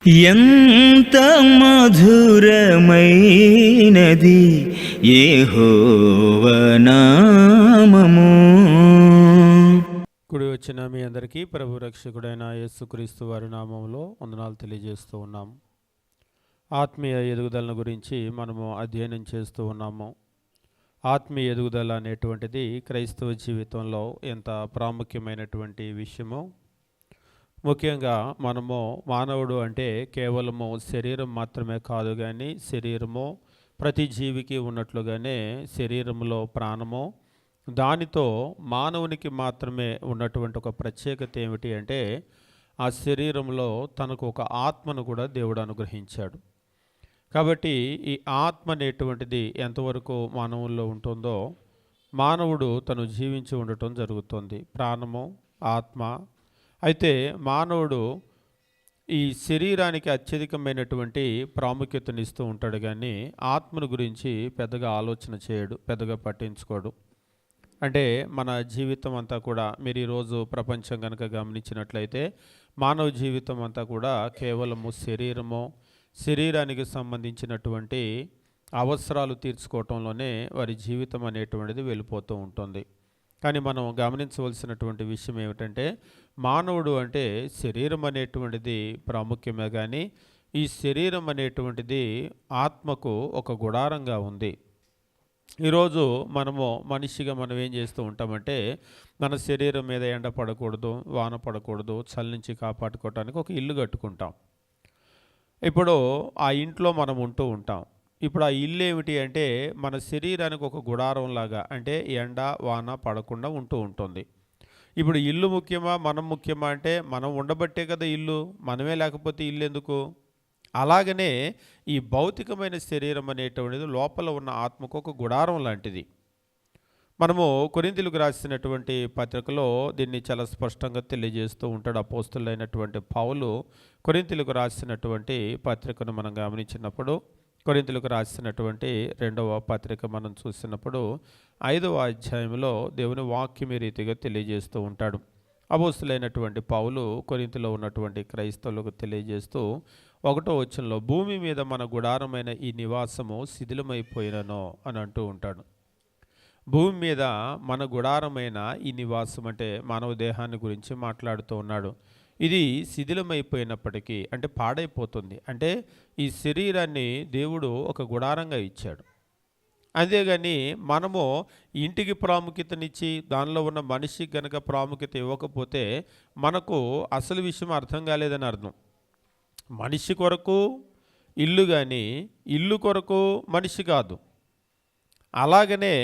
ఎంత మధురమైనది యెహోవా నామము. కూడి వచ్చిన మీ అందరికీ ప్రభు రక్షకుడైన యేసుక్రీస్తు వారి నామంలో వందనాలు తెలియజేస్తూ ఉన్నాము. ఆత్మీయ ఎదుగుదలను గురించి మనము అధ్యయనం చేస్తూ ఉన్నాము. ఆత్మీయ ఎదుగుదల అనేటువంటిది క్రైస్తవ జీవితంలో ఎంత ప్రాముఖ్యమైనటువంటి విషయమో, ముఖ్యంగా మనము మానవుడు అంటే కేవలము శరీరం మాత్రమే కాదు, కానీ శరీరము ప్రతి జీవికి ఉన్నట్లుగానే శరీరంలో ప్రాణము, దానితో మానవునికి మాత్రమే ఉన్నటువంటి ఒక ప్రత్యేకత ఏమిటి అంటే ఆ శరీరంలో తనకు ఒక ఆత్మను కూడా దేవుడు అనుగ్రహించాడు. కాబట్టి ఈ ఆత్మ అనేటువంటిది ఎంతవరకు మానవుల్లో ఉంటుందో మానవుడు తను జీవించి ఉండటం జరుగుతుంది. ప్రాణము, ఆత్మ. అయితే మానవుడు ఈ శరీరానికి అత్యధికమైనటువంటి ప్రాముఖ్యతనిస్తూ ఉంటాడు, కానీ ఆత్మను గురించి పెద్దగా ఆలోచన చేయడు, పెద్దగా పట్టించుకోడు. అంటే మన జీవితం అంతా కూడా మీరు ఈరోజు ప్రపంచం కనుక గమనించినట్లయితే మానవ జీవితం అంతా కూడా కేవలము శరీరానికి సంబంధించినటువంటి అవసరాలు తీర్చుకోవటంలోనే వారి జీవితం అనేటువంటిది వెళ్ళిపోతూ ఉంటుంది. కానీ మనం గమనించవలసినటువంటి విషయం ఏమిటంటే మానవుడు అంటే శరీరం అనేటువంటిది ప్రాముఖ్యమే, కానీ ఈ శరీరం అనేటువంటిది ఆత్మకు ఒక గుడారంగా ఉంది. ఈరోజు మనిషిగా మనం ఏం చేస్తూ ఉంటామంటే మన శరీరం మీద ఎండ పడకూడదు, వాన పడకూడదు, చలి నుంచి కాపాడుకోవటానికి ఒక ఇల్లు కట్టుకుంటాం. ఇప్పుడు ఆ ఇంట్లో మనం ఉంటూ ఉంటాం. ఇప్పుడు ఆ ఇల్లు ఏమిటి అంటే మన శరీరానికి ఒక గుడారం లాగా, అంటే ఎండ వాన పడకుండా ఉంటూ ఉంటుంది. ఇప్పుడు ఇల్లు ముఖ్యమా మనం ముఖ్యమా అంటే మనం ఉండబట్టే కదా ఇల్లు, మనమే లేకపోతే ఇల్లు ఎందుకు? అలాగనే ఈ భౌతికమైన శరీరం అనేటువంటిది లోపల ఉన్న ఆత్మకు ఒక గుడారం లాంటిది. మనము కొరింథీయులకు రాసినటువంటి పత్రికలో దీన్ని చాలా స్పష్టంగా తెలియజేస్తూ ఉంటాడు అపోస్తలుడైనటువంటి పౌలు. కొరింథీయులకు రాసినటువంటి పత్రికను మనం గమనించినప్పుడు, కొరింథీయులకు రాసినటువంటి 2వ పత్రిక మనం చూసినప్పుడు 5వ అధ్యాయంలో దేవుని వాక్యం ఈ రీతిగా తెలియజేస్తూ ఉంటాడు. అపోస్తలుడైనటువంటి పౌలు కొరింథీలో ఉన్నటువంటి క్రైస్తవులకు తెలియజేస్తూ 1వ వచనంలో భూమి మీద మన గుడారమైన ఈ నివాసము శిథిలమైపోయినను అని అంటూ ఉంటాడు. భూమి మీద మన గుడారమైన ఈ నివాసం అంటే మానవ దేహాన్ని గురించి మాట్లాడుతూ ఉన్నాడు. ఇది శిథిలమైపోయినప్పటికీ అంటే పాడైపోతుంది, అంటే ఈ శరీరాన్ని దేవుడు ఒక గుడారంగా ఇచ్చాడు. అంతేగాని మనము ఇంటికి ప్రాముఖ్యతనిచ్చి దానిలో ఉన్న మనిషికి గనక ప్రాముఖ్యత ఇవ్వకపోతే మనకు అసలు విషయం అర్థం కాలేదని అర్థం. మనిషి కొరకు ఇల్లు, కానీ ఇల్లు కొరకు మనిషి కాదు. అలాగనే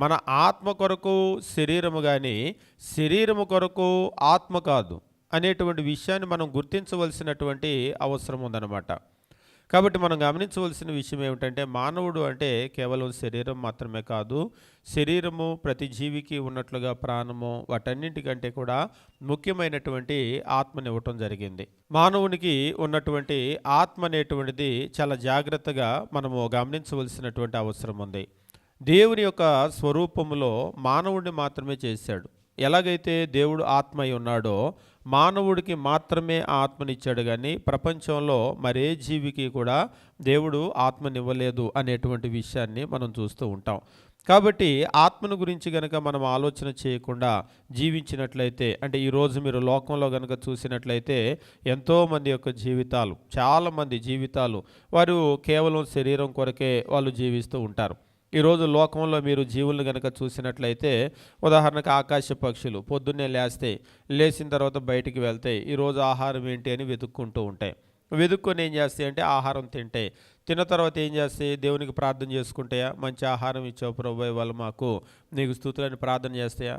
మన ఆత్మ కొరకు శరీరము, కానీ శరీరము కొరకు ఆత్మ కాదు అనేటువంటి విషయాన్ని మనం గుర్తించవలసినటువంటి అవసరం ఉందన్నమాట. కాబట్టి మనం గమనించవలసిన విషయం ఏమిటంటే మానవుడు అంటే కేవలం శరీరం మాత్రమే కాదు, శరీరము ప్రతి జీవికి ఉన్నట్లుగా ప్రాణము, వాటన్నింటికంటే కూడా ముఖ్యమైనటువంటి ఆత్మనివ్వటం జరిగింది. మానవునికి ఉన్నటువంటి ఆత్మ అనేటువంటిది చాలా జాగ్రత్తగా మనము గమనించవలసినటువంటి అవసరం ఉంది. దేవుని యొక్క స్వరూపములో మానవుడిని మాత్రమే చేశాడు. ఎలాగైతే దేవుడు ఆత్మ అయి ఉన్నాడో మానవుడికి మాత్రమే ఆత్మనిచ్చాడు, కానీ ప్రపంచంలో మరే జీవికి కూడా దేవుడు ఆత్మనివ్వలేదు అనేటువంటి విషయాన్ని మనం చూస్తూ ఉంటాం. కాబట్టి ఆత్మను గురించి గనక మనం ఆలోచన చేయకుండా జీవించినట్లయితే, అంటే ఈరోజు మీరు లోకంలో గనక చూసినట్లయితే ఎంతోమంది యొక్క జీవితాలు, చాలామంది జీవితాలు వారు కేవలం శరీరం కొరకే వాళ్ళు జీవిస్తూ ఉంటారు. ఈరోజు లోకంలో మీరు జీవులను కనుక చూసినట్లయితే ఉదాహరణకు ఆకాశ పక్షులు పొద్దున్నే లేచిన తర్వాత బయటికి వెళ్తాయి, ఈరోజు ఆహారం ఏంటి అని వెతుక్కుంటూ ఉంటాయి. వెతుక్కొని ఏం చేస్తాయి అంటే ఆహారం తింటాయి. తిన్న తర్వాత ఏం చేస్తాయి? దేవునికి ప్రార్థన చేసుకుంటాయా? మంచి ఆహారం ఇచ్చావు ప్రభువా ఇవాళ మాకు, నీకు స్తుతులని ప్రార్థన చేస్తాయా?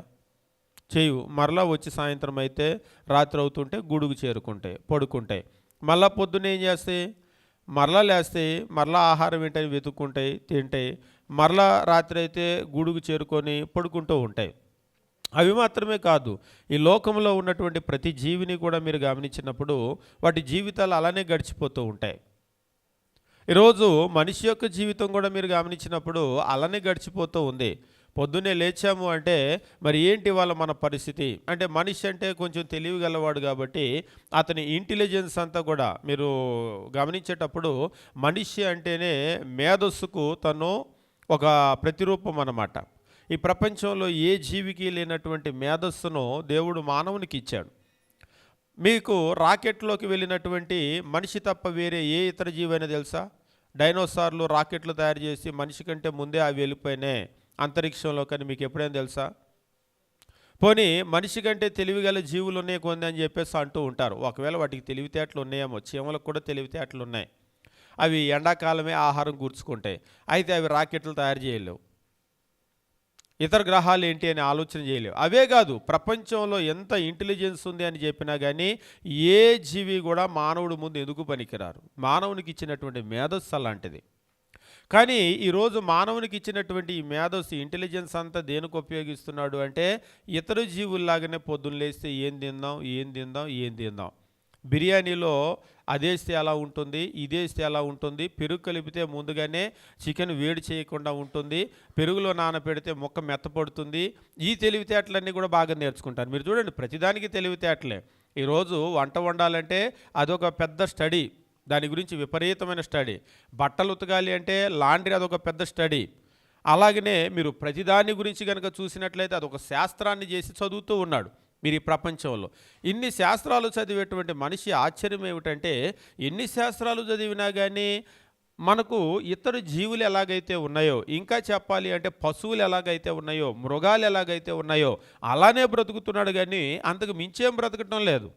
చేయు. మరలా వచ్చి సాయంత్రం అయితే రాత్రి అవుతుంటే గూడుకు చేరుకుంటాయి, పడుకుంటాయి. మళ్ళా పొద్దున్నే ఏం చేస్తాయి? మరలా లేస్తాయి, మరలా ఆహారం ఏంటని వెతుక్కుంటాయి, తింటాయి. మరలా రాత్రి అయితే గూడుకు చేరుకొని పడుకుంటూ ఉంటాయి. అవి మాత్రమే కాదు, ఈ లోకంలో ఉన్నటువంటి ప్రతి జీవిని కూడా మీరు గమనించినప్పుడు వాటి జీవితాలు అలానే గడిచిపోతూ ఉంటాయి. ఈరోజు మనిషి యొక్క జీవితం కూడా మీరు గమనించినప్పుడు అలానే గడిచిపోతూ ఉంది. పొద్దున్నే లేచాము అంటే మరి ఏంటి వాళ్ళ మన పరిస్థితి అంటే మనిషి అంటే కొంచెం తెలివి గలవాడు కాబట్టి అతని ఇంటెలిజెన్స్ అంతా కూడా మీరు గమనించేటప్పుడు మనిషి అంటేనే మేధస్సుకు తను ఒక ప్రతిరూపం అన్నమాట. ఈ ప్రపంచంలో ఏ జీవికి లేనటువంటి మేధస్సును దేవుడు మానవునికి ఇచ్చాడు. మీకు రాకెట్లోకి వెళ్ళినటువంటి మనిషి తప్ప వేరే ఏ ఇతర జీవైనా తెలుసా? డైనోసార్లు రాకెట్లు తయారు చేసి మనిషి కంటే ముందే అవి వెళ్ళిపోయినాయి అంతరిక్షంలో, కానీ మీకు ఎప్పుడైనా తెలుసా? పోనీ మనిషి కంటే తెలివిగల జీవులు ఉన్నాయి కొన్ని అని చెప్పేసి అంటూ ఉంటారు. ఒకవేళ వాటికి తెలివితేటలు ఉన్నాయేమో, చీమలకు కూడా తెలివితేటలు ఉన్నాయి. అవి ఎండాకాలమే ఆహారం కూర్చుకుంటాయి. అయితే అవి రాకెట్లు తయారు చేయలేవు. ఇతర గ్రహాలు ఏంటి అని ఆలోచన చేయలేవు. అవే కాదు, ప్రపంచంలో ఎంత ఇంటెలిజెన్స్ ఉంది అని చెప్పినా కానీ ఏ జీవి కూడా మానవుడి ముందు ఎందుకు పనికిరారు. మానవునికి ఇచ్చినటువంటి మేధస్సు అలాంటిది. కానీ ఈరోజు మానవునికి ఇచ్చినటువంటి ఈ మేధస్సు ఇంటెలిజెన్స్ అంతా దేనికి ఉపయోగిస్తున్నాడు అంటే ఇతర జీవుల్లాగానే పొద్దున్న లేస్తే ఏం తిందాం ఏం తిందాం ఏం తిందాం, బిర్యానీలో అదేస్తే ఎలా ఉంటుంది, ఇదేస్తే ఎలా ఉంటుంది, పెరుగు కలిపితే ముందుగానే చికెన్ వేడి చేయకుండా ఉంటుంది, పెరుగులో నానపెడితే మొక్క మెత్తపడుతుంది. ఈ తెలివితేటలన్నీ కూడా బాగా నేర్చుకుంటారు. మీరు చూడండి, ప్రతిదానికి తెలివితేటలే. ఈరోజు వంట వండాలంటే అదొక పెద్ద స్టడీ, దాని గురించి విపరీతమైన స్టడీ. బట్టలు ఉతకాలి అంటే లాండ్రీ, అదొక పెద్ద స్టడీ. అలాగనే మీరు ప్రతిదాని గురించి కనుక చూసినట్లయితే అదొక శాస్త్రాన్ని చేసి చదువుతూ ఉన్నాడు. మీరు ఈ ప్రపంచంలో ఇన్ని శాస్త్రాలు చదివేటువంటి మనిషి ఆశ్చర్యం ఏమిటంటే ఎన్ని శాస్త్రాలు చదివినా కానీ మనకు ఇతర జీవులు ఎలాగైతే ఉన్నాయో, ఇంకా చెప్పాలి అంటే పశువులు ఎలాగైతే ఉన్నాయో, మృగాలు ఎలాగైతే ఉన్నాయో అలానే బ్రతుకుతున్నాడు, కానీ అంతకు మించేం బ్రతకటం లేదు.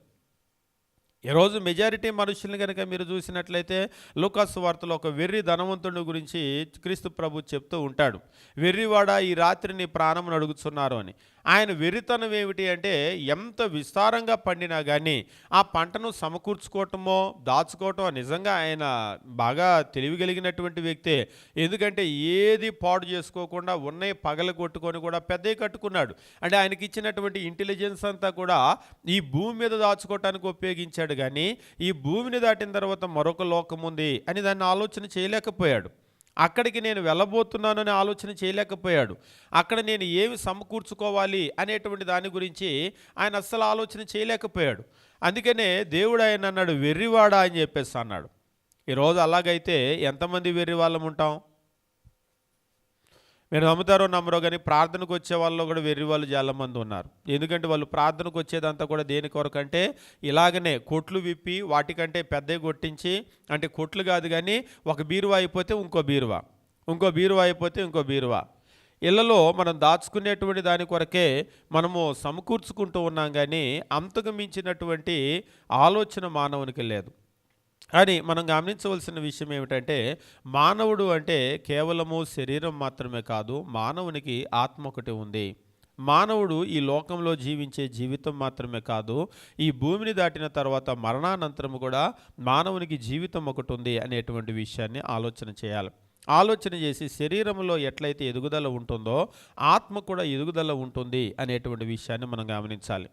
ఈరోజు మెజారిటీ మనుషుల్ని కనుక మీరు చూసినట్లయితే లూకాసు వార్తలో ఒక వెర్రి ధనవంతుడి గురించి క్రీస్తు ప్రభు చెప్తూ ఉంటాడు. వెర్రివాడ ఈ రాత్రి నీ ప్రాణమును అడుగుతున్నారు అని. ఆయన వెర్రితనం ఏమిటి అంటే ఎంత విస్తారంగా పండినా కానీ ఆ పంటను సమకూర్చుకోవటమో దాచుకోవటమో నిజంగా ఆయన బాగా తెలివిగలిగినటువంటి వ్యక్తే. ఎందుకంటే ఏది పాడు చేసుకోకుండా ఉన్నాయి పగలు కొట్టుకొని కూడా పెద్దవి కట్టుకున్నాడు. అంటే ఆయనకి ఇచ్చినటువంటి ఇంటెలిజెన్స్ అంతా కూడా ఈ భూమి మీద దాచుకోవటానికి ఉపయోగించాడు, కానీ ఈ భూమిని దాటిన తర్వాత మరొక లోకం ఉంది అని దాన్ని ఆలోచన చేయలేకపోయాడు. అక్కడికి నేను వెళ్ళబోతున్నానని ఆలోచన చేయలేకపోయాడు. అక్కడ నేను ఏమి సమకూర్చుకోవాలి అనేటువంటి దాని గురించి ఆయన అస్సలు ఆలోచన చేయలేకపోయాడు. అందుకనే దేవుడు ఆయన అన్నాడు వెర్రివాడా అని చెప్పేసి అన్నాడు. ఈరోజు అలాగైతే ఎంతమంది వెర్రి వాళ్ళం ఉంటాం? మీరు నమ్ముతారో నమ్మరో కానీ ప్రార్థనకు వచ్చే వాళ్ళలో కూడా వెర్రి వాళ్ళు చాలామంది ఉన్నారు. ఎందుకంటే వాళ్ళు ప్రార్థనకు వచ్చేదంతా కూడా దేని కొరకు అంటే ఇలాగనే కొట్లు విప్పి వాటికంటే పెద్దవి కొట్టించి, అంటే కొట్లు కాదు కానీ ఒక బీరువా అయిపోతే ఇంకో బీరువా, ఇంకో బీరువా అయిపోతే ఇంకో బీరువా, ఇళ్లలో మనం దాచుకునేటువంటి దాని కొరకే మనము సమకూర్చుకుంటూ ఉన్నాం, కానీ అంతకు మించినటువంటి ఆలోచన మానవునికి లేదు. కానీ మనం గమనించవలసిన విషయం ఏమిటంటే మానవుడు అంటే కేవలము శరీరం మాత్రమే కాదు, మానవునికి ఆత్మ ఒకటి ఉంది. మానవుడు ఈ లోకంలో జీవించే జీవితం మాత్రమే కాదు, ఈ భూమిని దాటిన తర్వాత మరణానంతరం కూడా మానవునికి జీవితం ఒకటి ఉంది అనేటువంటి విషయాన్ని ఆలోచన చేయాలి. ఆలోచన చేసి శరీరంలో ఎట్లయితే ఎదుగుదల ఉంటుందో ఆత్మ కూడా ఎదుగుదల ఉంటుంది అనేటువంటి విషయాన్ని మనం గమనించాలి.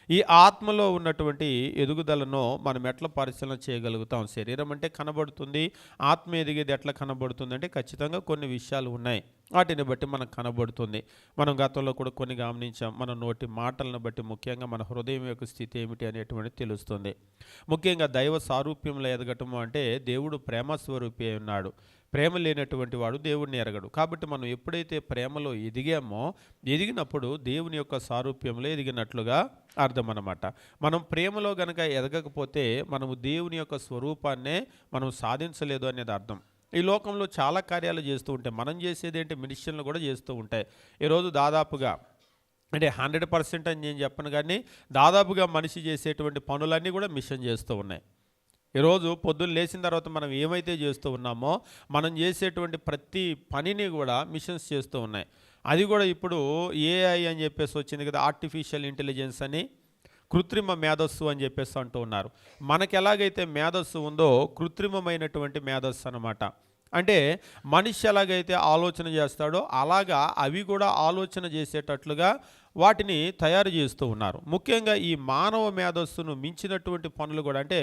ఈ ఆత్మలో ఉన్నటువంటి ఎదుగుదలను మనం ఎట్లా పరిశీలన చేయగలుగుతాం? శరీరం అంటే కనబడుతుంది, ఆత్మ ఎదిగేది ఎట్లా కనబడుతుంది అంటే ఖచ్చితంగా కొన్ని విషయాలు ఉన్నాయి, వాటిని బట్టి మనకు కనబడుతుంది. మనం గతంలో కూడా కొన్ని గమనించాం. మన నోటి మాటలను బట్టి ముఖ్యంగా మన హృదయం యొక్క స్థితి ఏమిటి అనేటువంటిది తెలుస్తుంది. ముఖ్యంగా దైవ సారూప్యంలో ఎదగటము అంటే దేవుడు ప్రేమ స్వరూపి అయి ఉన్నాడు. ప్రేమ లేనటువంటి వాడు దేవుడిని ఎరగడు. కాబట్టి మనం ఎప్పుడైతే ప్రేమలో ఎదిగామో ఎదిగినప్పుడు దేవుని యొక్క సారూప్యంలో ఎదిగినట్లుగా అర్థం అన్నమాట. మనం ప్రేమలో గనక ఎదగకపోతే మనము దేవుని యొక్క స్వరూపాన్నే మనం సాధించలేదు అనేది అర్థం. ఈ లోకంలో చాలా కార్యాలు చేస్తూ ఉంటాయి. మనం చేసేది ఏంటి, మిషన్లు కూడా చేస్తూ ఉంటాయి. ఈరోజు దాదాపుగా అంటే 100% అని నేను చెప్పను, కానీ దాదాపుగా మనిషి చేసేటువంటి పనులన్నీ కూడా మిషన్ చేస్తూ ఉన్నాయి. ఈరోజు పొద్దున్న లేచిన తర్వాత మనం ఏమైతే చేస్తూ ఉన్నామో మనం చేసేటువంటి ప్రతి పనిని కూడా మిషన్స్ చేస్తూ ఉన్నాయి. అది కూడా ఇప్పుడు ఏఐ అని చెప్పేసి వచ్చింది కదా, ఆర్టిఫిషియల్ ఇంటెలిజెన్స్ అని, కృత్రిమ మేధస్సు అని చెప్పేసి అంటూ ఉన్నారు. మనకి ఎలాగైతే మేధస్సు ఉందో కృత్రిమమైనటువంటి మేధస్సు అన్నమాట. అంటే మనిషి ఎలాగైతే ఆలోచన చేస్తాడో అలాగా అవి కూడా ఆలోచన చేసేటట్లుగా వాటిని తయారు చేస్తూ ఉన్నారు. ముఖ్యంగా ఈ మానవ మేధస్సును మించినటువంటి పనులు కూడా, అంటే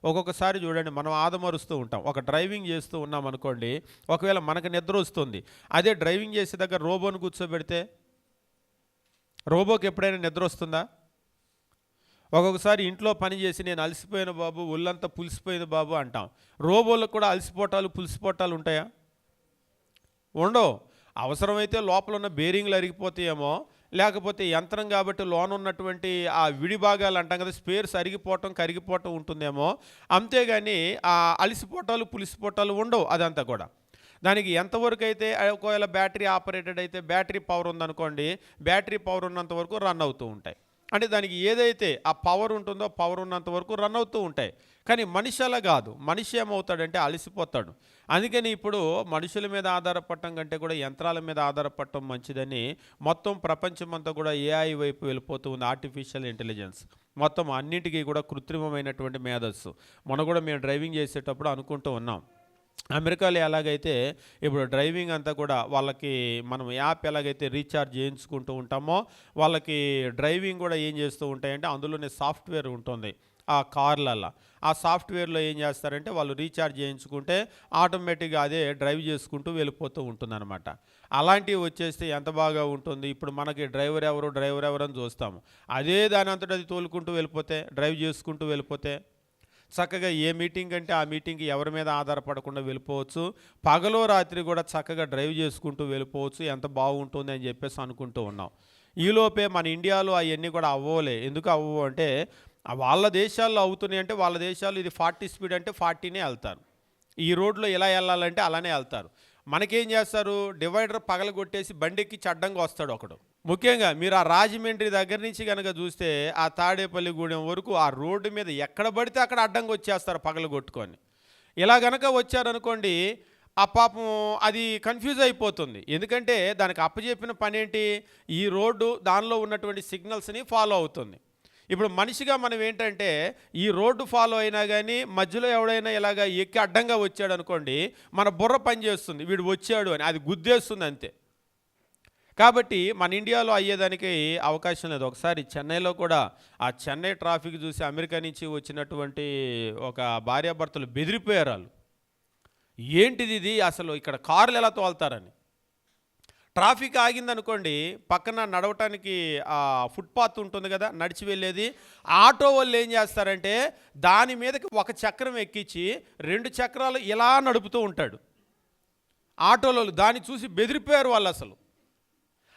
ఒక్కొక్కసారి చూడండి, మనం ఆదమరుస్తూ ఉంటాం. ఒక డ్రైవింగ్ చేస్తూ ఉన్నాం అనుకోండి, ఒకవేళ మనకు నిద్ర వస్తుంది, అదే డ్రైవింగ్ చేసే దగ్గర రోబోని కూర్చోబెడితే రోబోకి ఎప్పుడైనా నిద్ర వస్తుందా? ఒక్కొక్కసారి ఇంట్లో పని చేసి నేను అలసిపోయిన బాబు, ఒళ్ళంతా పులిసిపోయింది బాబు అంటాం. రోబోలకు కూడా అలసిపోటాలు పులిసిపోటాలు ఉంటాయా? ఉండవు. అవసరమైతే లోపల ఉన్న బేరింగ్లు అరిగిపోతాయేమో, లేకపోతే యంత్రం కాబట్టి లోన ఉన్నటువంటి ఆ విడి భాగాలు అంటాం కదా, స్పేర్స్ అరిగిపోవటం కరిగిపోవటం ఉంటుందేమో, అంతేగాని ఆ అలసిపోటాలు పులిసిపోటాలు ఉండవు. అదంతా కూడా దానికి ఎంతవరకు అయితే, ఒకవేళ బ్యాటరీ ఆపరేటెడ్ అయితే బ్యాటరీ పవర్ ఉందనుకోండి, బ్యాటరీ పవర్ ఉన్నంత వరకు రన్ అవుతూ ఉంటాయి. అంటే దానికి ఏదైతే ఆ పవర్ ఉంటుందో పవర్ ఉన్నంత వరకు రన్ అవుతూ ఉంటాయి. కానీ మనిషి అలా కాదు. మనిషి ఏమవుతాడంటే అలసిపోతాడు. అందుకని ఇప్పుడు మనుషుల మీద ఆధారపడటం కంటే కూడా యంత్రాల మీద ఆధారపడటం మంచిదని మొత్తం ప్రపంచమంతా కూడా ఏఐ వైపు వెళ్ళిపోతూ ఉంది. ఆర్టిఫిషియల్ ఇంటెలిజెన్స్ మొత్తం అన్నింటికీ కూడా కృత్రిమమైనటువంటి మేధస్సు. మొన్న కూడా మేము డ్రైవింగ్ చేసేటప్పుడు అనుకుంటూ ఉన్నాం, అమెరికాలో ఎలాగైతే ఇప్పుడు డ్రైవింగ్ అంతా కూడా వాళ్ళకి మనం యాప్ ఎలాగైతే రీఛార్జ్ చేయించుకుంటూ ఉంటామో, వాళ్ళకి డ్రైవింగ్ కూడా ఏం చేస్తూ ఉంటాయంటే అందులోనే సాఫ్ట్వేర్ ఉంటుంది ఆ కార్లల్లో. ఆ సాఫ్ట్వేర్లో ఏం చేస్తారంటే వాళ్ళు రీఛార్జ్ చేయించుకుంటే ఆటోమేటిక్గా అదే డ్రైవ్ చేసుకుంటూ వెళ్ళిపోతూ ఉంటుందన్నమాట. అలాంటివి వచ్చేస్తే ఎంత బాగా ఉంటుంది. ఇప్పుడు మనకి డ్రైవర్ ఎవరు అని చూస్తాము, అదే దాని అంతటా అది తోలుకుంటూ వెళ్ళిపోతే, డ్రైవ్ చేసుకుంటూ వెళ్ళిపోతే చక్కగా ఏ మీటింగ్ అంటే ఆ మీటింగ్కి ఎవరి మీద ఆధారపడకుండా వెళ్ళిపోవచ్చు. పగలో రాత్రి కూడా చక్కగా డ్రైవ్ చేసుకుంటూ వెళ్ళిపోవచ్చు. ఎంత బాగుంటుంది అని చెప్పేసి అనుకుంటూ ఉన్నాం. ఈలోపే మన ఇండియాలో అవన్నీ కూడా అవ్వలే. ఎందుకు అవ్వవు అంటే, వాళ్ళ దేశాల్లో అవుతున్నాయి. అంటే వాళ్ళ దేశాల్లో ఇది 40 స్పీడ్ అంటే 40నే వెళ్తారు. ఈ రోడ్లో ఇలా వెళ్ళాలంటే అలానే వెళ్తారు. మనకేం చేస్తారు, డివైడర్ పగలగొట్టేసి బండెక్కి అడ్డంగా వస్తాడు ఒకడు. ముఖ్యంగా మీరు ఆ రాజమండ్రి దగ్గర నుంచి కనుక చూస్తే ఆ తాడేపల్లిగూడెం వరకు ఆ రోడ్డు మీద ఎక్కడ పడితే అక్కడ అడ్డంగా వచ్చేస్తారు పగలగొట్టుకొని. ఇలా కనుక వచ్చారనుకోండి, ఆ పాపం అది కన్ఫ్యూజ్ అయిపోతుంది. ఎందుకంటే దానికి అప్పచెప్పిన పని ఏంటి, ఈ రోడ్డు దానిలో ఉన్నటువంటి సిగ్నల్స్ని ఫాలో అవుతుంది. ఇప్పుడు మనిషిగా మనం ఏంటంటే, ఈ రోడ్డు ఫాలో అయినా కానీ మధ్యలో ఎవడైనా ఇలాగ ఎక్కి అడ్డంగా వచ్చాడు అనుకోండి, మన బుర్ర పనిచేస్తుంది, వీడు వచ్చాడు అని, అది గుద్దేస్తుంది అంతే. కాబట్టి మన ఇండియాలో అయ్యేదానికి అవకాశం లేదు. ఒకసారి చెన్నైలో కూడా ఆ చెన్నై ట్రాఫిక్ చూసి అమెరికా నుంచి వచ్చినటువంటి ఒక భార్యాభర్తలు బెదిరిపోయారు. వాళ్ళు ఏంటిది ఇది, అసలు ఇక్కడ కార్లు ఎలా తోలుతారని. ట్రాఫిక్ ఆగిందనుకోండి, పక్కన నడవటానికి ఆ ఫుట్పాత్ ఉంటుంది కదా, నడిచి వెళ్ళేది, ఆటో వాళ్ళు ఏం చేస్తారంటే దాని మీదకి ఒక చక్రం ఎక్కించి 2 చక్రాలు ఇలా నడుపుతూ ఉంటాడు. ఆటోలు దాన్ని చూసి బెదిరిపోయారు వాళ్ళు. అసలు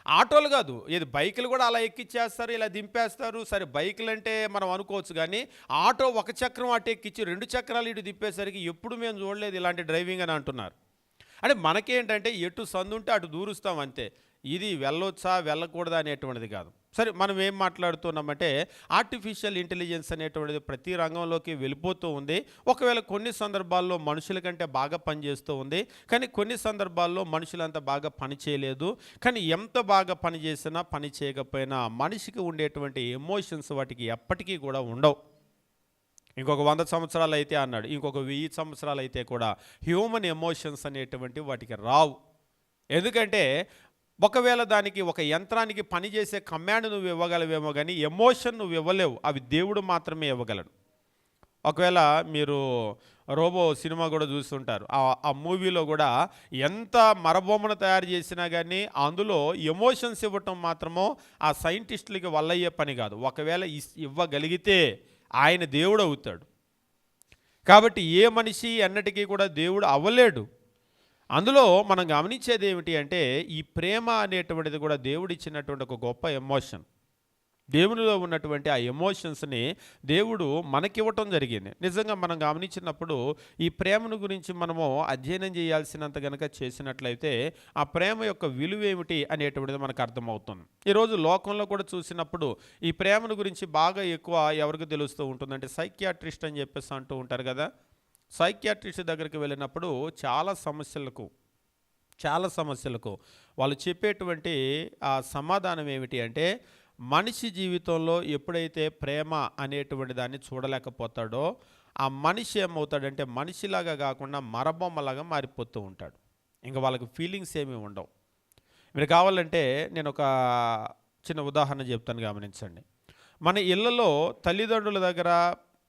ఆటోలు కాదు, ఏది బైకులు కూడా అలా ఎక్కిచ్చేస్తారు, ఇలా దింపేస్తారు. సరే బైకులు అంటే మనం అనుకోవచ్చు, కానీ ఆటో ఒక చక్రం అటు ఎక్కించి 2 చక్రాలు ఇటు తిప్పేసరికి ఎప్పుడు మేము చూడలేదు ఇలాంటి డ్రైవింగ్ అని అంటున్నారు. అంటే మనకేంటంటే ఎటు సందుంటే అటు దూరుస్తాం అంతే. ఇది వెళ్ళొచ్చా వెళ్ళకూడదా అనేటువంటిది కాదు. సరే మనం ఏం మాట్లాడుతున్నామంటే, ఆర్టిఫిషియల్ ఇంటెలిజెన్స్ అనేటువంటిది ప్రతి రంగంలోకి వెళ్ళిపోతూ ఉంది. ఒకవేళ కొన్ని సందర్భాల్లో మనుషుల కంటే బాగా పనిచేస్తూ ఉంది, కానీ కొన్ని సందర్భాల్లో మనుషులంతా బాగా పని చేయలేదు. కానీ ఎంత బాగా పని చేసినా పని చేయకపోయినా మనిషికి ఉండేటువంటి ఎమోషన్స్ వాటికి ఎప్పటికీ కూడా ఉండవు. ఇంకొక 100 సంవత్సరాలు అయితే అన్నాడు, ఇంకొక 1000 సంవత్సరాలు అయితే కూడా హ్యూమన్ ఎమోషన్స్ అనేటువంటి వాటికి రావు. ఎందుకంటే ఒకవేళ దానికి ఒక యంత్రానికి పనిచేసే కమాండ్ నువ్వు ఇవ్వగలవేమో, కానీ ఎమోషన్ నువ్వు ఇవ్వలేవు. అవి దేవుడు మాత్రమే ఇవ్వగలడు. ఒకవేళ మీరు రోబో సినిమా కూడా చూస్తుంటారు. ఆ మూవీలో కూడా ఎంత మరబొమ్మను తయారు చేసినా కానీ అందులో ఎమోషన్స్ ఇవ్వటం మాత్రమో ఆ సైంటిస్టులకి వల్లయ్యే పని కాదు. ఒకవేళ ఇవ్వగలిగితే ఆయన దేవుడు అవుతాడు. కాబట్టి ఏ మనిషి అన్నటికీ కూడా దేవుడు అవ్వలేడు. అందులో మనం గమనించేది ఏమిటి అంటే, ఈ ప్రేమ అనేటువంటిది కూడా దేవుడిచ్చినటువంటి ఒక గొప్ప ఎమోషన్. దేవునిలో ఉన్నటువంటి ఆ ఎమోషన్స్ని దేవుడు మనకివ్వటం జరిగింది. నిజంగా మనం గమనించినప్పుడు ఈ ప్రేమను గురించి మనము అధ్యయనం చేయాల్సినంత కనుక చేసినట్లయితే ఆ ప్రేమ యొక్క విలువ ఏమిటి అనేటువంటిది మనకు అర్థమవుతుంది. ఈరోజు లోకంలో కూడా చూసినప్పుడు ఈ ప్రేమను గురించి బాగా ఎక్కువ ఎవరికి తెలుస్తూ ఉంటుందంటే, సైకియాట్రిస్ట్ అని చెప్పేసి అంటూ ఉంటారు కదా. సైకియాట్రిస్ట్ దగ్గరికి వెళ్ళినప్పుడు చాలా సమస్యలకు వాళ్ళు చెప్పేటువంటి ఆ సమాధానం ఏమిటి అంటే, మనిషి జీవితంలో ఎప్పుడైతే ప్రేమ అనేటువంటి దాన్ని చూడలేకపోతాడో ఆ మనిషి ఏమవుతాడంటే మనిషిలాగా కాకుండా మరబొమ్మలాగా మారిపోతూ ఉంటాడు. ఇంకా వాళ్ళకి ఫీలింగ్స్ ఏమీ ఉండవు. మీరు కావాలంటే నేను ఒక చిన్న ఉదాహరణ చెప్తాను, గమనించండి. మన ఇళ్ళలో తల్లిదండ్రుల దగ్గర,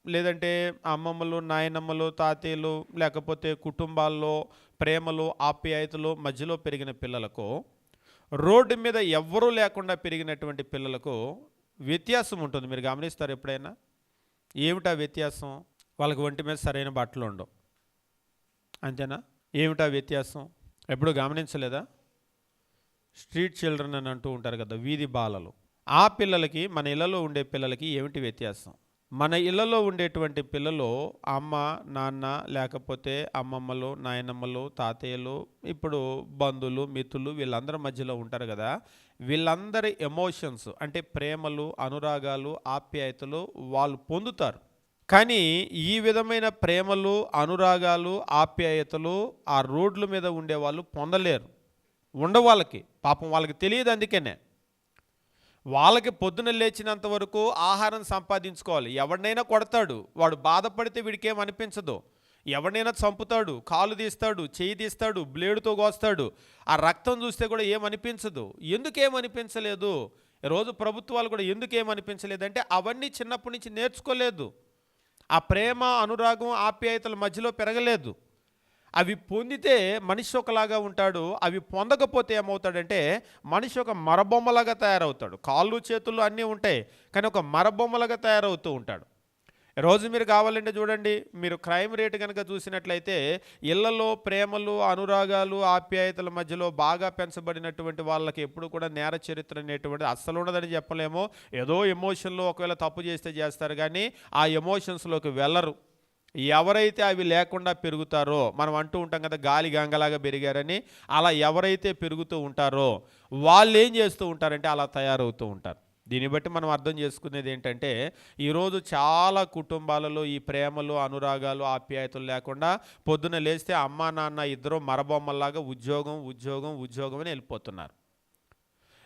లేదంటే అమ్మమ్మలు, నాయనమ్మలు, తాతయ్యలు, లేకపోతే కుటుంబాల్లో ప్రేమలు, ఆప్యాయతలు మధ్యలో పెరిగిన పిల్లలకు, రోడ్డు మీద ఎవ్వరూ లేకుండా పెరిగినటువంటి పిల్లలకు వ్యత్యాసం ఉంటుంది. మీరు గమనిస్తారు ఎప్పుడైనా? ఏమిటా వ్యత్యాసం? వాళ్ళకి ఒంటి మీద సరైన బట్టలు ఉండవు, అంతేనా? ఏమిటా వ్యత్యాసం? ఎప్పుడు గమనించలేదా? స్ట్రీట్ చిల్డ్రన్ అని అంటూ ఉంటారు కదా, వీధి బాలలు. ఆ పిల్లలకి మన ఇళ్ళలో ఉండే పిల్లలకి ఏమిటి వ్యత్యాసం? మన ఇళ్ళలో ఉండేటువంటి పిల్లలు అమ్మ, నాన్న, లేకపోతే అమ్మమ్మలు, నాయనమ్మలు, తాతయ్యలు, ఇప్పుడు బంధువులు, మిత్రులు, వీళ్ళందరి మధ్యలో ఉంటారు కదా. వీళ్ళందరి ఎమోషన్స్ అంటే ప్రేమలు, అనురాగాలు, ఆప్యాయతలు వాళ్ళు పొందుతారు. కానీ ఈ విధమైన ప్రేమలు, అనురాగాలు, ఆప్యాయతలు ఆ రోడ్ల మీద ఉండేవాళ్ళు పొందలేరు. వాళ్ళకి పాపం వాళ్ళకి తెలియదు. అందుకనే వాళ్ళకి పొద్దున లేచినంత వరకు ఆహారం సంపాదించుకోవాలి. ఎవరినైనా కొడతాడు, వాడు బాధపడితే వీడికేం అనిపించదు. ఎవరినైనా చంపుతాడు, కాలు తీస్తాడు, చేయి తీస్తాడు, బ్లేడుతో కోస్తాడు, ఆ రక్తం చూస్తే కూడా ఏమనిపించదు. ఎందుకేమనిపించలేదు? ఈరోజు ప్రభుత్వాలు కూడా ఎందుకేమనిపించలేదంటే అవన్నీ చిన్నప్పటి నుంచి నేర్చుకోలేదు. ఆ ప్రేమ, అనురాగం, ఆప్యాయతల మధ్యలో పెరగలేదు. అవి పొందితే మనిషి ఒకలాగా ఉంటాడు, అవి పొందకపోతే ఏమవుతాడంటే మనిషి ఒక మరబొమ్మలాగా తయారవుతాడు. కాళ్ళు, చేతులు అన్నీ ఉంటాయి, కానీ ఒక మరబొమ్మలాగా తయారవుతూ ఉంటాడు. రోజు మీరు కావాలంటే చూడండి, మీరు క్రైమ్ రేట్ కనుక చూసినట్లయితే ఇళ్లలో ప్రేమలు, అనురాగాలు, ఆప్యాయతల మధ్యలో బాగా పెంచబడినటువంటి వాళ్ళకి ఎప్పుడు కూడా నేర చరిత్ర అనేటువంటిది అస్సలు ఉండదని చెప్పలేము. ఏదో ఎమోషన్లో ఒకవేళ తప్పు చేస్తే చేస్తారు, కానీ ఆ ఎమోషన్స్లోకి వెళ్ళరు. ఎవరైతే అవి లేకుండా పెరుగుతారో, మనం అంటూ ఉంటాం కదా గాలి గంగలాగా పెరిగారని, అలా ఎవరైతే పెరుగుతూ ఉంటారో వాళ్ళు ఏం చేస్తూ ఉంటారంటే అలా తయారవుతూ ఉంటారు. దీన్ని బట్టి మనం అర్థం చేసుకునేది ఏంటంటే ఈరోజు చాలా కుటుంబాలలో ఈ ప్రేమలు, అనురాగాలు, ఆప్యాయతలు లేకుండా పొద్దున లేస్తే అమ్మా నాన్న ఇద్దరు మరబొమ్మల్లాగా ఉద్యోగం ఉద్యోగం ఉద్యోగం అని వెళ్ళిపోతున్నారు.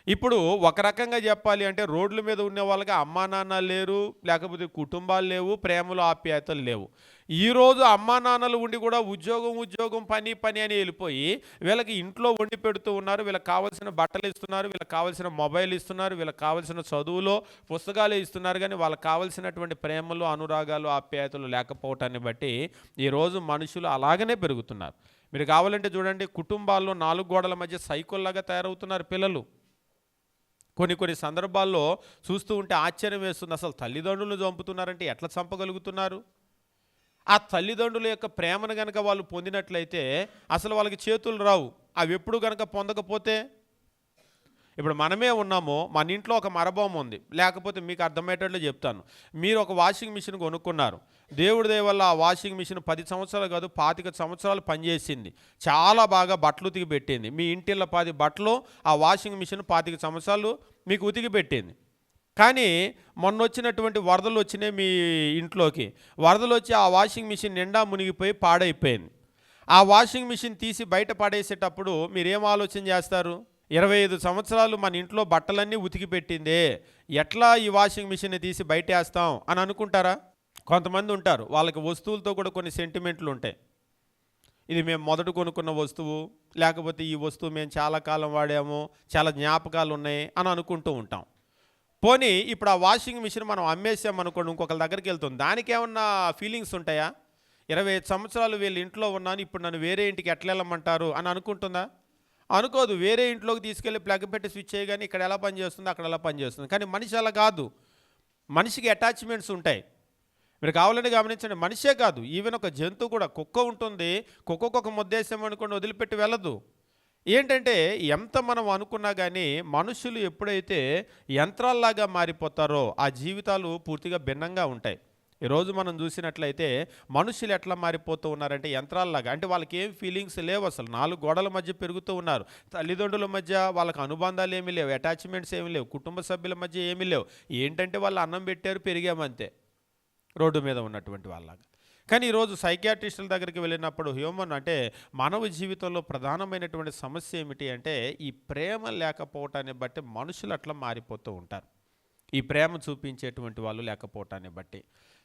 ఇప్పుడు ఒక రకంగా చెప్పాలి అంటే రోడ్ల మీద ఉన్న వాళ్ళకి అమ్మా నాన్న లేరు, లేకపోతే కుటుంబాలు లేవు, ప్రేమలు, ఆప్యాయతలు లేవు. ఈరోజు అమ్మా నాన్నలు ఉండి కూడా ఉద్యోగం ఉద్యోగం పని పని అని వెళ్ళిపోయి వీళ్ళకి ఇంట్లో వండి పెడుతూ ఉన్నారు, వీళ్ళకి కావాల్సిన బట్టలు ఇస్తున్నారు, వీళ్ళకి కావాల్సిన మొబైల్ ఇస్తున్నారు, వీళ్ళకి కావాల్సిన చదువులో పుస్తకాలు ఇస్తున్నారు, కానీ వాళ్ళకి కావాల్సినటువంటి ప్రేమలు, అనురాగాలు, ఆప్యాయతలు లేకపోవటాన్ని బట్టి ఈరోజు మనుషులు అలాగనే పెరుగుతున్నారు. మీరు కావాలంటే చూడండి, కుటుంబాల్లో 4 గోడల మధ్య సైకోల్లాగా తయారవుతున్నారు పిల్లలు. కొన్ని సందర్భాల్లో చూస్తూ ఉంటే ఆశ్చర్యం వేస్తుంది. అసలు తల్లిదండ్రులను చంపుతున్నారంటే ఎట్లా చంపగలుగుతున్నారు? ఆ తల్లిదండ్రుల యొక్క ప్రేమను కనుక వాళ్ళు పొందినట్లయితే అసలు వాళ్ళకి చేతులు రావు. అవి ఎప్పుడు కనుక పొందకపోతే, ఇప్పుడు మనమే ఉన్నాము, మన ఇంట్లో ఒక మరబొమ్మ ఉంది, లేకపోతే మీకు అర్థమయ్యేటట్లు చెప్తాను. మీరు ఒక వాషింగ్ మిషన్ కొనుక్కున్నారు. దేవుడి దయ వల్ల ఆ వాషింగ్ మిషన్ 10 సంవత్సరాలు కాదు 25 సంవత్సరాలు పనిచేసింది, చాలా బాగా బట్టలు ఉతికి పెట్టింది. మీ ఇంటిలో 10 బట్టలు ఆ వాషింగ్ మిషన్ 25 సంవత్సరాలు మీకు ఉతికి పెట్టింది. కానీ మొన్న వచ్చినటువంటి వరదలు వచ్చినాయి మీ ఇంట్లోకి. వరదలు వచ్చి ఆ వాషింగ్ మిషన్ నిండా మునిగిపోయి పాడైపోయింది. ఆ వాషింగ్ మిషన్ తీసి బయట పడేసేటప్పుడు మీరేం ఆలోచన చేస్తారు? 25 సంవత్సరాలు మన ఇంట్లో బట్టలన్నీ ఉతికి పెట్టిందే, ఎట్లా ఈ వాషింగ్ మిషన్ని తీసి బయట వేస్తాం అని అనుకుంటారా? కొంతమంది ఉంటారు, వాళ్ళకి వస్తువులతో కూడా కొన్ని సెంటిమెంట్లు ఉంటాయి. ఇది మేము మొదట కొనుక్కున్న వస్తువు, లేకపోతే ఈ వస్తువు మేము చాలా కాలం వాడాము, చాలా జ్ఞాపకాలు ఉన్నాయి అని అనుకుంటూ ఉంటాం. పోనీ ఇప్పుడు ఆ వాషింగ్ మిషన్ మనం అమ్మేసామనుకోండి, ఇంకొకరి దగ్గరికి వెళ్తుంది, దానికి ఏమన్నా ఫీలింగ్స్ ఉంటాయా? 25 సంవత్సరాలు వీళ్ళ ఇంట్లో ఉన్నాను, ఇప్పుడు నన్ను వేరే ఇంటికి ఎట్లా వెళ్ళమంటారు అని అనుకుంటుందా? అనుకోదు. వేరే ఇంట్లోకి తీసుకెళ్ళి ప్లగ్ పెట్టి స్విచ్ చేయగానే ఇక్కడ ఎలా పనిచేస్తుంది, అక్కడ ఎలా పనిచేస్తుంది. కానీ మనిషి అలా కాదు, మనిషికి అటాచ్మెంట్స్ ఉంటాయి. మీరు కావాలని గమనించండి, మనిషే కాదు, ఈవెన్ ఒక జంతువు కూడా, కుక్క ఉంటుంది, కుక్కకు ఒక ముద్దేశం అనుకోండి వదిలిపెట్టి వెళ్ళదు. ఏంటంటే ఎంత మనం అనుకున్నా కానీ మనుషులు ఎప్పుడైతే యంత్రాల్లాగా మారిపోతారో ఆ జీవితాలు పూర్తిగా భిన్నంగా ఉంటాయి. ఈరోజు మనం చూసినట్లయితే మనుషులు ఎట్లా మారిపోతూ ఉన్నారంటే యంత్రాల్లాగా. అంటే వాళ్ళకి ఏం ఫీలింగ్స్ లేవు, అసలు 4 గోడల మధ్య పెరుగుతూ ఉన్నారు. తల్లిదండ్రుల మధ్య వాళ్ళకి అనుబంధాలు ఏమీ లేవు, అటాచ్మెంట్స్ ఏమీ లేవు, కుటుంబ సభ్యుల మధ్య ఏమీ లేవు. ఏంటంటే వాళ్ళు అన్నం పెట్టారు, పెరిగామంతే, రోడ్డు మీద ఉన్నటువంటి వాళ్ళలాగా. కానీ ఈరోజు సైకియాట్రిస్టుల దగ్గరికి వెళ్ళినప్పుడు హ్యూమన్ అంటే మానవ జీవితంలో ప్రధానమైనటువంటి సమస్య ఏమిటి అంటే ఈ ప్రేమ లేకపోవటాన్ని బట్టి మనుషులు అట్లా మారిపోతూ ఉంటారు. ఈ ప్రేమ చూపించేటువంటి వాళ్ళు లేకపోవటాన్ని బట్టి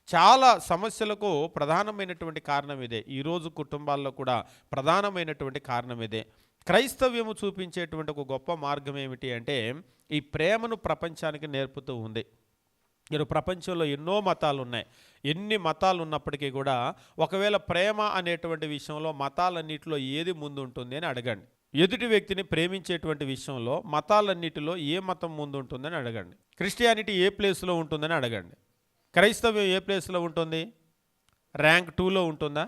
చాలా సమస్యలకు ప్రధానమైనటువంటి కారణం ఇదే. ఈరోజు కుటుంబాల్లో కూడా ప్రధానమైనటువంటి కారణం ఇదే. క్రైస్తవ్యము చూపించేటువంటి ఒక గొప్ప మార్గం ఏమిటి అంటే ఈ ప్రేమను ప్రపంచానికి నేర్పుతూ ఉంది. ఈరోజు ప్రపంచంలో ఎన్నో మతాలు ఉన్నాయి. ఎన్ని మతాలు ఉన్నప్పటికీ కూడా ఒకవేళ ప్రేమ అనేటువంటి విషయంలో మతాలన్నిటిలో ఏది ముందు ఉంటుంది అని అడగండి. ఎదుటి వ్యక్తిని ప్రేమించేటువంటి విషయంలో మతాలన్నిటిలో ఏ మతం ముందు ఉంటుందని అడగండి. క్రిస్టియానిటీ ఏ ప్లేస్లో ఉంటుందని అడగండి. క్రైస్తవ్యం ఏ ప్లేస్లో ఉంటుంది? ర్యాంక్ 2లో ఉంటుందా?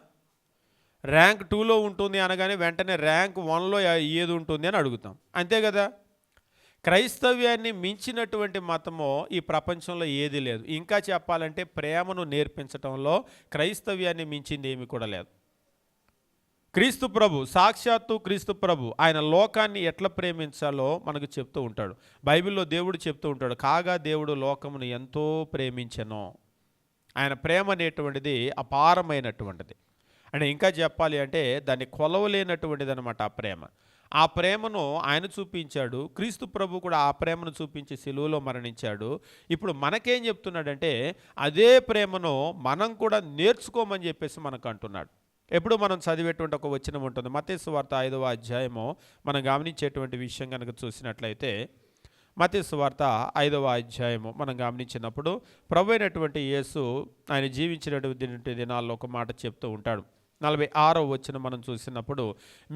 ర్యాంక్ 2లో ఉంటుంది అనగానే వెంటనే ర్యాంక్ 1లో ఏది ఉంటుంది అని అడుగుతాం, అంతే కదా. క్రైస్తవ్యాన్ని మించినటువంటి మతము ఈ ప్రపంచంలో ఏది లేదు. ఇంకా చెప్పాలంటే ప్రేమను నేర్పించటంలో క్రైస్తవ్యాన్ని మించింది ఏమి కూడా లేదు. క్రీస్తు ప్రభు, సాక్షాత్తు క్రీస్తు ప్రభు ఆయన లోకాన్ని ఎట్లా ప్రేమించాలో మనకు చెప్తూ ఉంటాడు. బైబిల్లో దేవుడు చెప్తూ ఉంటాడు, కాగా దేవుడు లోకమును ఎంతో ప్రేమించెను. ఆయన ప్రేమ అనేటువంటిది అపారమైనటువంటిది. అంటే ఇంకా చెప్పాలి అంటే దాన్ని కొలవలేనటువంటిది అనమాట ఆ ప్రేమ. ఆ ప్రేమను ఆయన చూపించాడు. క్రీస్తు ప్రభు కూడా ఆ ప్రేమను చూపించి సిలువలో మరణించాడు. ఇప్పుడు మనకేం చెప్తున్నాడంటే అదే ప్రేమను మనం కూడా నేర్చుకోమని చెప్పేసి మనకు అంటున్నాడు. ఎప్పుడు మనం చదివేటువంటి ఒక వచనం ఉంటుంది. మత్తయి సువార్త 5వ అధ్యాయము మనం గమనించేటువంటి విషయం కనుక చూసినట్లయితే, మత్తయి సువార్త 5వ అధ్యాయము మనం గమనించినప్పుడు ప్రభు అయినటువంటి యేసు ఆయన జీవించినటువంటి దినాల్లో ఒక మాట చెప్తూ ఉంటాడు. 46వ వచనం మనం చూసినప్పుడు,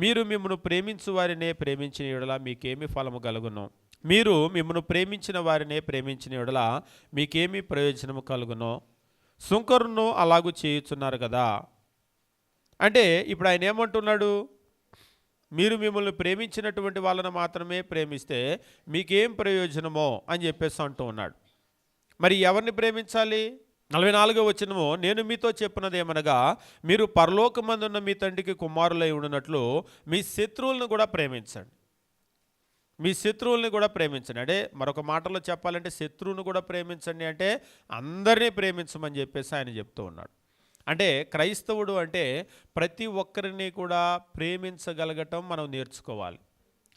మీరు మిమ్మల్ని ప్రేమించు వారినే ప్రేమించిన యెడల మీకేమి ఫలము కలుగును? మీరు మిమ్మల్ని ప్రేమించిన వారినే ప్రేమించిన యెడల మీకేమి ప్రయోజనము కలుగును? సుంకరును అలాగూ చేయుచున్నారు కదా. అంటే ఇప్పుడు ఆయన ఏమంటున్నాడు? మీరు మిమ్మల్ని ప్రేమించినటువంటి వాళ్ళను మాత్రమే ప్రేమిస్తే మీకేం ప్రయోజనమో అని చెప్పేసి అంటూ ఉన్నాడు. మరి ఎవరిని ప్రేమించాలి? 44వ వచనము, నేను మీతో చెప్పినది ఏమనగా మీరు పరలోకమందున్న మీ తండ్రికి కుమారులై ఉండినట్లు మీ శత్రువులను కూడా ప్రేమించండి. మీ శత్రువుల్ని కూడా ప్రేమించండి. అంటే మరొక మాటలో చెప్పాలంటే శత్రువును కూడా ప్రేమించండి అంటే అందరినీ ప్రేమించమని చెప్పేసి ఆయన చెప్తూ ఉన్నాడు. అంటే క్రైస్తవుడు అంటే ప్రతి ఒక్కరిని కూడా ప్రేమించగలగటం మనం నేర్చుకోవాలి.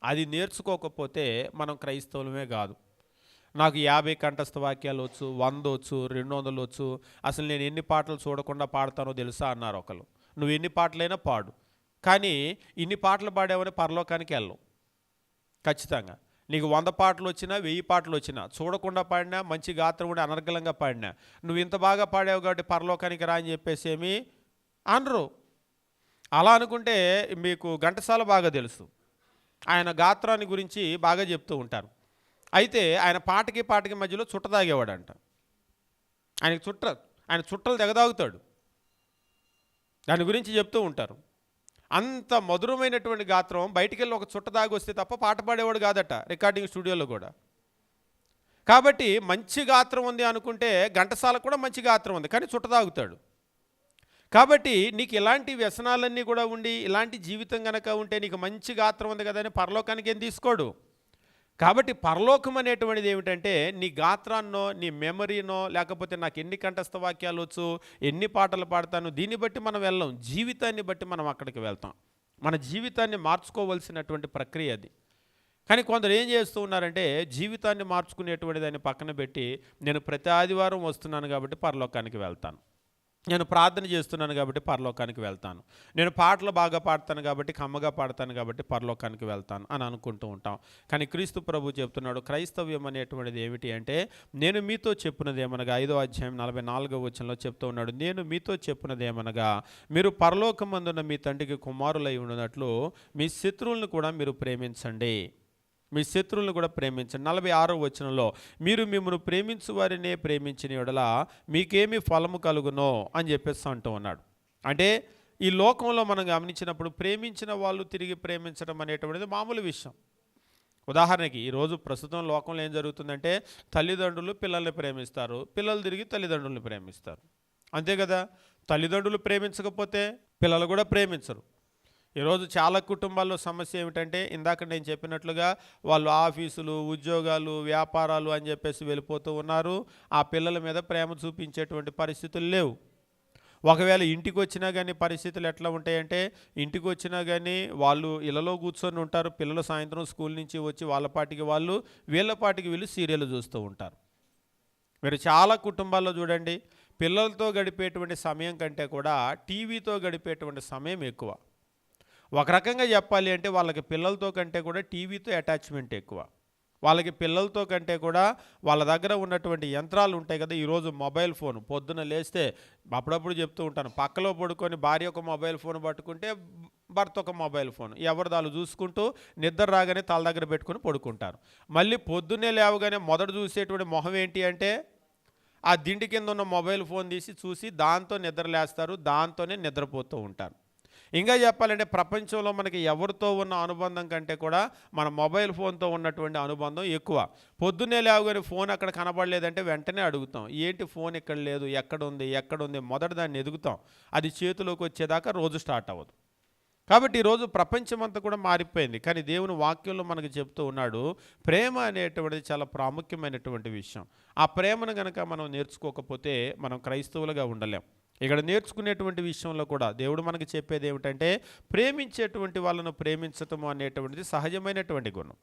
అది నేర్చుకోకపోతే మనం క్రైస్తవులమే కాదు. నాకు 50 కంఠస్థ వాక్యాలు వచ్చు, 100 వచ్చు, 200 వచ్చు, అసలు నేను ఎన్ని పాటలు చూడకుండా పాడతానో తెలుసా అన్నారు ఒకరు. నువ్వు ఎన్ని పాటలైనా పాడు, కానీ ఇన్ని పాటలు పాడావని పరలోకానికి వెళ్ళవు. ఖచ్చితంగా నీకు 100 పాటలు వచ్చినా 1000 పాటలు వచ్చినా చూడకుండా పాడినా మంచి గాత్రం కూడా అనర్గళంగా పాడినా నువ్వు ఇంత బాగా పాడావు కాబట్టి పరలోకానికి రా అని చెప్పేసి ఏమి అనరు. అలా అనుకుంటే మీకు ఘంటసాల బాగా తెలుసు, ఆయన గాత్రాన్ని గురించి బాగా చెప్తూ ఉంటారు. అయితే ఆయన పాటకి మధ్యలో చుట్ట తాగేవాడంట. ఆయన చుట్టలు తెగదాగుతాడు, దాని గురించి చెప్తూ ఉంటారు. అంత మధురమైనటువంటి గాత్రం బయటికి వెళ్ళి ఒక చుట్ట దాగి వస్తే తప్ప పాట పాడేవాడు కాదట రికార్డింగ్ స్టూడియోలో కూడా. కాబట్టి మంచి గాత్రం ఉంది అనుకుంటే ఘంటసాల కూడా మంచి గాత్రం ఉంది, కానీ చుట్ట తాగుతాడు. కాబట్టి నీకు ఇలాంటి వ్యసనాలన్నీ కూడా ఉండి ఇలాంటి జీవితం కనుక ఉంటే నీకు మంచి గాత్రం ఉంది కదా అని పరలోకానికి ఏం తీసుకోడు. కాబట్టి పరలోకం అనేటువంటిది ఏమిటంటే నీ గాత్రాన్నో నీ మెమరీనో లేకపోతే నాకు ఎన్ని కంఠస్థ వాక్యాలు వచ్చు, ఎన్ని పాటలు పాడతాను, దీన్ని బట్టి మనం వెళ్ళాం. జీవితాన్ని బట్టి మనం అక్కడికి వెళ్తాం. మన జీవితాన్ని మార్చుకోవాల్సినటువంటి ప్రక్రియ అది. కానీ కొందరు ఏం చేస్తూ ఉన్నారంటే జీవితాన్ని మార్చుకునేటువంటి దాన్ని పక్కన పెట్టి నేను ప్రతి ఆదివారం వస్తున్నాను కాబట్టి పరలోకానికి వెళ్తాను, నేను ప్రార్థన చేస్తున్నాను కాబట్టి పరలోకానికి వెళ్తాను, నేను పాటలు బాగా పాడతాను కాబట్టి కమ్మగా పాడతాను కాబట్టి పరలోకానికి వెళ్తాను అని అనుకుంటూ ఉంటాం. కానీ క్రీస్తు ప్రభు చెప్తున్నాడు క్రైస్తవ్యం అనేటువంటిది ఏమిటి అంటే నేను మీతో చెప్పినది ఏమనగా 5వ అధ్యాయం 44వ వచనంలో చెప్తూ ఉన్నాడు, నేను మీతో చెప్పినది ఏమనగా మీరు పరలోకమందున్న మీ తండ్రికి కుమారులై ఉన్నట్లు మీ శత్రువులను కూడా మీరు ప్రేమించండి. మీ శత్రువులను కూడా ప్రేమించండి. 46వ వచనంలో మీరు మిమ్మల్ని ప్రేమించు వారినే ప్రేమించిన యెడల మీకేమి ఫలము కలుగునో అని చెప్పేసి అంటూ ఉన్నాడు. అంటే ఈ లోకంలో మనం గమనించినప్పుడు ప్రేమించిన వాళ్ళు తిరిగి ప్రేమించడం అనేటువంటిది మామూలు విషయం. ఉదాహరణకి ఈరోజు ప్రస్తుతం లోకంలో ఏం జరుగుతుందంటే తల్లిదండ్రులు పిల్లల్ని ప్రేమిస్తారు, పిల్లలు తిరిగి తల్లిదండ్రులను ప్రేమిస్తారు, అంతే కదా. తల్లిదండ్రులు ప్రేమించకపోతే పిల్లలు కూడా ప్రేమించరు. ఈరోజు చాలా కుటుంబాల్లో సమస్య ఏమిటంటే ఇందాక నేను చెప్పినట్లుగా వాళ్ళు ఆఫీసులు, ఉద్యోగాలు, వ్యాపారాలు అని చెప్పేసి వెళ్ళిపోతూ ఉన్నారు. ఆ పిల్లల మీద ప్రేమ చూపించేటువంటి పరిస్థితులు లేవు. ఒకవేళ ఇంటికి వచ్చినా కానీ పరిస్థితులు ఎట్లా ఉంటాయంటే ఇంటికి వచ్చినా కానీ వాళ్ళు ఇళ్ళలో కూర్చొని ఉంటారు. పిల్లలు సాయంత్రం స్కూల్ నుంచి వచ్చి వాళ్ళ పాటికి వీళ్ళ పాటికి వీళ్ళు సీరియల్ చూస్తూ ఉంటారు. మీరు చాలా కుటుంబాల్లో చూడండి పిల్లలతో గడిపేటువంటి సమయం కంటే కూడా టీవీతో గడిపేటువంటి సమయం ఎక్కువ. ఒక రకంగా చెప్పాలి అంటే వాళ్ళకి పిల్లలతో కంటే కూడా టీవీతో అటాచ్మెంట్ ఎక్కువ. వాళ్ళకి పిల్లలతో కంటే కూడా వాళ్ళ దగ్గర ఉన్నటువంటి యంత్రాలు ఉంటాయి కదా. ఈరోజు మొబైల్ ఫోన్ పొద్దున లేస్తే అప్పుడప్పుడు చెప్తూ ఉంటాను, పక్కలో పడుకొని భార్య ఒక మొబైల్ ఫోన్ పట్టుకుంటే భర్త ఒక మొబైల్ ఫోన్, ఎవరిదాలు చూసుకుంటూ నిద్ర రాగానే తల దగ్గర పెట్టుకుని పడుకుంటారు. మళ్ళీ పొద్దున్నే లేవగానే మొదట చూసేటువంటి మొహం ఏంటి అంటే ఆ దిండి కింద ఉన్న మొబైల్ ఫోన్ తీసి చూసి దాంతో నిద్రలేస్తారు, దాంతోనే నిద్రపోతూ ఉంటారు. ఇంకా చెప్పాలంటే ప్రపంచంలో మనకి ఎవరితో ఉన్న అనుబంధం కంటే కూడా మన మొబైల్ ఫోన్తో ఉన్నటువంటి అనుబంధం ఎక్కువ. పొద్దున్నే లేవగానే ఫోన్ అక్కడ కనబడలేదంటే వెంటనే అడుగుతాం, ఏంటి ఫోన్ ఇక్కడ లేదు, ఎక్కడుంది మొదట దాన్ని ఎదుగుతాం. అది చేతిలోకి వచ్చేదాకా రోజు స్టార్ట్ అవ్వదు. కాబట్టి ఈరోజు ప్రపంచం అంతా కూడా మారిపోయింది. కానీ దేవుని వాక్యంలో మనకు చెప్తూ ఉన్నాడు, ప్రేమ అనేటువంటిది చాలా ప్రాముఖ్యమైనటువంటి విషయం. ఆ ప్రేమను కనుక మనం నేర్చుకోకపోతే మనం క్రైస్తవులుగా ఉండలేం. ఇక్కడ నేర్చుకునేటువంటి విషయంలో కూడా దేవుడు మనకి చెప్పేది ఏమిటంటే, ప్రేమించేటువంటి వాళ్ళను ప్రేమించటము అనేటువంటిది సహజమైనటువంటి గుణం.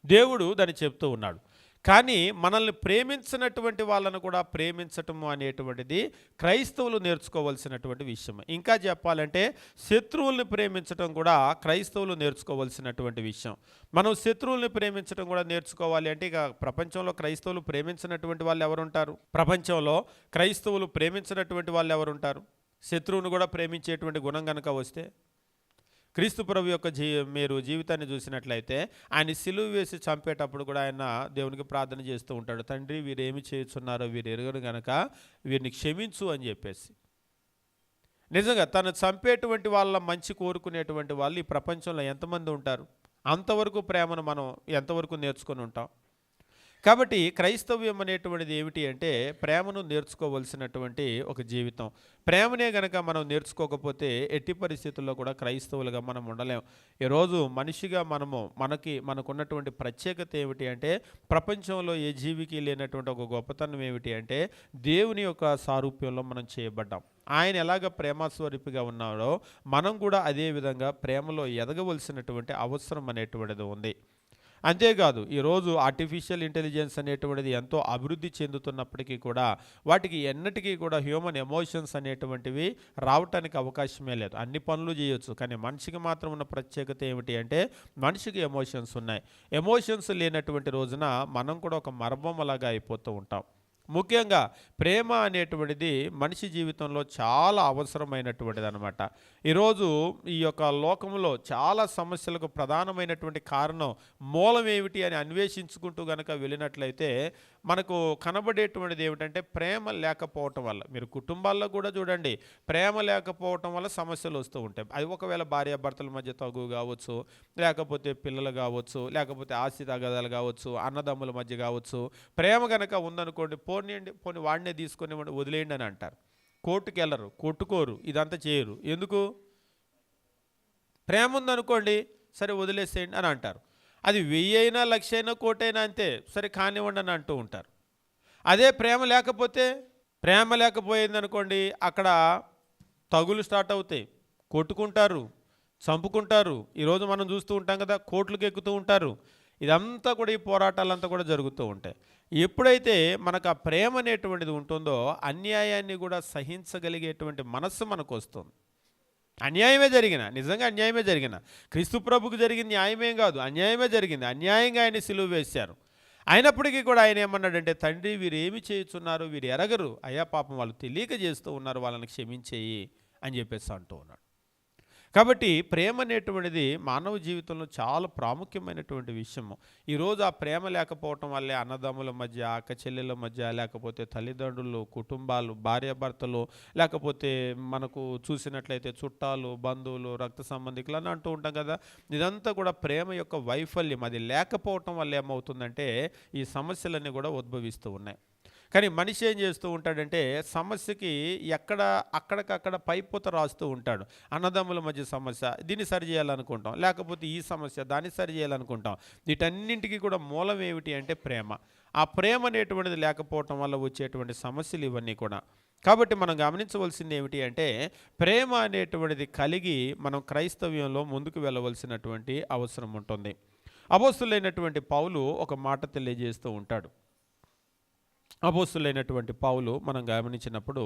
దేవుడు దాన్ని చెప్తూ ఉన్నాడు. కానీ మనల్ని ప్రేమించినటువంటి వాళ్ళను కూడా ప్రేమించటము అనేటువంటిది క్రైస్తవులు నేర్చుకోవాల్సినటువంటి విషయం. ఇంకా చెప్పాలంటే శత్రువుల్ని ప్రేమించటం కూడా క్రైస్తవులు నేర్చుకోవాల్సినటువంటి విషయం. మనం శత్రువుల్ని ప్రేమించటం కూడా నేర్చుకోవాలి అంటే ఇక ప్రపంచంలో క్రైస్తవులు ప్రేమించినటువంటి వాళ్ళు ఎవరుంటారు? ప్రపంచంలో క్రైస్తవులు ప్రేమించినటువంటి వాళ్ళు ఎవరుంటారు? శత్రువును కూడా ప్రేమించేటువంటి గుణం కనుక వస్తే, క్రీస్తు ప్రభు యొక్క మీరు జీవితాన్ని చూసినట్లయితే ఆయన సిలువ వేసి చంపేటప్పుడు కూడా ఆయన దేవునికి ప్రార్థన చేస్తూ ఉంటాడు, తండ్రి వీరేమి చేస్తున్నారో వీరు ఎరుగరు గనక వీరిని క్షమించు అని చెప్పేసి. నిజంగా తను చంపేటువంటి వాళ్ళ మంచి కోరుకునేటువంటి వాళ్ళు ఈ ప్రపంచంలో ఎంతమంది ఉంటారు? అంతవరకు ప్రేమను మనం ఎంతవరకు నేర్చుకొని ఉంటాం? కాబట్టి క్రైస్తవ్యం అనేటువంటిది ఏమిటి అంటే ప్రేమను నేర్చుకోవలసినటువంటి ఒక జీవితం. ప్రేమనే గనక మనం నేర్చుకోకపోతే ఎట్టి పరిస్థితుల్లో కూడా క్రైస్తవులుగా మనం ఉండలేం. ఈరోజు మనిషిగా మనకున్నటువంటి ప్రత్యేకత ఏమిటి అంటే, ప్రపంచంలో ఏ జీవికి లేనటువంటి ఒక గొప్పతనం ఏమిటి అంటే దేవుని యొక్క సారూప్యంలో మనం చేయబడ్డాం. ఆయన ఎలాగ ప్రేమస్వరూపిగా ఉన్నాడో మనం కూడా అదే విధంగా ప్రేమలో ఎదగవలసినటువంటి అవసరం అనేటువంటిది ఉంది. అంతేకాదు ఈరోజు ఆర్టిఫిషియల్ ఇంటెలిజెన్స్ అనేటువంటిది ఎంతో అభివృద్ధి చెందుతున్నప్పటికీ కూడా వాటికి ఎన్నటికీ కూడా హ్యూమన్ ఎమోషన్స్ అనేటువంటివి రావటానికి అవకాశమే లేదు. అన్ని పనులు చేయొచ్చు, కానీ మనిషికి మాత్రం ఉన్న ప్రత్యేకత ఏమిటి అంటే మనిషికి ఎమోషన్స్ ఉన్నాయి. ఎమోషన్స్ లేనటువంటి రోజున మనం కూడా ఒక మరబొమ్మలాగా అయిపోతూ ఉంటాం. ముఖ్యంగా ప్రేమ అనేటువంటిది మనిషి జీవితంలో చాలా అవసరమైనటువంటిది అనమాట. ఈరోజు ఈ యొక్క లోకంలో చాలా సమస్యలకు ప్రధానమైనటువంటి కారణం మూలం ఏమిటి అని అన్వేషించుకుంటూ కనుక వెళ్ళినట్లయితే మనకు కనబడేటువంటిది ఏమిటంటే ప్రేమ లేకపోవటం వల్ల. మీరు కుటుంబాల్లో కూడా చూడండి, ప్రేమ లేకపోవటం వల్ల సమస్యలు వస్తూ ఉంటాయి. అది ఒకవేళ భార్యాభర్తల మధ్య తగు కావచ్చు, లేకపోతే పిల్లలు కావచ్చు, లేకపోతే ఆస్తి తగాదాలు కావచ్చు, అన్నదమ్ముల మధ్య కావచ్చు. ప్రేమ కనుక ఉందనుకోండి, పోనీ వాడినే తీసుకొని వదిలేయండి అని అంటారు. కోర్టుకు వెళ్ళరు, కొట్టుకోరు, ఇదంతా చేయరు. ఎందుకు? ప్రేమ ఉందనుకోండి, సరే వదిలేసేయండి అని అంటారు. అది 1000 అయినా 1,00,000 అయినా కోటైనా అంతే, సరే కానివ్వండి అని అంటూ ఉంటారు. అదే ప్రేమ లేకపోయిందనుకోండి, అక్కడ తగులు స్టార్ట్ అవుతాయి, కొట్టుకుంటారు, చంపుకుంటారు. ఈరోజు మనం చూస్తూ ఉంటాం కదా, కోర్టులకు ఎక్కుతూ ఉంటారు. ఇదంతా కూడా ఈ పోరాటాలంతా కూడా జరుగుతూ ఉంటాయి. ఎప్పుడైతే మనకు ఆ ప్రేమ అనేటువంటిది ఉంటుందో అన్యాయాన్ని కూడా సహించగలిగేటువంటి మనస్సు మనకు వస్తుంది. నిజంగా అన్యాయమే జరిగిన క్రీస్తు ప్రభుకు జరిగింది న్యాయమేం కాదు, అన్యాయమే జరిగింది. అన్యాయంగా ఆయన సిలువ వేశారు. అయినప్పటికీ కూడా ఆయన ఏమన్నాడంటే, తండ్రి వీరు ఏమి చేయుచున్నారు, వీరు ఎరగరు, అయ్యా పాపం వాళ్ళు తెలియక చేస్తూ ఉన్నారు, వాళ్ళని క్షమించేయి అని చెప్పేసి అంటూ ఉన్నాడు. కాబట్టి ప్రేమ అనేటువంటిది మానవ జీవితంలో చాలా ప్రాముఖ్యమైనటువంటి విషయము. ఈరోజు ఆ ప్రేమ లేకపోవటం వల్లే అన్నదమ్ముల మధ్య, అక్క చెల్లెల మధ్య, లేకపోతే తల్లిదండ్రులు, కుటుంబాలు, భార్యాభర్తలు, లేకపోతే మనకు చూసినట్లయితే చుట్టాలు, బంధువులు, రక్త సంబంధికులు అని అంటూ ఉంటాం కదా. ఇదంతా కూడా ప్రేమ యొక్క వైఫల్యం. అది లేకపోవటం వల్ల ఏమవుతుందంటే ఈ సమస్యలన్నీ కూడా ఉద్భవిస్తూ ఉన్నాయి. కానీ మనిషి ఏం చేస్తూ ఉంటాడంటే సమస్యకి అక్కడికక్కడ పైపోత రాస్తూ ఉంటాడు. అన్నదమ్ముల మధ్య సమస్య, దీన్ని సరి చేయాలనుకుంటాం, లేకపోతే ఈ సమస్య, దాన్ని సరి చేయాలనుకుంటాం. వీటన్నింటికి కూడా మూలం ఏమిటి అంటే ప్రేమ. ఆ ప్రేమ అనేటువంటిది లేకపోవటం వల్ల వచ్చేటువంటి సమస్యలు ఇవన్నీ కూడా. కాబట్టి మనం గమనించవలసింది ఏమిటి అంటే ప్రేమ అనేటువంటిది కలిగి మనం క్రైస్తవ్యంలో ముందుకు వెళ్ళవలసినటువంటి అవసరం ఉంటుంది. అపోస్తలుడైనటువంటి పౌలు ఒక మాట తెలియజేస్తూ ఉంటాడు. అపోస్తులైనటువంటి పౌలు మనం గమనించినప్పుడు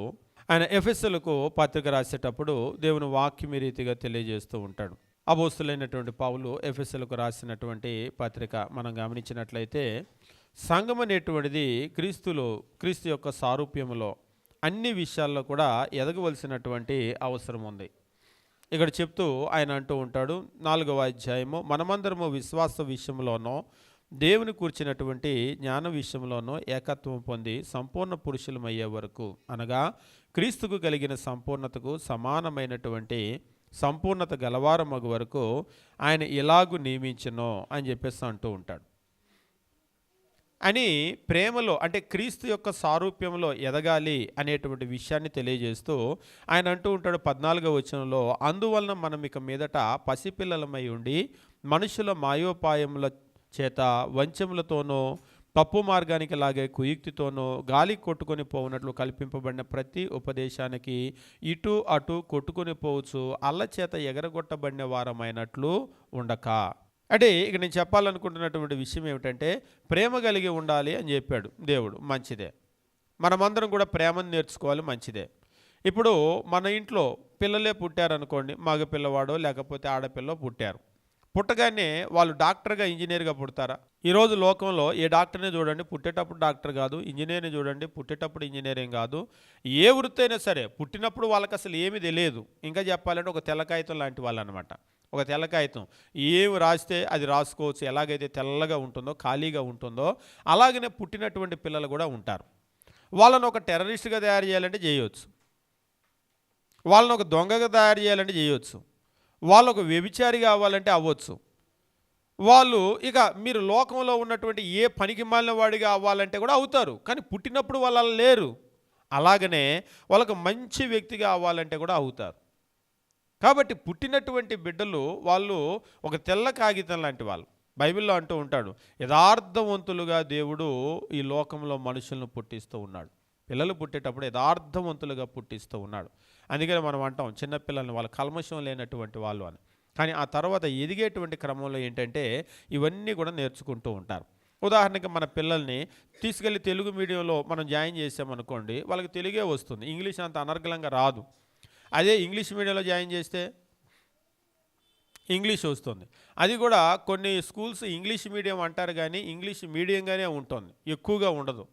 ఆయన ఎఫెసీయులకు పత్రిక రాసేటప్పుడు దేవుని వాక్యం ఈ రీతిగా తెలియజేస్తూ ఉంటాడు. అపోస్తులైనటువంటి పౌలు ఎఫెసీయులకు రాసినటువంటి పత్రిక మనం గమనించినట్లయితే సంఘం అనేటువంటిది క్రీస్తు యొక్క సారూప్యములో అన్ని విషయాల్లో కూడా ఎదగవలసినటువంటి అవసరం ఉంది. ఇక్కడ చెప్తూ ఆయన అంటూ ఉంటాడు 4వ అధ్యాయము, మనమందరము విశ్వాస విషయంలోనో దేవుని కూర్చినటువంటి జ్ఞాన విషయంలోనూ ఏకత్వం పొంది సంపూర్ణ పురుషులమయ్యే వరకు, అనగా క్రీస్తుకు కలిగిన సంపూర్ణతకు సమానమైనటువంటి సంపూర్ణత గలవారమగు వరకు ఆయన ఇలాగు నియమించునో అని చెప్పేసి అంటూ ఉంటాడు. అని ప్రేమలో అంటే క్రీస్తు యొక్క సారూప్యంలో ఎదగాలి అనేటువంటి విషయాన్ని తెలియజేస్తూ ఆయన అంటూ ఉంటాడు 14వ వచనంలో, అందువలన మనం ఇక మీదట పసిపిల్లలమై ఉండి మనుషుల మాయోపాయముల చేత వంచములతోనో తప్పు మార్గానికి లాగే కుయుక్తితోనో గాలి కొట్టుకొని పోవునట్లు కల్పింపబడిన ప్రతి ఉపదేశానికి ఇటు అటు కొట్టుకొని పోవచ్చు అల్ల చేత ఎగరగొట్టబడిన వారమైనట్లు ఉండక. అంటే ఇక నేను చెప్పాలనుకుంటున్నటువంటి విషయం ఏమిటంటే ప్రేమ కలిగి ఉండాలి అని చెప్పాడు దేవుడు. మంచిదే, మనమందరం కూడా ప్రేమను నేర్చుకోవాలి, మంచిదే. ఇప్పుడు మన ఇంట్లో పిల్లలే పుట్టారనుకోండి, మగ పిల్లవాడో లేకపోతే ఆడపిల్లో పుట్టారు. పుట్టగానే వాళ్ళు డాక్టర్గా ఇంజనీర్గా పుడతారా? ఈరోజు లోకంలో ఏ డాక్టర్ని చూడండి పుట్టేటప్పుడు డాక్టర్ కాదు, ఇంజనీర్ని చూడండి పుట్టేటప్పుడు ఇంజనీరింగ్ కాదు. ఏ వృత్తి అయినా సరే పుట్టినప్పుడు వాళ్ళకి అసలు ఏమీ తెలియదు. ఇంకా చెప్పాలంటే ఒక తెల్ల కాగితం లాంటి వాళ్ళు అనమాట. ఒక తెల్ల కాగితం ఏమి రాస్తే అది రాసుకోవచ్చు. ఎలాగైతే తెల్లగా ఉంటుందో ఖాళీగా ఉంటుందో అలాగనే పుట్టినటువంటి పిల్లలు కూడా ఉంటారు. వాళ్ళను ఒక టెర్రరిస్ట్గా తయారు చేయాలంటే చేయవచ్చు, వాళ్ళని ఒక దొంగగా తయారు చేయాలంటే చేయవచ్చు, వాళ్ళు ఒక వ్యభిచారి కావాలంటే అవ్వచ్చు. వాళ్ళు ఇక మీరు లోకంలో ఉన్నటువంటి ఏ పనికి మాలిన వాడిగా అవ్వాలంటే కూడా అవుతారు. కానీ పుట్టినప్పుడు వాళ్ళు అలా లేరు. అలాగనే వాళ్ళకు మంచి వ్యక్తిగా అవ్వాలంటే కూడా అవుతారు. కాబట్టి పుట్టినటువంటి బిడ్డలు వాళ్ళు ఒక తెల్ల కాగితం లాంటి వాళ్ళు. బైబిల్లో అంటూ ఉంటాడు, యథార్థవంతులుగా దేవుడు ఈ లోకంలో మనుషులను పుట్టిస్తూ ఉన్నాడు. పిల్లలు పుట్టేటప్పుడు యథార్థవంతులుగా పుట్టిస్తూ ఉన్నాడు. అందుకని మనం అంటాం చిన్నపిల్లల్ని వాళ్ళ కల్మషం లేనటువంటి వాళ్ళు అని. కానీ ఆ తర్వాత ఎదిగేటువంటి క్రమంలో ఏంటంటే ఇవన్నీ కూడా నేర్చుకుంటూ ఉంటారు. ఉదాహరణకి మన పిల్లల్ని తీసుకెళ్ళి తెలుగు మీడియంలో మనం జాయిన్ చేసామనుకోండి, వాళ్ళకి తెలుగే వస్తుంది, ఇంగ్లీష్ అంత అనర్గళంగా రాదు. అదే ఇంగ్లీష్ మీడియంలో జాయిన్ చేస్తే ఇంగ్లీష్ వస్తుంది. అది కూడా కొన్ని స్కూల్స్ ఇంగ్లీష్ మీడియం అంటారు కానీ ఇంగ్లీష్ మీడియంగానే ఉంటుంది, ఎక్కువగా ఉండదు.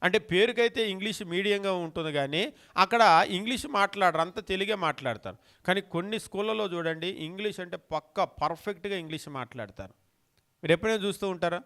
అంటే పేరుకైతే ఇంగ్లీష్ మీడియంగా ఉంటుంది కానీ అక్కడ ఇంగ్లీష్ మాట్లాడరు, అంత తెలుగే మాట్లాడతారు. కానీ కొన్ని స్కూళ్ళలో చూడండి ఇంగ్లీష్ అంటే పర్ఫెక్ట్గా ఇంగ్లీష్ మాట్లాడతారు. మీరు ఎప్పుడైనా చూస్తూ ఉంటారా?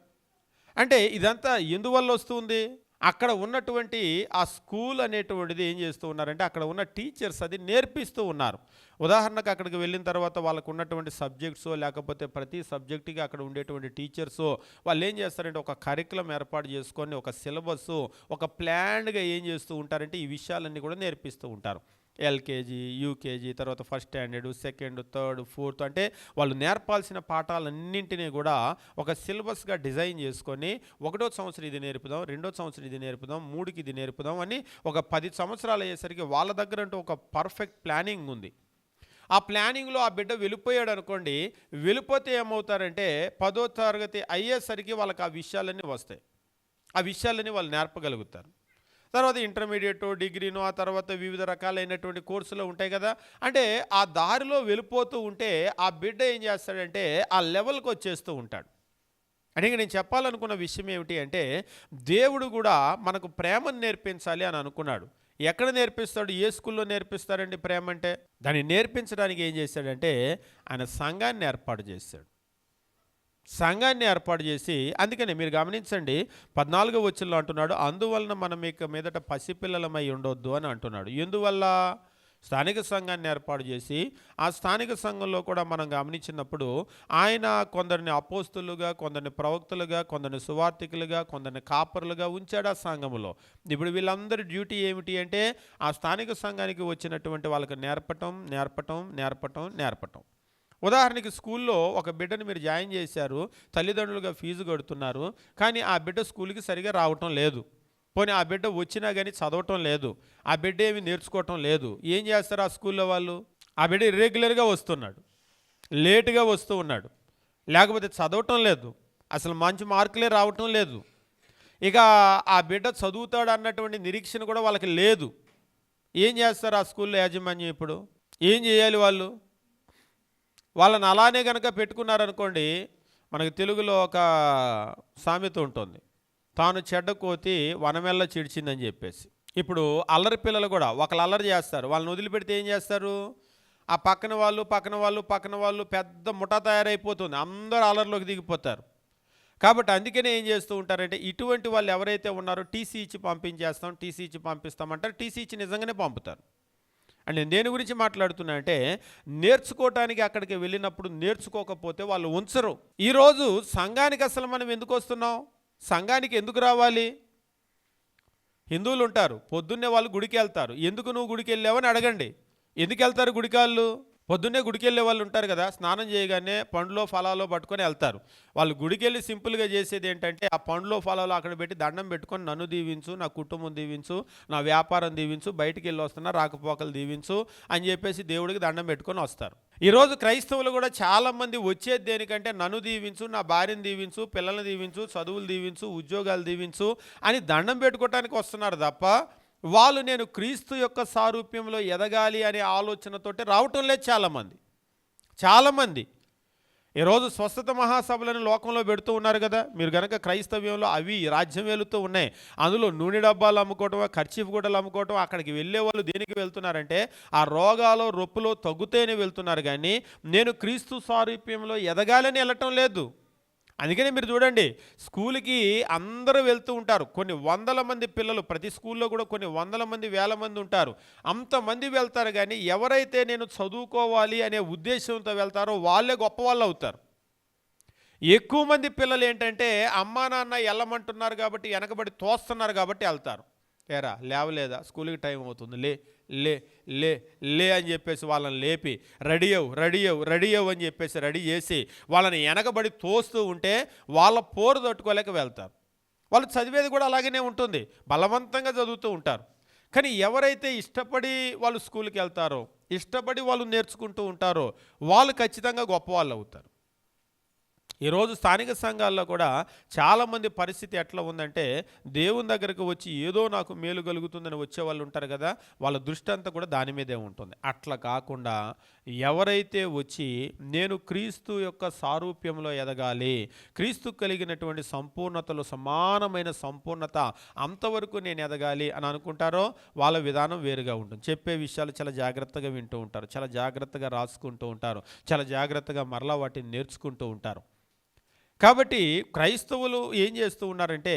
అంటే ఇదంతా ఎందువల్ల వస్తుంది? అక్కడ ఉన్నటువంటి ఆ స్కూల్ అనేటువంటిది ఏం చేస్తూ ఉన్నారంటే అక్కడ ఉన్న టీచర్స్ అది నేర్పిస్తూ ఉన్నారు. ఉదాహరణకు అక్కడికి వెళ్ళిన తర్వాత వాళ్ళకు ఉన్నటువంటి సబ్జెక్ట్స్ లేకపోతే ప్రతి సబ్జెక్టుకి అక్కడ ఉండేటువంటి టీచర్స్ వాళ్ళు ఏం చేస్తారంటే ఒక కరికులం ఏర్పాటు చేసుకొని ఒక సిలబస్ ఒక ప్లాన్డ్గా ఏం చేస్తూ ఉంటారంటే ఈ విషయాలన్నీ కూడా నేర్పిస్తూ ఉంటారు. ఎల్కేజీ, యూకేజీ, తర్వాత first standard, second, third, fourth అంటే వాళ్ళు నేర్పాల్సిన పాఠాలన్నింటినీ కూడా ఒక సిలబస్గా డిజైన్ చేసుకొని 1వ సంవత్సరం ఇది నేర్పుదాం, 2వ సంవత్సరం ఇది నేర్పుదాం, 3కి ఇది నేర్పుదాం అని ఒక 10 సంవత్సరాలు అయ్యేసరికి వాళ్ళ దగ్గర అంటూ ఒక పర్ఫెక్ట్ ప్లానింగ్ ఉంది. ఆ ప్లానింగ్లో ఆ బిడ్డ వెళ్ళిపోయాడు అనుకోండి, వెళ్ళిపోతే ఏమవుతారంటే 10వ తరగతి అయ్యేసరికి వాళ్ళకి ఆ విషయాలన్నీ వస్తాయి, ఆ విషయాలన్నీ వాళ్ళు నేర్పగలుగుతారు. తర్వాత ఇంటర్మీడియట్, డిగ్రీను, ఆ తర్వాత వివిధ రకాలైనటువంటి కోర్సులు ఉంటాయి కదా. అంటే ఆ దారిలో వెళ్ళిపోతూ ఉంటే ఆ బిడ్డ ఏం చేస్తాడంటే ఆ లెవెల్కి వచ్చేస్తూ ఉంటాడు. అంటే నేను చెప్పాలనుకున్న విషయం ఏమిటి అంటే దేవుడు కూడా మనకు ప్రేమను నేర్పించాలి అని అనుకున్నాడు. ఎక్కడ నేర్పిస్తాడు? ఏ స్కూల్లో నేర్పిస్తాడండి ప్రేమ అంటే? దాన్ని నేర్పించడానికి ఏం చేశాడంటే ఆయన సంఘాన్ని ఏర్పాటు చేశాడు. సంఘాన్ని ఏర్పాటు చేసి, అందుకనే మీరు గమనించండి 14వ వచనంలో అంటున్నాడు, అందువలన మనం ఇక మీదట పసిపిల్లలమై ఉండొద్దు అని అంటున్నాడు. ఎందువల్ల? స్థానిక సంఘాన్ని ఏర్పాటు చేసి ఆ స్థానిక సంఘంలో కూడా మనం గమనించినప్పుడు ఆయన కొందరిని అపోస్తులుగా, కొందరిని ప్రవక్తలుగా, కొందరిని సువార్థికులుగా, కొందరిని కాపరులుగా ఉంచాడు ఆ సంఘములో. ఇప్పుడు వీళ్ళందరి డ్యూటీ ఏమిటి అంటే ఆ స్థానిక సంఘానికి వచ్చినటువంటి వాళ్ళకి నేర్పటం. ఉదాహరణకి స్కూల్లో ఒక బిడ్డను మీరు జాయిన్ చేశారు, తల్లిదండ్రులుగా ఫీజు కడుతున్నారు, కానీ ఆ బిడ్డ స్కూల్కి సరిగా రావటం లేదు. పోనీ ఆ బిడ్డ వచ్చినా కానీ చదవటం లేదు, ఆ బిడ్డ ఏమి నేర్చుకోవటం లేదు. ఏం చేస్తారు ఆ స్కూల్లో వాళ్ళు? ఆ బిడ్డ ఇర్రెగ్యులర్గా వస్తున్నాడు, లేటుగా వస్తూ ఉన్నాడు, లేకపోతే చదవటం లేదు, అసలు మంచి మార్కులే రావటం లేదు. ఇక ఆ బిడ్డ చదువుతాడు అన్నటువంటి నిరీక్షణ కూడా వాళ్ళకి లేదు. ఏం చేస్తారు ఆ స్కూల్లో యాజమాన్యం? ఇప్పుడు ఏం చేయాలి వాళ్ళు? వాళ్ళని అలానే కనుక పెట్టుకున్నారనుకోండి, మనకి తెలుగులో ఒక సామెత ఉంటుంది, తాను చెడ్డ కోతి వనమెల్ల చిడిచిందని చెప్పేసి. ఇప్పుడు అల్లరి పిల్లలు కూడా ఒకళ్ళు అల్లరి చేస్తారు, వాళ్ళని వదిలిపెడితే ఏం చేస్తారు? ఆ పక్కన వాళ్ళు పెద్ద ముఠా తయారైపోతుంది, అందరూ అల్లరిలోకి దిగిపోతారు. కాబట్టి అందుకనే ఏం చేస్తూ ఉంటారంటే, ఇటువంటి వాళ్ళు ఎవరైతే ఉన్నారో టీసీ ఇచ్చి పంపిస్తామంటారు. టీసీ ఇచ్చి నిజంగానే పంపుతారు. అండ్ నేను దేని గురించి మాట్లాడుతున్నా అంటే, నేర్చుకోవటానికి అక్కడికి వెళ్ళినప్పుడు నేర్చుకోకపోతే వాళ్ళు ఉంచరు. ఈరోజు సంఘానికి అసలు మనం ఎందుకు వస్తున్నాం? సంఘానికి ఎందుకు రావాలి? హిందువులు ఉంటారు, పొద్దున్నే వాళ్ళు గుడికి వెళ్తారు. ఎందుకు నువ్వు గుడికి వెళ్ళావని అడగండి. ఎందుకు వెళ్తారు గుడికి? వాళ్ళు పొద్దున్నే గుడికి వెళ్ళే వాళ్ళు ఉంటారు కదా, స్నానం చేయగానే పండ్లో ఫలాలో పట్టుకొని వెళ్తారు. వాళ్ళు గుడికి వెళ్ళి సింపుల్గా చేసేది ఏంటంటే, ఆ పండ్లో ఫలాలు అక్కడ పెట్టి దండం పెట్టుకొని, నన్ను దీవించు, నా కుటుంబం దీవించు, నా వ్యాపారం దీవించు, బయటికి వెళ్ళి వస్తున్నా రాకపోకలు దీవించు అని చెప్పేసి దేవుడికి దండం పెట్టుకొని వస్తారు. ఈరోజు క్రైస్తవులు కూడా చాలామంది వచ్చేది దేనికంటే, నన్ను దీవించు, నా భార్యను దీవించు, పిల్లల్ని దీవించు, చదువులు దీవించు, ఉద్యోగాలు దీవించు అని దండం పెట్టుకోవటానికి వస్తున్నారు తప్ప, వాళ్ళు నేను క్రీస్తు యొక్క సారూప్యంలో ఎదగాలి అనే ఆలోచనతోటి రావటం లేదు చాలామంది. ఈరోజు స్వస్థత మహాసభలను లోకంలో పెడుతూ ఉన్నారు కదా, మీరు కనుక క్రైస్తవ్యంలో అవి రాజ్యం వెళుతూ ఉన్నాయి. అందులో నూనె డబ్బాలు అమ్ముకోవటం, కర్చీఫ్ గుడ్డలు అమ్ముకోవటం. అక్కడికి వెళ్ళే వాళ్ళు దేనికి వెళ్తున్నారంటే, ఆ రోగాలు రొప్పులో తగ్గుతేనే వెళ్తున్నారు, కానీ నేను క్రీస్తు సారూప్యంలో ఎదగాలని వెళ్ళటం లేదు. అందుకని మీరు చూడండి, స్కూల్కి అందరూ వెళ్తూ ఉంటారు. కొన్ని వందల మంది పిల్లలు, ప్రతి స్కూల్లో కూడా కొన్ని వందల మంది, వేల మంది ఉంటారు. అంతమంది వెళ్తారు, కానీ ఎవరైతే నేను చదువుకోవాలి అనే ఉద్దేశంతో వెళ్తారో వాళ్ళే గొప్ప వాళ్ళు అవుతారు. ఎక్కువ మంది పిల్లలు ఏంటంటే, అమ్మా నాన్న వెళ్ళమంటున్నారు కాబట్టి, వెనకబడి తోస్తున్నారు కాబట్టి వెళ్తారు. ఏరా లేవలేదా, స్కూల్కి టైం అవుతుంది, లే లే లే లే అని చెప్పేసి వాళ్ళని లేపి రెడీ అవ్వు అని చెప్పేసి రెడీ చేసి వాళ్ళని వెనకబడి తోస్తూ ఉంటే వాళ్ళ పోరు తట్టుకోలేక వెళ్తారు. వాళ్ళు చదివేది కూడా అలాగనే ఉంటుంది, బలవంతంగా చదువుతూ ఉంటారు. కానీ ఎవరైతే ఇష్టపడి వాళ్ళు స్కూల్కి వెళ్తారో, ఇష్టపడి వాళ్ళు నేర్చుకుంటూ ఉంటారో, వాళ్ళు ఖచ్చితంగా గొప్ప వాళ్ళు అవుతారు. ఈరోజు స్థానిక సంఘాల్లో కూడా చాలామంది పరిస్థితి ఎట్లా ఉందంటే, దేవుని దగ్గరకు వచ్చి ఏదో నాకు మేలు కలుగుతుందని వచ్చే వాళ్ళు ఉంటారు కదా, వాళ్ళ దృష్టి అంతా కూడా దాని మీదే ఉంటుంది. అట్లా కాకుండా ఎవరైతే వచ్చి నేను క్రీస్తు యొక్క సారూప్యంలో ఎదగాలి, క్రీస్తు కలిగినటువంటి సంపూర్ణతలో సమానమైన సంపూర్ణత అంతవరకు నేను ఎదగాలి అని అనుకుంటారో, వాళ్ళ విధానం వేరుగా ఉంటుంది. చెప్పే విషయాలు చాలా జాగ్రత్తగా వింటూ ఉంటారు, చాలా జాగ్రత్తగా రాసుకుంటూ ఉంటారు, చాలా జాగ్రత్తగా మరలా వాటిని నేర్చుకుంటూ ఉంటారు. కాబట్టి క్రైస్తవులు ఏం చేస్తూ ఉన్నారంటే,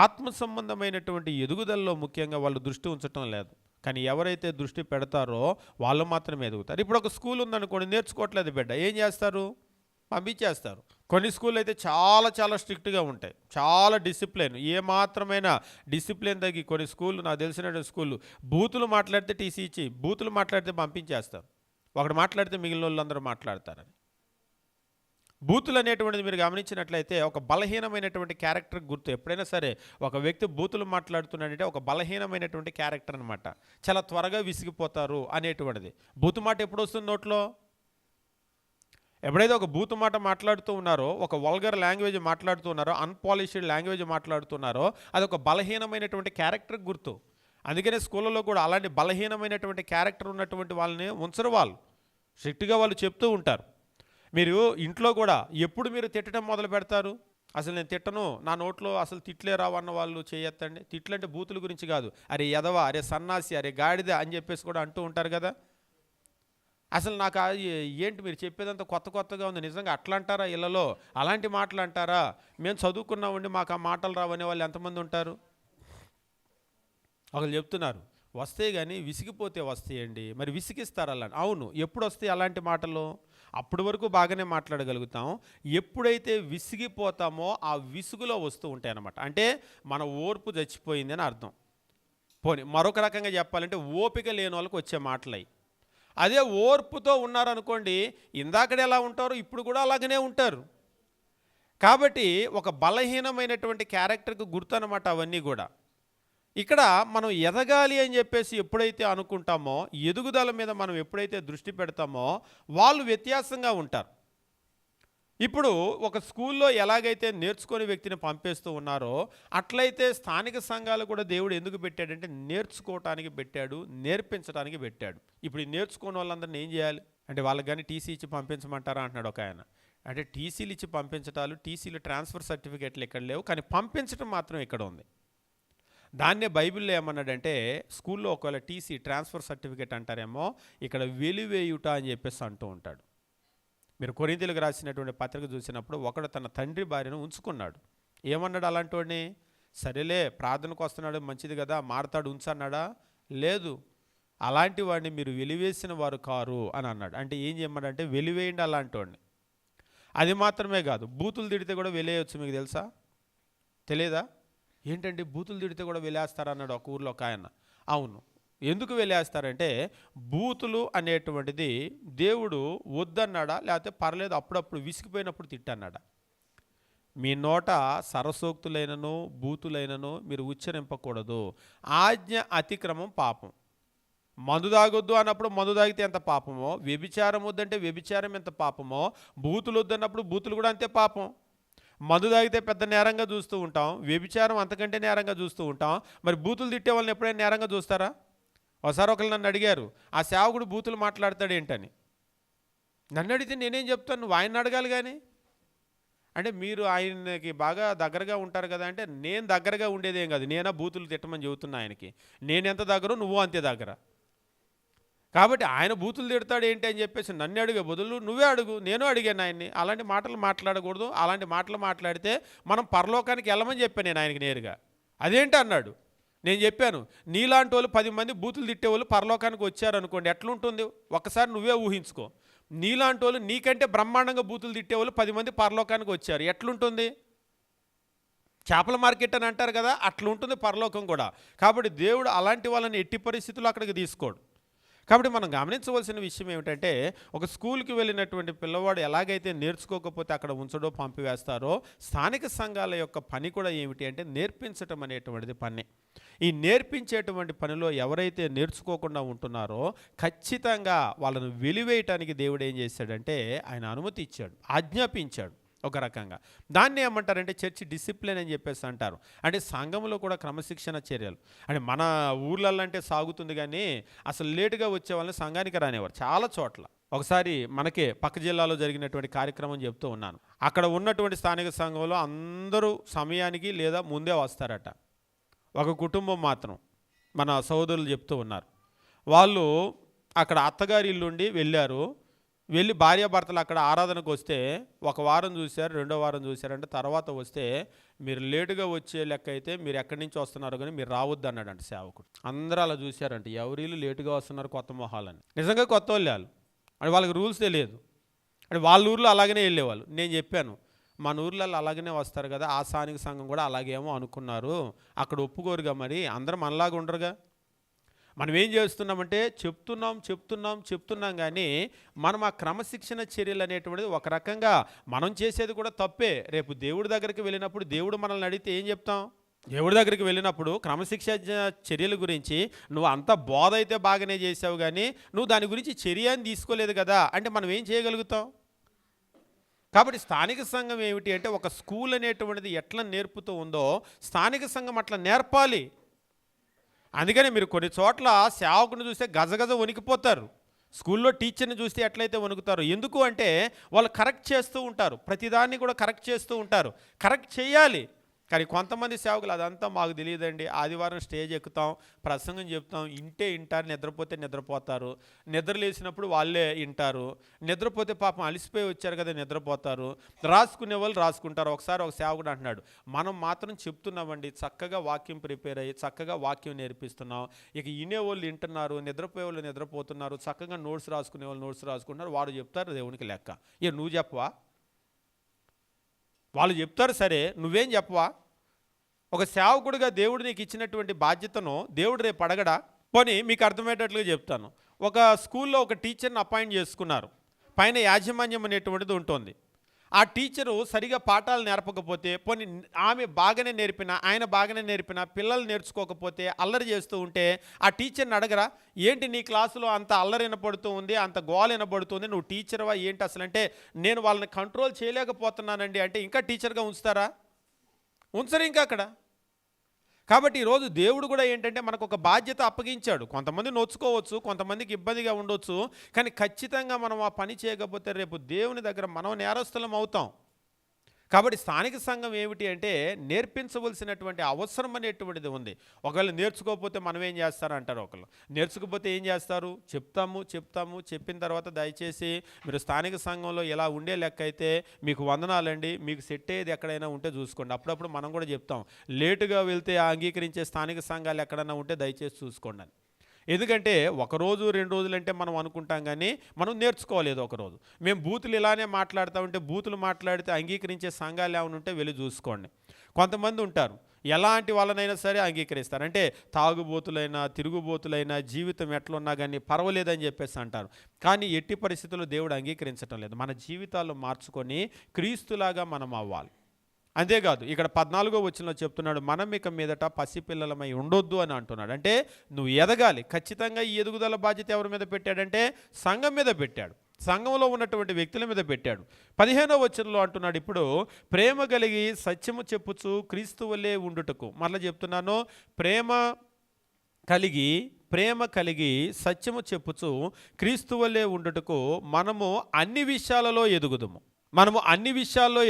ఆత్మ సంబంధమైనటువంటి ఎదుగుదలలో ముఖ్యంగా వాళ్ళు దృష్టి ఉంచటం లేదు. కానీ ఎవరైతే దృష్టి పెడతారో వాళ్ళు మాత్రమే ఎదుగుతారు. ఇప్పుడు ఒక స్కూల్ ఉందనుకోండి, నేర్చుకోవట్లేదు బిడ్డ, ఏం చేస్తారు? పంపించేస్తారు. కొన్ని స్కూల్ అయితే చాలా స్ట్రిక్ట్గా ఉంటాయి, చాలా డిసిప్లిన్, ఏ మాత్రమైనా డిసిప్లిన్ తగ్గి కొన్ని స్కూళ్ళు, నాకు తెలిసిన స్కూళ్ళు బూతులు మాట్లాడితే టీసీ ఇచ్చి, బూతులు మాట్లాడితే పంపించేస్తారు. ఒకడు మాట్లాడితే మిగిలిన వాళ్ళందరూ మాట్లాడతారని. బూతులు అనేటువంటిది మీరు గమనించినట్లయితే ఒక బలహీనమైనటువంటి క్యారెక్టర్ గుర్తు. ఎప్పుడైనా సరే ఒక వ్యక్తి బూతులు మాట్లాడుతున్నాడంటే ఒక బలహీనమైనటువంటి క్యారెక్టర్ అనమాట. చాలా త్వరగా విసిగిపోతారు అనేటువంటిది. బూతు మాట ఎప్పుడు వస్తుంది నోట్లో? ఎప్పుడైతే ఒక బూతు మాట మాట్లాడుతూ ఉన్నారో, ఒక వల్గర్ లాంగ్వేజ్ మాట్లాడుతూ ఉన్నారో, అన్పాలిష్డ్ లాంగ్వేజ్ మాట్లాడుతున్నారో, అది ఒక బలహీనమైనటువంటి క్యారెక్టర్ గుర్తు. అందుకనే స్కూళ్ళలో కూడా అలాంటి బలహీనమైనటువంటి క్యారెక్టర్ ఉన్నటువంటి వాళ్ళని ఉంచరు, వాళ్ళు స్ట్రిక్ట్గా వాళ్ళు చెప్తూ ఉంటారు. మీరు ఇంట్లో కూడా ఎప్పుడు మీరు తిట్టడం మొదలు పెడతారు? అసలు నేను తిట్టను, నా నోట్లో అసలు తిట్లే రావన్న వాళ్ళు చేయొద్దండి. తిట్లు అంటే బూతుల గురించి కాదు, అరే ఎదవ, అరే సన్నాసి, అరే గాడిద అని చెప్పేసి కూడా అంటూ ఉంటారు కదా. అసలు నాకు ఏంటి మీరు చెప్పేదంతా కొత్తగా ఉంది, నిజంగా అట్లా అంటారా? ఇళ్ళలో అలాంటి మాటలు అంటారా? మేము చదువుకున్నామండి, మాకు ఆ మాటలు రావనే వాళ్ళు ఎంతమంది ఉంటారు? ఒకళ్ళు చెప్తున్నారు, వస్తాయి కానీ విసిగిపోతే వస్తాయండి. మరి విసిగిస్తారు అలా? అవును, ఎప్పుడు వస్తాయి అలాంటి మాటలు? అప్పటి వరకు బాగానే మాట్లాడగలుగుతాం. ఎప్పుడైతే విసిగిపోతామో ఆ విసుగులో వస్తూ ఉంటాయి అన్నమాట. అంటే మన ఓర్పు చచ్చిపోయింది అని అర్థం. పోనీ మరొక రకంగా చెప్పాలంటే ఓపిక లేని వాళ్ళకి వచ్చే మాటలై. అదే ఓర్పుతో ఉన్నారనుకోండి, ఇందాకడే ఎలా ఉంటారో ఇప్పుడు కూడా అలాగనే ఉంటారు. కాబట్టి ఒక బలహీనమైనటువంటి క్యారెక్టర్కి గుర్తు అన్నమాట అవన్నీ కూడా. ఇక్కడ మనం ఎదగాలి అని చెప్పేసి ఎప్పుడైతే అనుకుంటామో, ఎదుగుదల మీద మనం ఎప్పుడైతే దృష్టి పెడతామో వాళ్ళు వ్యత్యాసంగా ఉంటారు. ఇప్పుడు ఒక స్కూల్లో ఎలాగైతే నేర్చుకునే వ్యక్తిని పంపేస్తూ ఉన్నారో అట్లయితే స్థానిక సంఘాలు కూడా దేవుడు ఎందుకు పెట్టాడంటే నేర్చుకోవటానికి పెట్టాడు, నేర్పించడానికి పెట్టాడు. ఇప్పుడు ఈ నేర్చుకున్న వాళ్ళందరినీ ఏం చేయాలి అంటే వాళ్ళకి కానీ టీసీ ఇచ్చి పంపించమంటారా అంటున్నాడు ఒక ఆయన. అంటే టీసీలు ఇచ్చి పంపించటాలు, టీసీలు ట్రాన్స్ఫర్ సర్టిఫికేట్లు ఇక్కడ లేవు, కానీ పంపించడం మాత్రం ఇక్కడ ఉంది. దాన్నే బైబిల్లో ఏమన్నాడంటే స్కూల్లో ఒకవేళ టీసీ ట్రాన్స్ఫర్ సర్టిఫికేట్ అంటారేమో, ఇక్కడ వెలివేయుట అని చెప్పేసి అంటూ ఉంటాడు. మీరు కొరింథీయులకు రాసినటువంటి పత్రిక చూసినప్పుడు ఒకడు తన తండ్రి భార్యను ఉంచుకున్నాడు. ఏమన్నాడు అలాంటి వాడిని? సరేలే ప్రార్థనకు వస్తున్నాడు మంచిది కదా, మారతాడు ఉంచన్నాడా? లేదు, అలాంటి వాడిని మీరు వెలివేసిన వారు కారు అని అన్నాడు. అంటే ఏం చేయమన్నాడంటే వెలివేయండి అలాంటి వాడిని. అది మాత్రమే కాదు, బూతులు తిడితే కూడా వెలేయచ్చు. మీకు తెలుసా? తెలియదా? ఏంటంటే బూతులు తిడితే కూడా వెలేస్తారన్నాడు ఒక ఊర్లో ఒక ఆయన. అవును, ఎందుకు వెలేస్తారంటే బూతులు అనేటువంటిది దేవుడు వద్దన్నాడా లేకపోతే పర్లేదు అప్పుడప్పుడు విసిగిపోయినప్పుడు తిట్టన్నాడా? మీ నోట సరసోక్తులైనను బూతులైనను మీరు ఉచ్చరింపకూడదు. ఆజ్ఞ అతిక్రమం పాపం. మందు తాగొద్దు అన్నప్పుడు మందు తాగితే ఎంత పాపమో, వ్యభిచారం వద్దంటే వ్యభిచారం ఎంత పాపమో, బూతులు వద్దన్నప్పుడు బూతులు కూడా అంతే పాపం. మందు తాగితే పెద్ద నేరంగా చూస్తూ ఉంటాం, వ్యభిచారం అంతకంటే నేరంగా చూస్తూ ఉంటాం. మరి బూతులు తిట్టే వాళ్ళని ఎప్పుడైనా నేరంగా చూస్తారా? ఒకసారి ఒకరు నన్ను అడిగారు, ఆ సేవకుడు బూతులు మాట్లాడతాడు ఏంటని. నన్ను అడిగితే నేనేం చెప్తాను, నువ్వు ఆయన అడగాలి కానీ. అంటే మీరు ఆయనకి బాగా దగ్గరగా ఉంటారు కదా అంటే, నేను దగ్గరగా ఉండేదేం కాదు, నేనా బూతులు తిట్టమని చెబుతున్నా ఆయనకి. నేను ఎంత దగ్గర నువ్వు అంతే దగ్గర. కాబట్టి ఆయన బూతులు తిడతాడు ఏంటి అని చెప్పేసి నన్ను అడిగే బదులు నువ్వే అడుగు. నేను అడిగాను ఆయన్ని. అలాంటి మాటలు మాట్లాడకూడదు, అలాంటి మాటలు మాట్లాడితే మనం పరలోకానికి వెళ్ళమని చెప్పాను నేను ఆయనకి నేరుగా. అదేంటి అన్నాడు. నేను చెప్పాను, నీలాంటి వాళ్ళు 10 మంది బూతులు తిట్టేవాళ్ళు పరలోకానికి వచ్చారనుకోండి ఎట్లుంటుంది ఒకసారి నువ్వే ఊహించుకో. నీలాంటి వాళ్ళు నీకంటే బ్రహ్మాండంగా బూతులు తిట్టేవాళ్ళు 10 మంది పరలోకానికి వచ్చారు, ఎట్లుంటుంది? చేపల మార్కెట్ అని అంటారు కదా, అట్లుంటుంది పరలోకం కూడా. కాబట్టి దేవుడు అలాంటి వాళ్ళని ఎట్టి పరిస్థితుల్లో అక్కడికి తీసుకోడు. కాబట్టి మనం గమనించవలసిన విషయం ఏమిటంటే, ఒక స్కూల్కి వెళ్ళినటువంటి పిల్లవాడు ఎలాగైతే నేర్చుకోకపోతే అక్కడ ఉంచడో పంపివేస్తారో, స్థానిక సంఘాల యొక్క పని కూడా ఏమిటి అంటే నేర్పించటం అనేటువంటిది పని. ఈ నేర్పించేటువంటి పనిలో ఎవరైతే నేర్చుకోకుండా ఉంటున్నారో ఖచ్చితంగా వాళ్ళను వెలివేయటానికి దేవుడు ఏం చేశాడంటే ఆయన అనుమతి ఇచ్చాడు, ఆజ్ఞాపించాడు ఒక రకంగా. దాన్ని ఏమంటారంటే చర్చి డిసిప్లిన్ అని చెప్పేసి అంటారు. అంటే సంఘంలో కూడా క్రమశిక్షణ చర్యలు. అంటే మన ఊర్లలో అంటే సాగుతుంది కానీ అసలు లేటుగా వచ్చే వాళ్ళని సంఘానికి రానివారు చాలా చోట్ల. ఒకసారి మనకే పక్క జిల్లాలో జరిగినటువంటి కార్యక్రమం చెప్తూ ఉన్నాను. అక్కడ ఉన్నటువంటి స్థానిక సంఘంలో అందరూ సమయానికి లేదా ముందే వస్తారట. ఒక కుటుంబం మాత్రం మన సోదరులు చెప్తూ ఉన్నారు, వాళ్ళు అక్కడ అత్తగారి ఇల్లుండి వెళ్ళారు. వెళ్ళి భార్యాభర్తలు అక్కడ ఆరాధనకు వస్తే ఒక వారం చూశారు, రెండో వారం చూశారంటే తర్వాత వస్తే మీరు లేటుగా వచ్చే లెక్క అయితే మీరు ఎక్కడి నుంచి వస్తున్నారు కానీ మీరు రావద్దు అన్నాడంట సేవకుడు. అందరూ అలా చూశారంట, ఎవరిళ్ళు లేటుగా వస్తున్నారు కొత్త మొహాలని. నిజంగా కొత్త వాళ్ళు అంటే వాళ్ళకి రూల్స్ తెలియదు. అంటే వాళ్ళ ఊర్లో అలాగనే వెళ్ళేవాళ్ళు. నేను చెప్పాను, మన ఊర్లలో అలాగనే వస్తారు కదా, ఆ స్థానిక సంఘం కూడా అలాగేమో అనుకున్నారు, అక్కడ ఒప్పుకోరుగా, మరి అందరం మనలాగా ఉండరుగా. మనం ఏం చేస్తున్నామంటే చెప్తున్నాం కానీ మనం ఆ క్రమశిక్షణ చర్యలు అనేటువంటిది ఒక రకంగా మనం చేసేది కూడా తప్పే. రేపు దేవుడి దగ్గరికి వెళ్ళినప్పుడు దేవుడు మనల్ని అడిగితే ఏం చెప్తాం? దేవుడి దగ్గరికి వెళ్ళినప్పుడు క్రమశిక్షణ చర్యల గురించి నువ్వు అంత బోధ అయితే బాగానే చేసావు కానీ నువ్వు దాని గురించి చర్య అని తీసుకోలేదు కదా అంటే మనం ఏం చేయగలుగుతాం? కాబట్టి స్థానిక సంఘం ఏమిటి అంటే ఒక స్కూల్ అనేటువంటిది ఎట్లా నేర్పుతూ ఉందో స్థానిక సంఘం అట్లా నేర్పాలి. అందుకని మీరు కొన్ని చోట్ల సేవకుని చూస్తే గజగజ వణికిపోతారు, స్కూల్లో టీచర్ని చూస్తే ఎట్లయితే వణుకుతారు. ఎందుకు అంటే వాళ్ళు కరెక్ట్ చేస్తూ ఉంటారు, ప్రతిదాన్ని కూడా కరెక్ట్ చేస్తూ ఉంటారు. కరెక్ట్ చేయాలి. కానీ కొంతమంది సేవకులు అదంతా మాకు తెలియదండి, ఆదివారం స్టేజ్ ఎక్కుతాం, ప్రసంగం చెప్తాం, వింటారు, నిద్రపోతే నిద్రపోతారు, నిద్ర లేచినప్పుడు వాళ్ళే వింటారు, నిద్రపోతే పాపం అలిసిపోయి వచ్చారు కదా నిద్రపోతారు, రాసుకునే వాళ్ళు రాసుకుంటారు. ఒకసారి ఒక సేవకుడు అంటున్నాడు, మనం మాత్రం చెప్తున్నామండి, చక్కగా వాక్యం ప్రిపేర్ అయ్యి చక్కగా వాక్యం నేర్పిస్తున్నాం, ఇక వినేవాళ్ళు వింటున్నారు, నిద్రపోయే వాళ్ళు నిద్రపోతున్నారు, చక్కగా నోట్స్ రాసుకునే వాళ్ళు నోట్స్ రాసుకుంటున్నారు, వాడు చెప్తారు దేవునికి లెక్క. నువ్వు చెప్పవా? వాళ్ళు చెప్తారు సరే, నువ్వేం చెప్పవా? ఒక సేవకుడిగా దేవుడు నీకు ఇచ్చినటువంటి బాధ్యతను దేవుడు రేపు అడగడా? పోనీ మీకు అర్థమయ్యేటట్లుగా చెప్తాను. ఒక స్కూల్లో ఒక టీచర్ని అపాయింట్ చేసుకున్నారు, పైన యాజమాన్యం అనేటువంటిది ఉంటుంది. ఆ టీచరు సరిగా పాఠాలు నేర్పకపోతే, పోనీ ఆమె బాగానే నేర్పినా, ఆయన బాగానే నేర్పినా పిల్లలు నేర్చుకోకపోతే, అల్లరి చేస్తూ ఉంటే ఆ టీచర్ని అడగరా, ఏంటి నీ క్లాసులో అంత అల్లరి వినపడుతూ ఉంది, అంత గోల వినపడుతుంది, నువ్వు టీచర్వా ఏంటి అసలు అంటే, నేను వాళ్ళని కంట్రోల్ చేయలేకపోతున్నానండి అంటే ఇంకా టీచర్గా ఉంచుతారా? ఉంచరు ఇంకా అక్కడ. కాబట్టి ఈరోజు దేవుడు కూడా ఏంటంటే మనకు ఒక బాధ్యత అప్పగించాడు. కొంతమంది నొచ్చుకోవచ్చు, కొంతమందికి ఇబ్బందిగా ఉండొచ్చు, కానీ ఖచ్చితంగా మనం ఆ పని చేయకపోతే రేపు దేవుని దగ్గర మనం నేరస్తులం అవుతాం. కాబట్టి స్థానిక సంఘం ఏమిటి అంటే నేర్పించవలసినటువంటి అవసరం అనేటువంటిది ఉంది. ఒకవేళ నేర్చుకోకపోతే మనం ఏం చేస్తారంటారు ఒకళ్ళు. నేర్చుకోకపోతే ఏం చేస్తారు? చెప్తాము చెప్పిన తర్వాత దయచేసి మీరు స్థానిక సంఘంలో ఇలా ఉండే లెక్క అయితే మీకు వందనాలండి, మీకు సెట్ అయ్యేది ఎక్కడైనా ఉంటే చూసుకోండి. అప్పుడప్పుడు మనం కూడా చెప్తాం, లేటుగా వెళ్తే అంగీకరించే స్థానిక సంఘాలు ఎక్కడైనా ఉంటే దయచేసి చూసుకోండి అని. ఎందుకంటే ఒకరోజు 2 రోజులు అంటే మనం అనుకుంటాం, కానీ మనం నేర్చుకోలేదు. ఒకరోజు మేము బూతులు ఇలానే మాట్లాడుతూ ఉంటే, బూతులు మాట్లాడితే అంగీకరించే సంఘాలు ఏమైనా ఉంటే వెళ్ళి చూసుకోండి. కొంతమంది ఉంటారు ఎలాంటి వాళ్ళనైనా సరే అంగీకరిస్తారు, అంటే తాగుబోతులైనా తిరుగుబోతులైనా జీవితం ఎట్లున్నా కానీ పర్వాలేదని చెప్పేసి అంటారు. కానీ ఎట్టి పరిస్థితుల్లో దేవుడు అంగీకరించటం లేదు. మన జీవితాల్లో మార్చుకొని క్రీస్తులాగా మనం అవ్వాలి. అంతేకాదు ఇక్కడ 14వ వచనంలో చెప్తున్నాడు, మనం ఇక మీదట పసిపిల్లలమై ఉండొద్దు అని అంటున్నాడు. అంటే నువ్వు ఎదగాలి. ఖచ్చితంగా ఈ ఎదుగుదల బాధ్యత ఎవరి మీద పెట్టాడంటే సంఘం మీద పెట్టాడు, సంఘంలో ఉన్నటువంటి వ్యక్తుల మీద పెట్టాడు. 15వ వచనంలో అంటున్నాడు, ఇప్పుడు ప్రేమ కలిగి సత్యము చెప్పుచు క్రీస్తు వలె ఉండుటకు. మరలా చెప్తున్నాను, ప్రేమ కలిగి సత్యము చెప్పుచు క్రీస్తు వలె ఉండుటకు మనము అన్ని విషయాలలో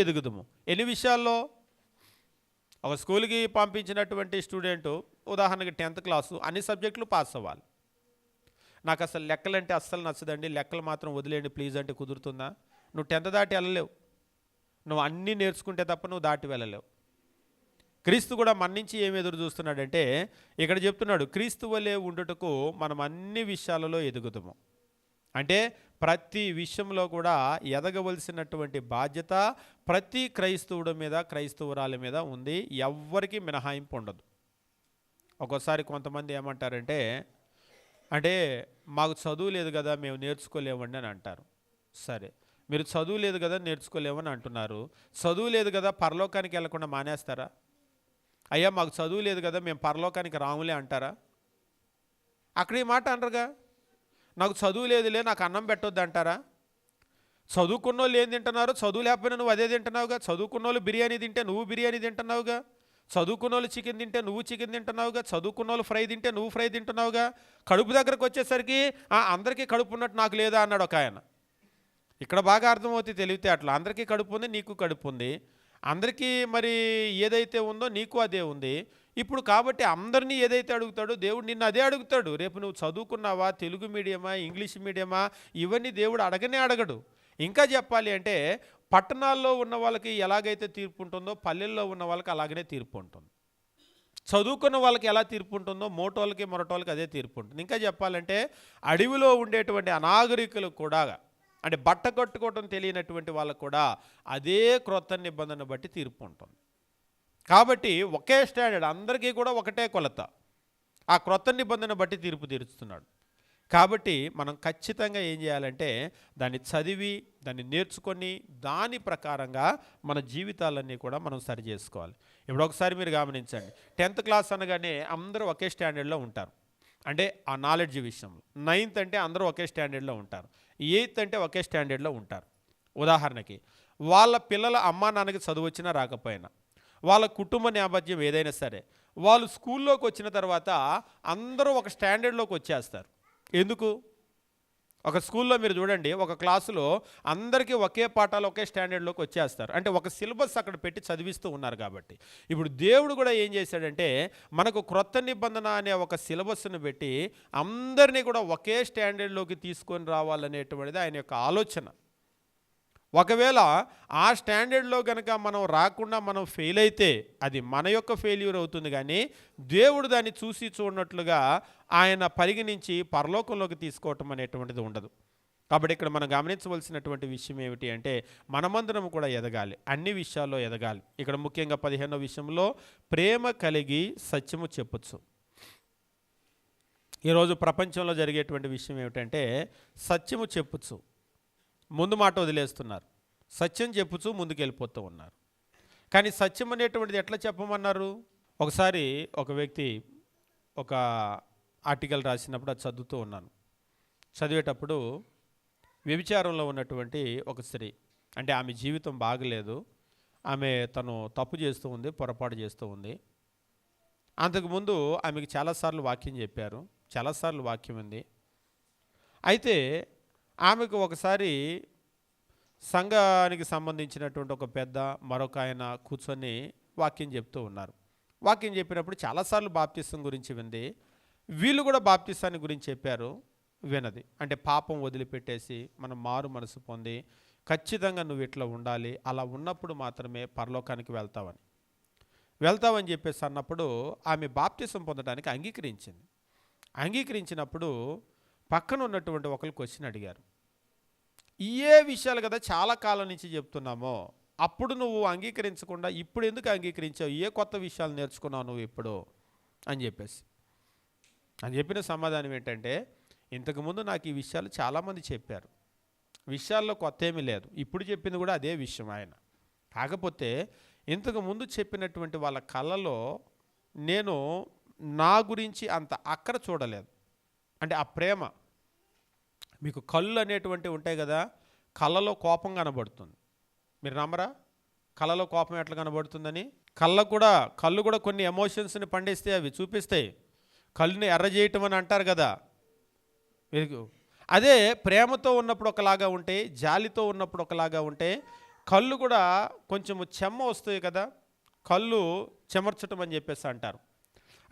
ఎదుగుదుము. ఎన్ని విషయాల్లో? ఒక స్కూల్కి పంపించినటువంటి స్టూడెంటు ఉదాహరణకి 10th క్లాసు అన్ని సబ్జెక్టులు పాస్ అవ్వాలి. నాకు అసలు లెక్కలంటే అస్సలు నచ్చదండి, లెక్కలు మాత్రం వదిలేయండి ప్లీజ్ అంటే కుదురుతుందా? నువ్వు 10th దాటి వెళ్ళలేవు. నువ్వు అన్నీ నేర్చుకుంటే తప్ప నువ్వు దాటి వెళ్ళలేవు. క్రీస్తు కూడా మన నుంచి ఏమి ఎదురు చూస్తున్నాడంటే ఇక్కడ చెప్తున్నాడు, క్రీస్తు వలె ఉండుటకు మనం అన్ని విషయాలలో ఎదుగుతాము. అంటే ప్రతి విషయంలో కూడా ఎదగవలసినటువంటి బాధ్యత ప్రతి క్రైస్తవుడి మీద, క్రైస్తవురాలి మీద ఉంది. ఎవ్వరికి మినహాయింపు ఉండదు. ఒక్కోసారి కొంతమంది ఏమంటారంటే, అంటే మాకు చదువు లేదు కదా మేము నేర్చుకోలేమండి అని అంటారు. సరే, మీరు చదువు లేదు కదా నేర్చుకోలేమని అంటున్నారు, చదువు లేదు కదా పరలోకానికి వెళ్లకుండా మానేస్తారా? అయ్యా మాకు చదువు లేదు కదా మేము పరలోకానికి రాములే అంటారా? అక్కడ ఈ మాట అనరుగా. నాకు చదువు లేదులే నాకు అన్నం పెట్టొద్దు అంటారా? చదువుకున్న వాళ్ళు ఏం తింటున్నారు? చదువు లేకపోయినా నువ్వు అదే తింటున్నావుగా. చదువుకున్న వాళ్ళు బిర్యానీ తింటే నువ్వు బిర్యానీ తింటున్నావుగా. చదువుకున్న వాళ్ళు చికెన్ తింటే నువ్వు చికెన్ తింటున్నావుగా. చదువుకున్న వాళ్ళు ఫ్రై తింటే నువ్వు ఫ్రై తింటున్నావుగా. కడుపు దగ్గరకు వచ్చేసరికి అందరికీ కడుపు ఉన్నట్టు నాకు లేదా అన్నాడు ఒక ఆయన. ఇక్కడ బాగా అర్థమవుతుంది తెలివితేటలు. అందరికీ కడుపు ఉంది, నీకు కడుపు ఉంది. అందరికీ మరి ఏదైతే ఉందో నీకు అదే ఉంది. ఇప్పుడు కాబట్టి అందరినీ ఏదైతే అడుగుతాడో దేవుడు నిన్ను అదే అడుగుతాడు. రేపు నువ్వు చదువుకున్నావా, తెలుగు మీడియమా, ఇంగ్లీష్ మీడియమా, ఇవన్నీ దేవుడు అడగడు. ఇంకా చెప్పాలి అంటే పట్టణాల్లో ఉన్న వాళ్ళకి ఎలాగైతే తీర్పు ఉంటుందో పల్లెల్లో ఉన్న వాళ్ళకి అలాగనే తీర్పు ఉంటుంది. చదువుకున్న వాళ్ళకి ఎలా తీర్పు ఉంటుందో మోటోళ్ళకి మొరటోళ్ళకి అదే తీర్పు ఉంటుంది. ఇంకా చెప్పాలంటే అడవిలో ఉండేటువంటి అనాగరికులు కూడా, అంటే బట్ట కట్టుకోవటం తెలియనటువంటి వాళ్ళకు కూడా అదే క్రొత్త నిబంధన బట్టి తీర్పు ఉంటుంది. కాబట్టి ఒకే స్టాండర్డ్, అందరికీ కూడా ఒకటే కొలత. ఆ క్రొత్త నిబంధన బట్టి తీర్పు తీరుస్తున్నాడు. కాబట్టి మనం ఖచ్చితంగా ఏం చేయాలంటే దాన్ని చదివి, దాన్ని నేర్చుకొని, దాని ప్రకారంగా మన జీవితాలన్నీ కూడా మనం సరి చేసుకోవాలి. ఇప్పుడు ఒకసారి మీరు గమనించండి, 10th క్లాస్ అనగానే అందరూ ఒకే స్టాండర్డ్లో ఉంటారు, అంటే ఆ నాలెడ్జ్ విషయంలో. 9th అంటే అందరూ ఒకే స్టాండర్డ్లో ఉంటారు. 8th అంటే ఒకే స్టాండర్డ్లో ఉంటారు. ఉదాహరణకి వాళ్ళ పిల్లల అమ్మా నాన్నకి చదువు వచ్చినా రాకపోయినా, వాళ్ళ కుటుంబ నేపథ్యం ఏదైనా సరే, వాళ్ళు స్కూల్లోకి వచ్చిన తర్వాత అందరూ ఒక స్టాండర్డ్లోకి వచ్చేస్తారు. ఎందుకు? ఒక స్కూల్లో మీరు చూడండి, ఒక క్లాసులో అందరికీ ఒకే పాఠాలు ఒకే స్టాండర్డ్లోకి వచ్చేస్తారు. అంటే ఒక సిలబస్ అక్కడ పెట్టి చదివిస్తూ ఉన్నారు కాబట్టి. ఇప్పుడు దేవుడు కూడా ఏం చేశాడంటే మనకు క్రొత్త నిబంధన అనే ఒక సిలబస్ను పెట్టి అందరినీ కూడా ఒకే స్టాండర్డ్లోకి తీసుకొని రావాలనేటువంటిది ఆయన యొక్క ఆలోచన. ఒకవేళ ఆ స్టాండర్డ్లో కనుక మనం రాకుండా మనం ఫెయిల్ అయితే అది మన యొక్క ఫెయిల్యూర్ అవుతుంది, కానీ దేవుడు దాన్ని చూసి చూడనట్లుగా ఆయన పరిగణించి పరలోకంలోకి తీసుకోవటం అనేటువంటిది ఉండదు. కాబట్టి ఇక్కడ మనం గమనించవలసినటువంటి విషయం ఏమిటి అంటే మనమందరం కూడా ఎదగాలి, అన్ని విషయాల్లో ఎదగాలి. ఇక్కడ ముఖ్యంగా 15వ విషయంలో ప్రేమ కలిగి సత్యము చెప్పొచ్చు. ఈరోజు ప్రపంచంలో జరిగేటువంటి విషయం ఏమిటంటే సత్యము చెప్పొచ్చు, ముందు మాట వదిలేస్తున్నారు. సత్యం చెప్పుచూ ముందుకెళ్ళిపోతూ ఉన్నారు. కానీ సత్యం అనేటువంటిది ఎట్లా చెప్పమన్నారు? ఒకసారి ఒక వ్యక్తి ఒక ఆర్టికల్ రాసినప్పుడు అది చదువుతూ ఉన్నాను. చదివేటప్పుడు వ్యభిచారంలో ఉన్నటువంటి ఒక స్త్రీ, అంటే ఆమె జీవితం బాగలేదు, తను తప్పు చేస్తూ ఉంది, పొరపాటు చేస్తూ ఉంది. అంతకుముందు ఆమెకు చాలాసార్లు వాక్యం చెప్పారు, చాలాసార్లు వాక్యం ఉంది. అయితే ఆమెకు ఒకసారి సంఘానికి సంబంధించినటువంటి ఒక పెద్ద మరొక ఆయన కూర్చొని వాక్యం చెప్తూ ఉన్నారు. వాక్యం చెప్పినప్పుడు చాలాసార్లు బాప్తిసం గురించి వింది. వీళ్ళు కూడా బాప్తిసాన్ని గురించి చెప్పారు, వినది. అంటే పాపం వదిలిపెట్టేసి మనం మారు మనసు పొంది ఖచ్చితంగా నువ్వు ఇట్లా ఉండాలి, అలా ఉన్నప్పుడు మాత్రమే పరలోకానికి వెళ్తావని చెప్పేసి అన్నప్పుడు ఆమె బాప్తిసం పొందడానికి అంగీకరించింది. అంగీకరించినప్పుడు పక్కన ఉన్నటువంటి ఒకరు క్వశ్చన్ అడిగారు, ఏ విషయాలు కదా చాలా కాలం నుంచి చెప్తున్నామో, అప్పుడు నువ్వు అంగీకరించకుండా ఇప్పుడు ఎందుకు అంగీకరించావు, ఏ కొత్త విషయాలు నేర్చుకున్నావు నువ్వు ఇప్పుడు అని చెప్పిన సమాధానం ఏంటంటే, ఇంతకుముందు నాకు ఈ విషయాలు చాలామంది చెప్పారు, విషయాల్లో కొత్త ఏమీ లేదు, ఇప్పుడు చెప్పింది కూడా అదే విషయం ఆయన. కాకపోతే ఇంతకుముందు చెప్పినటువంటి వాళ్ళ కళ్ళలో నేను నా గురించి అంత అక్కర చూడలేదు. అంటే ఆ ప్రేమ, మీకు కళ్ళు అనేటువంటివి ఉంటాయి కదా, కళ్ళలో కోపం కనబడుతుంది. మీరు నమ్మరా? కళ్ళలో కోపం ఎట్లా కనబడుతుందని? కళ్ళు కూడా కొన్ని ఎమోషన్స్ని పండిస్తే అవి చూపిస్తాయి. కళ్ళుని ఎర్ర చేయటం అని అంటారు కదా. అదే ప్రేమతో ఉన్నప్పుడు ఒకలాగా ఉంటే, జాలితో ఉన్నప్పుడు ఒకలాగా ఉంటే, కళ్ళు కూడా కొంచెము చెమ్మ వస్తాయి కదా, కళ్ళు చెమర్చటం అని చెప్పేసి అంటారు.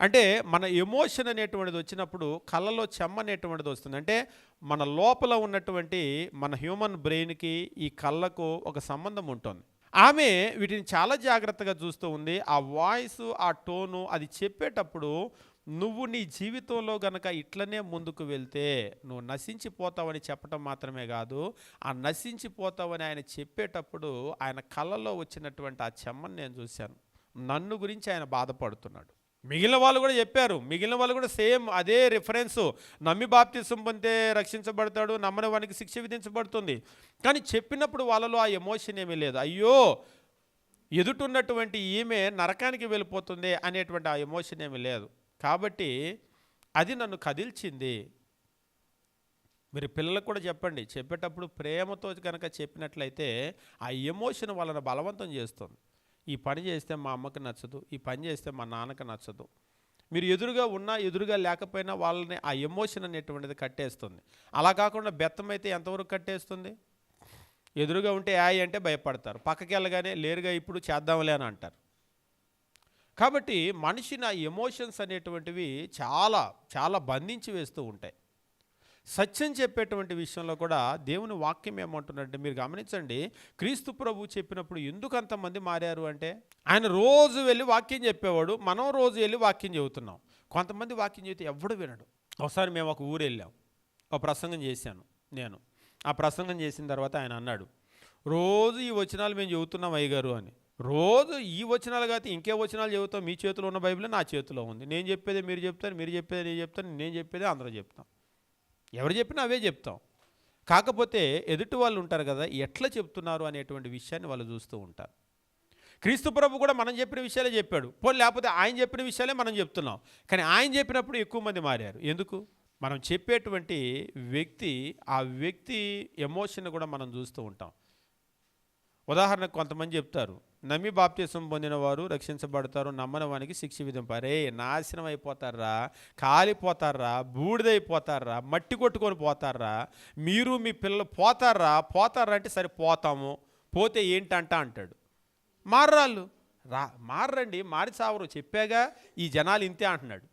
అంటే మన ఎమోషన్ అనేటువంటిది వచ్చినప్పుడు కళ్ళలో చెమ్మ అనేటువంటిది వస్తుంది. అంటే మన లోపల ఉన్నటువంటి మన హ్యూమన్ బ్రెయిన్కి ఈ కళ్ళకు ఒక సంబంధం ఉంటుంది. ఆమె వీటిని చాలా జాగ్రత్తగా చూస్తూ ఉంది. ఆ వాయిస్, ఆ టోను, అది చెప్పేటప్పుడు నువ్వు నీ జీవితంలో గనక ఇట్లనే ముందుకు వెళ్తే నువ్వు నశించిపోతావని చెప్పటం మాత్రమే కాదు, ఆ నశించిపోతావని ఆయన చెప్పేటప్పుడు ఆయన కళ్ళలో వచ్చినటువంటి ఆ చెమ్మని నేను చూశాను. నన్ను గురించి ఆయన బాధపడుతున్నాడు. మిగిలిన వాళ్ళు కూడా చెప్పారు, మిగిలిన వాళ్ళు కూడా సేమ్ అదే రిఫరెన్సు, నమ్మి బాప్తిసం పొందితే రక్షించబడతాడు, నమ్మని వానికి శిక్ష విధించబడుతుంది. కానీ చెప్పినప్పుడు వాళ్ళలో ఆ ఎమోషన్ ఏమీ లేదు. అయ్యో ఎదుటున్నటువంటి ఈమె నరకానికి వెళ్ళిపోతుంది అనేటువంటి ఆ ఎమోషన్ ఏమీ లేదు. కాబట్టి అది నన్ను కదిల్చింది. మీరు పిల్లలకు కూడా చెప్పండి, చెప్పేటప్పుడు ప్రేమతో కనుక చెప్పినట్లయితే ఆ ఎమోషన్ వాళ్ళని బలవంతం చేస్తుంది. ఈ పని చేస్తే మా అమ్మకి నచ్చదు, ఈ పని చేస్తే మా నాన్నకి నచ్చదు. మీరు ఎదురుగా ఉన్నా ఎదురుగా లేకపోయినా వాళ్ళని ఆ ఎమోషన్ అనేటువంటిది కట్టేస్తుంది. అలా కాకుండా బెత్తమైతే ఎంతవరకు కట్టేస్తుంది? ఎదురుగా ఉంటే యాయ్ అంటే భయపడతారు, పక్కకి వెళ్ళగానే లేరుగా ఇప్పుడు చేద్దాంలే అని అంటారు. కాబట్టి మనిషిని ఆ ఎమోషన్స్ అనేటువంటివి చాలా చాలా బంధించి వేస్తూ ఉంటాయి. సత్యం చెప్పేటువంటి విషయంలో కూడా దేవుని వాక్యం ఏమంటున్నాడంటే, మీరు గమనించండి, క్రీస్తు ప్రభు చెప్పినప్పుడు ఎందుకు అంతమంది మారారు అంటే, ఆయన రోజు వెళ్ళి వాక్యం చెప్పేవాడు, మనం రోజు వెళ్ళి వాక్యం చెబుతున్నాం. కొంతమంది వాక్యం చెబితే ఎవడు వినడు. ఒకసారి మేము ఒక ఊరు వెళ్ళాం, ఒక ప్రసంగం చేశాను నేను. ఆ ప్రసంగం చేసిన తర్వాత ఆయన అన్నాడు, రోజు ఈ వచనాలు మేము చెబుతున్నాం అయ్యగారు అని. రోజు ఈ వచనాలు కాదు ఇంకే వచనాలు చెబుతాం, మీ చేతిలో ఉన్న బైబిల్ నా చేతిలో ఉంది, నేను చెప్పేది మీరు చెప్తారు, మీరు చెప్పేది నేను చెప్తాను, నేను చెప్పేది అందరూ చెప్తాం, ఎవరు చెప్పినా అవే చెప్తాం. కాకపోతే ఎదుటి వాళ్ళు ఉంటారు కదా, ఎట్లా చెప్తున్నారు అనేటువంటి విషయాన్ని వాళ్ళు చూస్తూ ఉంటారు. క్రీస్తు ప్రభు కూడా మనం చెప్పిన విషయాలే చెప్పాడు, పోనీ లేకపోతే ఆయన చెప్పిన విషయాలే మనం చెప్తున్నాం. కానీ ఆయన చెప్పినప్పుడు ఎక్కువ మంది మారారు. ఎందుకు? మనం చెప్పేటువంటి వ్యక్తి, ఆ వ్యక్తి ఎమోషన్ కూడా మనం చూస్తూ ఉంటాం. ఉదాహరణకు కొంతమంది చెప్తారు, నమ్మి బాప్తిసం పొందిన వారు రక్షించబడతారు, నమ్మని వానికి శిక్ష విధింపారే. నాశనం అయిపోతారా, కాలిపోతారా, బూడిదైపోతారా, మట్టి కొట్టుకొని పోతారా, మీరు మీ పిల్లలు పోతారా అంటే సరే పోతాము, పోతే ఏంటంట అంటాడు. మార్రాళ్ళు మారండి, మారి చావరు, చెప్పాగా ఈ జనాలు ఇంతే అంటున్నాడు.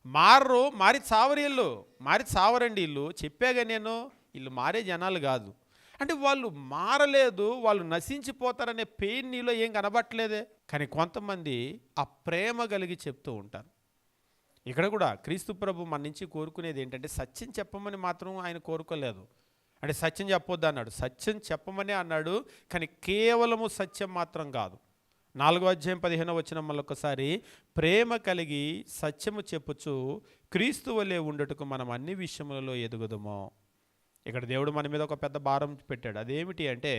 మారి చావరండి వీళ్ళు, చెప్పాగా నేను, వీళ్ళు మారే జనాలు కాదు అంటే. వాళ్ళు మారలేదు, వాళ్ళు నశించిపోతారనే పెయిన్ నీలో ఏం కనబట్టలేదే. కానీ కొంతమంది ఆ ప్రేమ కలిగి చెప్తూ ఉంటారు. ఇక్కడ కూడా క్రీస్తు ప్రభు మన నుంచి కోరుకునేది ఏంటంటే, సత్యం చెప్పమని మాత్రం ఆయన కోరుకోలేదు. అంటే సత్యం చెప్పొద్దు అన్నాడు, సత్యం చెప్పమనే అన్నాడు. కానీ కేవలము సత్యం మాత్రం కాదు. 4వ అధ్యాయం 15వ వచనం మళ్ళొకసారి, ప్రేమ కలిగి సత్యము చెప్పుచు క్రీస్తు వలె ఉండుటకు మనం అన్ని విషయములలో ఎదుగుదము. ఇక్కడ దేవుడు మన మీద ఒక పెద్ద భారం పెట్టాడు. అదేమిటి అంటే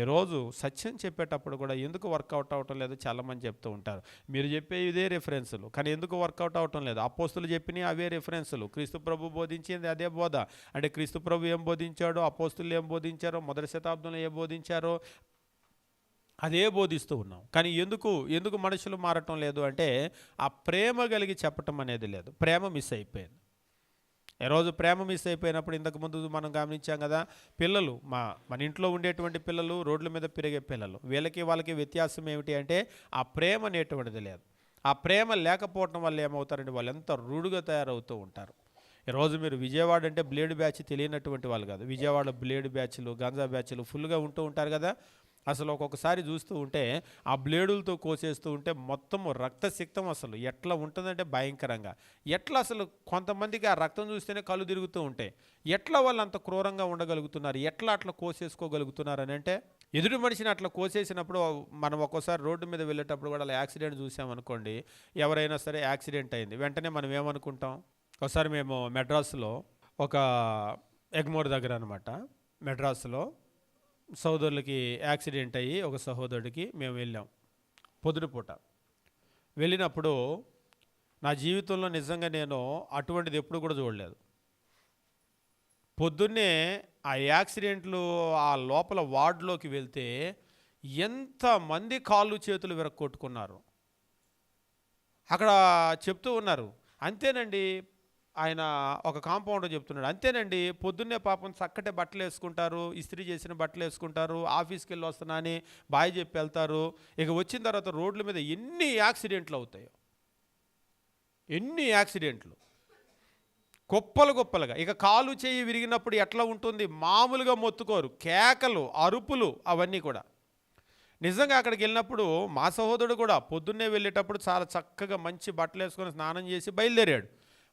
ఈరోజు సత్యం చెప్పేటప్పుడు కూడా ఎందుకు వర్కౌట్ అవటం లేదు చాలామంది చెప్తూ ఉంటారు. మీరు చెప్పే ఇదే రిఫరెన్సులు, కానీ ఎందుకు వర్కౌట్ అవటం లేదు? అపోస్తులు చెప్పినవి అవే రిఫరెన్సులు, క్రీస్తు ప్రభు బోధించింది అదే బోధ. అంటే క్రీస్తు ప్రభు ఏం బోధించాడో, అపోస్తులు ఏం బోధించారో, మొదటి శతాబ్దంలో ఏం బోధించారో అదే బోధిస్తూ ఉన్నాం. కానీ ఎందుకు మనుషులు మారటం లేదు అంటే ఆ ప్రేమ కలిగి చెప్పటం అనేది లేదు. ప్రేమ మిస్ అయిపోయింది. ఈరోజు ప్రేమ మిస్ అయిపోయినప్పుడు ఇంతకుముందు మనం గమనించాం కదా, పిల్లలు మన ఇంట్లో ఉండేటువంటి పిల్లలు, రోడ్ల మీద పెరిగే పిల్లలు, వాళ్ళకి వ్యత్యాసం ఏమిటి అంటే ఆ ప్రేమ అనేటువంటిది లేదు. ఆ ప్రేమ లేకపోవటం వల్ల ఏమవుతారంటే వాళ్ళు ఎంత రూడుగా తయారవుతూ ఉంటారు. ఈరోజు మీరు విజయవాడ అంటే బ్లేడ్ బ్యాచ్ తెలియనటువంటి వాళ్ళు కాదు. విజయవాడ బ్లేడ్ బ్యాచ్లు, గంజా బ్యాచ్లు ఫుల్గా ఉంటూ ఉంటారు కదా. అసలు ఒక్కొక్కసారి చూస్తూ ఉంటే ఆ బ్లేడులతో కోసేస్తూ ఉంటే మొత్తం రక్తసిక్తం అసలు ఎట్లా ఉంటుందంటే భయంకరంగా. ఎట్లా అసలు కొంతమందికి ఆ రక్తం చూస్తేనే కళ్ళు తిరుగుతూ ఉంటాయి. ఎట్లా వాళ్ళు అంత క్రూరంగా ఉండగలుగుతున్నారు, ఎట్లా అట్లా కోసేసుకోగలుగుతున్నారు అని అంటే, ఎదుటి మనిషిని అట్లా కోసేసినప్పుడు మనం ఒక్కోసారి రోడ్డు మీద వెళ్ళేటప్పుడు కూడా అలా యాక్సిడెంట్ చూసామనుకోండి, ఎవరైనా సరే యాక్సిడెంట్ అయింది వెంటనే మనం ఏమనుకుంటాం? ఒకసారి మేము మెడ్రాస్లో ఒక ఎగ్మోర్ దగ్గర అనమాట, మెడ్రాస్లో సోదరులకి యాక్సిడెంట్ అయ్యి ఒక సహోదరుడికి మేము వెళ్ళాం పొద్దునపూట. వెళ్ళినప్పుడు నా జీవితంలో నిజంగా నేను అటువంటిది ఎప్పుడు కూడా చూడలేదు. పొద్దున్నే ఆ యాక్సిడెంట్లు ఆ లోపల వార్డులోకి వెళ్తే ఎంతమంది కాళ్ళు చేతులు విరక్కొట్టుకున్నారు. అక్కడ చెప్తూ ఉన్నారు, అంతేనండి, ఆయన ఒక కాంపౌండర్ చెప్తున్నాడు, అంతేనండి పొద్దున్నే పాపం చక్కటి బట్టలు వేసుకుంటారు, ఇస్త్రీ చేసిన బట్టలు వేసుకుంటారు, ఆఫీస్కి వెళ్ళి వస్తున్నా అని బాయ్ చెప్పి వెళ్తారు. ఇక వచ్చిన తర్వాత రోడ్ల మీద ఎన్ని యాక్సిడెంట్లు అవుతాయో, ఎన్ని యాక్సిడెంట్లు, గొప్పలుగా. ఇక కాలు చేయి విరిగినప్పుడు ఎట్లా ఉంటుంది, మామూలుగా మొత్తుకోరు, కేకలు, అరుపులు, అవన్నీ కూడా. నిజంగా అక్కడికి వెళ్ళినప్పుడు మా సహోదరుడు కూడా పొద్దున్నే వెళ్ళేటప్పుడు చాలా చక్కగా మంచి బట్టలు వేసుకొని స్నానం చేసి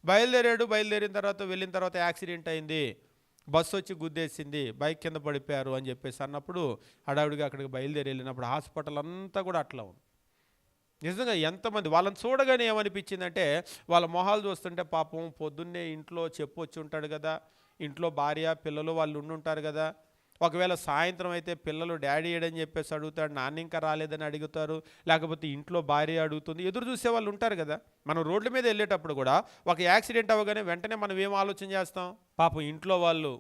బయలుదేరిన తర్వాత వెళ్ళిన తర్వాత యాక్సిడెంట్ అయింది, బస్సు వచ్చి గుద్దేసింది, బైక్ కింద పడిపోయారు అని చెప్పేసి అన్నప్పుడు హడావుడిగా అక్కడికి బయలుదేరి వెళ్ళినప్పుడు హాస్పిటల్ అంతా కూడా అట్లా ఉంది. నిజంగా ఎంతమంది వాళ్ళని చూడగానే ఏమనిపించిందంటే, వాళ్ళ మొహాలు చూస్తుంటే పాపం పొద్దున్నే ఇంట్లో చెప్పు వచ్చి ఉంటాడు కదా, ఇంట్లో భార్య పిల్లలు వాళ్ళు ఉండుంటారు కదా. ఒకవేళ సాయంత్రం అయితే పిల్లలు డాడీ ఏడని చెప్పేసి అడుగుతాడు, నాన్న ఇంకా రాలేదని అడుగుతారు, లేకపోతే ఇంట్లో భార్య అడుగుతుంది, ఎదురు చూసే వాళ్ళు ఉంటారు కదా. మనం రోడ్ల మీద వెళ్ళేటప్పుడు కూడా ఒక యాక్సిడెంట్ అవ్వగానే వెంటనే మనం ఏం ఆలోచన చేస్తాం? పాపం ఇంట్లో వాళ్ళు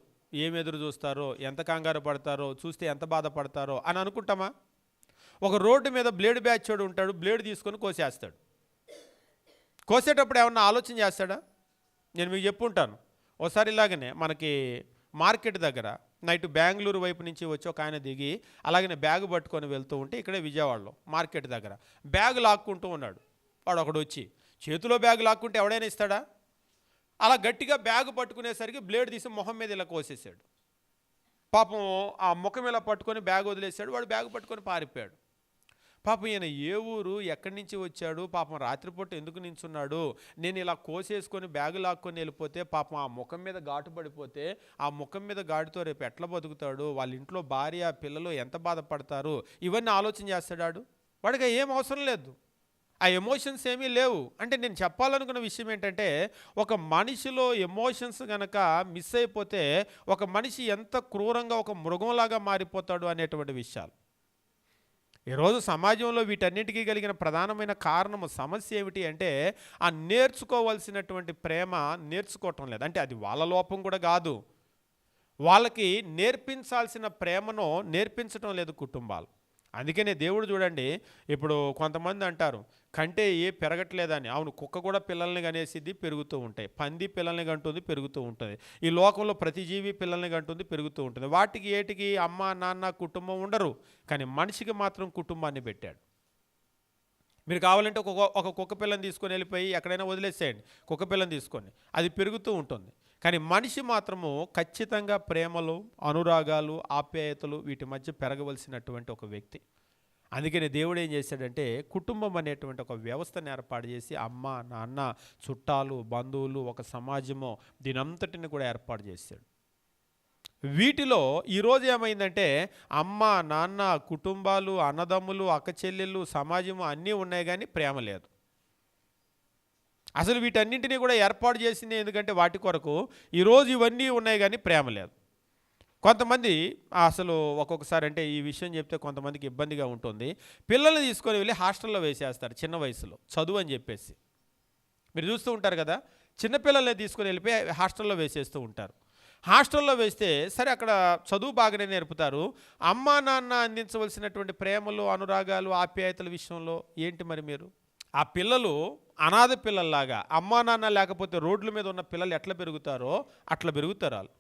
ఏం ఎదురు చూస్తారో, ఎంత కంగారు పడతారో, చూస్తే ఎంత బాధపడతారో అని అనుకుంటామా? ఒక రోడ్డు మీద బ్లేడ్ బ్యాచ్ వాడు ఉంటాడు, బ్లేడ్ తీసుకొని కోసేస్తాడు. కోసేటప్పుడు ఏమన్నా ఆలోచన చేస్తాడా? నేను మీకు చెప్పుంటాను, ఒకసారి ఇలాగనే మనకి మార్కెట్ దగ్గర నైట్ బెంగళూరు వైపు నుంచి వచ్చి ఒక ఆయన దిగి అలాగనే బ్యాగ్ పట్టుకొని వెళ్తూ ఉంటే ఇక్కడే విజయవాడలో మార్కెట్ దగ్గర బ్యాగ్ లాక్కుంటూ ఉన్నాడు. వాడు ఒకడు వచ్చి చేతిలో బ్యాగ్ లాక్కుంటే ఎవడైనా ఇస్తాడా? అలా గట్టిగా బ్యాగ్ పట్టుకునేసరికి బ్లేడ్ తీసి మొహం మీద ఇలా కోసేసాడు. పాపం ఆ ముఖం ఇలా పట్టుకొని బ్యాగ్ వదిలేసాడు, వాడు బ్యాగ్ పట్టుకొని పారిపోయాడు. పాపం ఈయన ఏ ఊరు, ఎక్కడి నుంచి వచ్చాడు, పాపం రాత్రిపూట ఎందుకు నించున్నాడు, నేను ఇలా కోసేసుకొని బ్యాగు లాక్కొని వెళ్ళిపోతే పాపం ఆ ముఖం మీద ఘాటు పడిపోతే ఆ ముఖం మీద ఘాటుతో రేపు ఎట్లా బతుకుతాడు, వాళ్ళ ఇంట్లో భార్య పిల్లలు ఎంత బాధపడతారు, ఇవన్నీ ఆలోచన చేస్తాడు. వాడికి ఏం అవసరం లేదు, ఆ ఎమోషన్స్ ఏమీ లేవు. అంటే నేను చెప్పాలనుకున్న విషయం ఏంటంటే, ఒక మనిషిలో ఎమోషన్స్ కనుక మిస్ అయిపోతే ఒక మనిషి ఎంత క్రూరంగా ఒక మృగంలాగా మారిపోతాడు అనేటువంటి విషయాలు. ఈరోజు సమాజంలో వీటన్నిటికీ కలిగిన ప్రధానమైన కారణము, సమస్య ఏమిటి అంటే ఆ నేర్చుకోవాల్సినటువంటి ప్రేమ నేర్చుకోవటం లేదు. అంటే అది వాళ్ళ లోపం కూడా కాదు, వాళ్ళకి నేర్పించాల్సిన ప్రేమను నేర్పించటం లేదు కుటుంబాలు. అందుకనే దేవుడు చూడండి, ఇప్పుడు కొంతమంది అంటారు కంటే పెరగట్లేదని. అవును, కుక్క కూడా పిల్లల్ని కనేసిద్ది, పెరుగుతూ ఉంటాయి. పంది పిల్లల్ని కంటుంది, పెరుగుతూ ఉంటుంది. ఈ లోకంలో ప్రతి జీవి పిల్లల్ని కంటుంది, పెరుగుతూ ఉంటుంది. వాటికి ఏటికి అమ్మ నాన్న కుటుంబం ఉండరు, కానీ మనిషికి మాత్రం కుటుంబాన్ని పెట్టాడు. మీరు కావాలంటే ఒక కుక్క పిల్లని తీసుకొని వెళ్ళిపోయి ఎక్కడైనా వదిలేసేయండి, కుక్క పిల్లని తీసుకొని, అది పెరుగుతూ ఉంటుంది. కానీ మనిషి మాత్రము ఖచ్చితంగా ప్రేమలు, అనురాగాలు, ఆప్యాయతలు వీటి మధ్య పెరగవలసినటువంటి ఒక వ్యక్తి. అందుకని దేవుడు ఏం చేశాడంటే కుటుంబం అనేటువంటి ఒక వ్యవస్థను ఏర్పాటు చేసి అమ్మ నాన్న, చుట్టాలు, బంధువులు, ఒక సమాజము, దీనంతటిని కూడా ఏర్పాటు చేశాడు. వీటిలో ఈరోజు ఏమైందంటే అమ్మ నాన్న, కుటుంబాలు, అన్నదమ్ములు, అక్క చెల్లెళ్ళు, సమాజము అన్నీ ఉన్నాయి కానీ ప్రేమ లేదు. అసలు వీటన్నింటినీ కూడా ఏర్పాటు చేసింది ఎందుకంటే వాటి కొరకు. ఈరోజు ఇవన్నీ ఉన్నాయి కానీ ప్రేమ లేదు. కొంతమంది అసలు ఒక్కొక్కసారి అంటే ఈ విషయం చెప్తే కొంతమందికి ఇబ్బందిగా ఉంటుంది. పిల్లల్ని తీసుకొని వెళ్ళి హాస్టల్లో వేసేస్తారు చిన్న వయసులో చదువు అని చెప్పేసి. మీరు చూస్తూ ఉంటారు కదా, చిన్నపిల్లల్ని తీసుకొని వెళ్ళిపోయి హాస్టల్లో వేసేస్తూ ఉంటారు. హాస్టల్లో వేస్తే సరే అక్కడ చదువు బాగానే నేర్పుతారు. అమ్మా నాన్న అందించవలసినటువంటి ప్రేమలు, అనురాగాలు, ఆప్యాయతల విషయంలో ఏంటి మరి మీరు? ఆ పిల్లలు అనాథ పిల్లల్లాగా, అమ్మా నాన్న లేకపోతే రోడ్ల మీద ఉన్న పిల్లలు ఎట్లా పెరుగుతారో అట్లా పెరుగుతారు వాళ్ళు.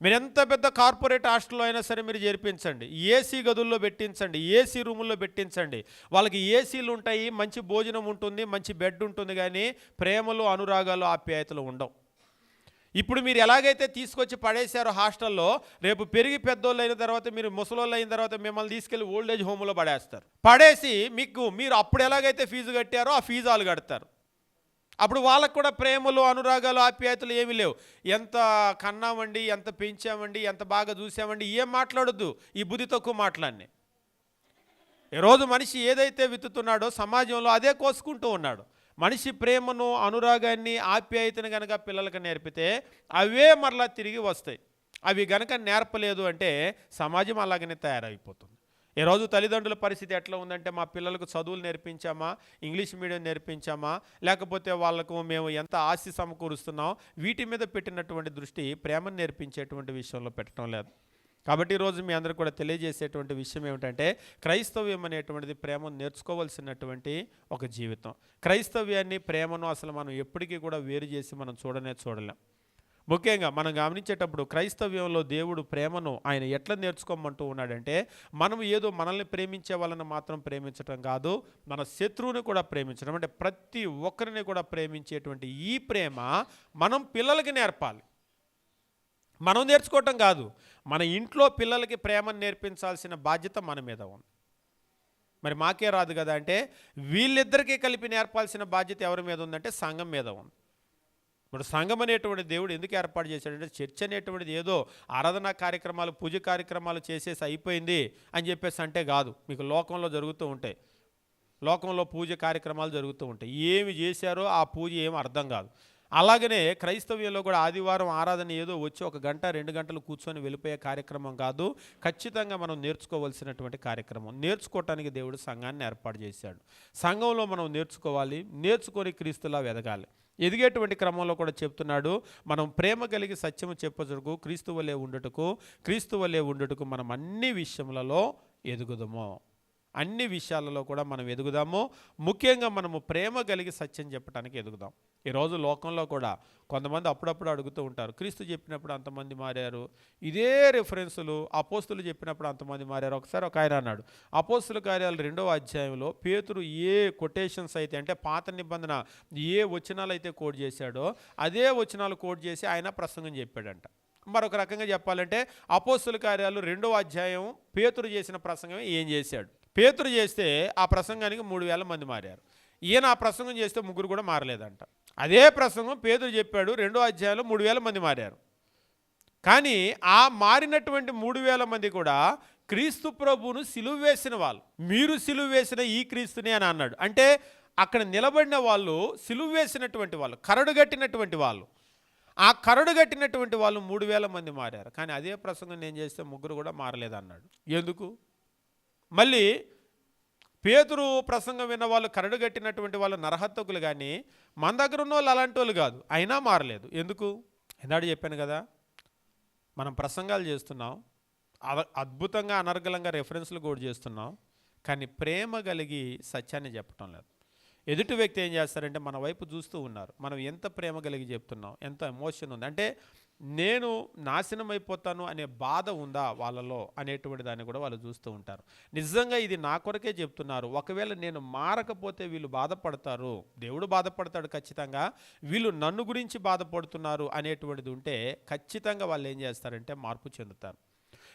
మీరు ఎంత పెద్ద కార్పొరేట్ హాస్టల్లో అయినా సరే మీరు చేర్పించండి, ఏసీ గదుల్లో పెట్టించండి, ఏసీ రూముల్లో పెట్టించండి, వాళ్ళకి ఏసీలు ఉంటాయి, మంచి భోజనం ఉంటుంది, మంచి బెడ్ ఉంటుంది, కానీ ప్రేమలు, అనురాగాలు, ఆప్యాయతలు ఉండవు. ఇప్పుడు మీరు ఎలాగైతే తీసుకొచ్చి పడేశారో హాస్టల్లో, రేపు పెరిగి పెద్దోళ్ళు అయిన తర్వాత, మీరు ముసలోళ్ళు అయిన తర్వాత మిమ్మల్ని తీసుకెళ్ళి ఓల్డేజ్ హోమ్లో పడేస్తారు. పడేసి మీరు అప్పుడు ఎలాగైతే ఫీజు కట్టారో ఆ ఫీజు వాళ్ళు కడతారు. అప్పుడు వాళ్ళకు కూడా ప్రేమలు, అనురాగాలు, ఆప్యాయతలు ఏమీ లేవు. ఎంత కన్నామండి, ఎంత పెంచామండి, ఎంత బాగా చూసామండి, ఏం మాట్లాడొద్దు ఈ బుద్ధి తక్కువ మాటలన్నీ. ఈరోజు మనిషి ఏదైతే విత్తుతున్నాడో సమాజంలో అదే కోసుకుంటూ ఉన్నాడు. మనిషి ప్రేమను, అనురాగాన్ని, ఆప్యాయతను కనుక పిల్లలకు నేర్పితే అవే మరలా తిరిగి వస్తాయి. అవి గనక నేర్పలేదు అంటే సమాజం అలాగనే తయారైపోతుంది. ఈరోజు తల్లిదండ్రుల పరిస్థితి ఎట్లా ఉందంటే, మా పిల్లలకు చదువులు నేర్పించామా, ఇంగ్లీష్ మీడియం నేర్పించామా, లేకపోతే వాళ్ళకు మేము ఎంత ఆస్తి సమకూరుస్తున్నాం, వీటి మీద పెట్టినటువంటి దృష్టి ప్రేమను నేర్పించేటువంటి విషయంలో పెట్టడం లేదు. కాబట్టి ఈరోజు మీ అందరూ కూడా తెలియజేసేటువంటి విషయం ఏమిటంటే, క్రైస్తవ్యం అనేటువంటిది ప్రేమను నేర్చుకోవాల్సినటువంటి ఒక జీవితం. క్రైస్తవ్యాన్ని, ప్రేమను అసలు మనం ఎప్పటికీ కూడా వేరు చేసి మనం చూడలేం. ముఖ్యంగా మనం గమనించేటప్పుడు క్రైస్తవ్యంలో దేవుడు ప్రేమను ఆయన ఎట్లా నేర్చుకోమంటూ ఉన్నాడంటే, మనం ఏదో మనల్ని ప్రేమించే వాళ్ళని మాత్రం ప్రేమించడం కాదు, మన శత్రువుని కూడా ప్రేమించడం. అంటే ప్రతి ఒక్కరిని కూడా ప్రేమించేటువంటి ఈ ప్రేమ మనం పిల్లలకి నేర్పాలి. మనం నేర్చుకోవటం కాదు, మన ఇంట్లో పిల్లలకి ప్రేమను నేర్పించాల్సిన బాధ్యత మన మీద ఉంది. మరి మాకే రాదు కదా అంటే, వీళ్ళిద్దరికీ కలిపి నేర్పాల్సిన బాధ్యత ఎవరి మీద ఉందంటే సంఘం మీద ఉంది. ఇప్పుడు సంఘం అనేటువంటి దేవుడు ఎందుకు ఏర్పాటు చేశాడంటే, చర్చ్ అనేటువంటిది ఏదో ఆరాధనా కార్యక్రమాలు, పూజ కార్యక్రమాలు చేసేసి అయిపోయింది అని చెప్పేసి అంటే కాదు. మీకు లోకంలో జరుగుతూ ఉంటాయి, లోకంలో పూజ కార్యక్రమాలు జరుగుతూ ఉంటాయి. ఏమి చేశారో ఆ పూజ ఏమి అర్థం కాదు. అలాగనే క్రైస్తవ్యంలో కూడా ఆదివారం ఆరాధన ఏదో వచ్చి 1 గంట 2 గంటలు కూర్చొని వెళ్ళిపోయే కార్యక్రమం కాదు. ఖచ్చితంగా మనం నేర్చుకోవాల్సినటువంటి కార్యక్రమం. నేర్చుకోవటానికి దేవుడు సంఘాన్ని ఏర్పాటు చేశాడు. సంఘంలో మనం నేర్చుకోవాలి, నేర్చుకొని క్రీస్తులా ఎదగాలి. ఎదిగేటువంటి క్రమంలో కూడా చెప్తున్నాడు, మనం ప్రేమ కలిగి సత్యము చెప్పచుటకు, క్రీస్తు వలె ఉండుటకు మనం అన్ని విషయములలో ఎదుగుదము. అన్ని విషయాలలో కూడా మనం ఎదుగుదాము. ముఖ్యంగా మనము ప్రేమ కలిగి సత్యం చెప్పడానికి ఎదుగుదాం. ఈరోజు లోకంలో కూడా కొంతమంది అప్పుడప్పుడు అడుగుతూ ఉంటారు, క్రీస్తు చెప్పినప్పుడు అంతమంది మారారు, ఇదే రెఫరెన్సులు అపోస్తులు చెప్పినప్పుడు అంతమంది మారారు. ఒకసారి ఒక ఆయన అన్నాడు, అపోస్తుల కార్యాలు 2వ అధ్యాయంలో పేతురు ఏ కొటేషన్స్ అయితే, అంటే పాత నిబంధన ఏ వచనాలు అయితే కోట్ చేశాడో అదే వచనాలు కోట్ చేసి ఆయన ప్రసంగం చెప్పాడంట. మరొక రకంగా చెప్పాలంటే, అపోస్తుల కార్యాలు 2వ అధ్యాయం పేతురు చేసిన ప్రసంగం ఏం చేశాడు. పేతురు చేస్తే ఆ ప్రసంగానికి 3000 మంది మారారు. ఈయన ఆ ప్రసంగం చేస్తే 3 కూడా మారలేదంట. అదే ప్రసంగం పేతురు చెప్పాడు, 2వ అధ్యాయంలో 3000 మంది మారారు. కానీ ఆ మారినటువంటి 3000 మంది కూడా క్రీస్తు ప్రభువును సిలువ వేసిన వాళ్ళు. మీరు సిలువ వేసిన ఈ క్రీస్తుని అని అన్నాడు. అంటే అక్కడ నిలబడిన వాళ్ళు సిలువ వేసినటువంటి వాళ్ళు, కరడుగట్టినటువంటి వాళ్ళు. ఆ కరడుగట్టినటువంటి వాళ్ళు 3000 మంది మారారు. కానీ అదే ప్రసంగం నేను చేస్తే 3 కూడా మారలేదన్నాడు. ఎందుకు? మళ్ళీ పేతురు ప్రసంగం విన్న వాళ్ళు, కరడుగట్టినటువంటి వాళ్ళు నరహంతకులు, కానీ మన దగ్గర ఉన్న వాళ్ళు అలాంటి వాళ్ళు కాదు, అయినా మారలేదు. ఎందుకు? ఇందాక చెప్పాను కదా, మనం ప్రసంగాలు చేస్తున్నాం, అద్భుతంగా అనర్గళంగా రెఫరెన్స్లు కూడా చేస్తున్నాం, కానీ ప్రేమ కలిగి సత్యాన్ని చెప్పటం లేదు. ఎదుటి వ్యక్తి ఏం చేస్తారంటే మన వైపు చూస్తూ ఉన్నారు, మనం ఎంత ప్రేమ కలిగి చెప్తున్నాం, ఎంత ఎమోషన్ ఉంది, అంటే నేను నాశనం అయిపోతాను అనే బాధ ఉందా వాళ్ళలో అనేటువంటి దాన్ని కూడా వాళ్ళు చూస్తూ ఉంటారు. నిజంగా ఇది నా కొరకే చెప్తున్నారు, ఒకవేళ నేను మారకపోతే వీళ్ళు బాధపడతారు, దేవుడు బాధపడతాడు ఖచ్చితంగా, వీళ్ళు నన్ను గురించి బాధపడుతున్నారు అనేటువంటిది ఉంటే ఖచ్చితంగా వాళ్ళు ఏం చేస్తారంటే మార్పు చెందుతారు.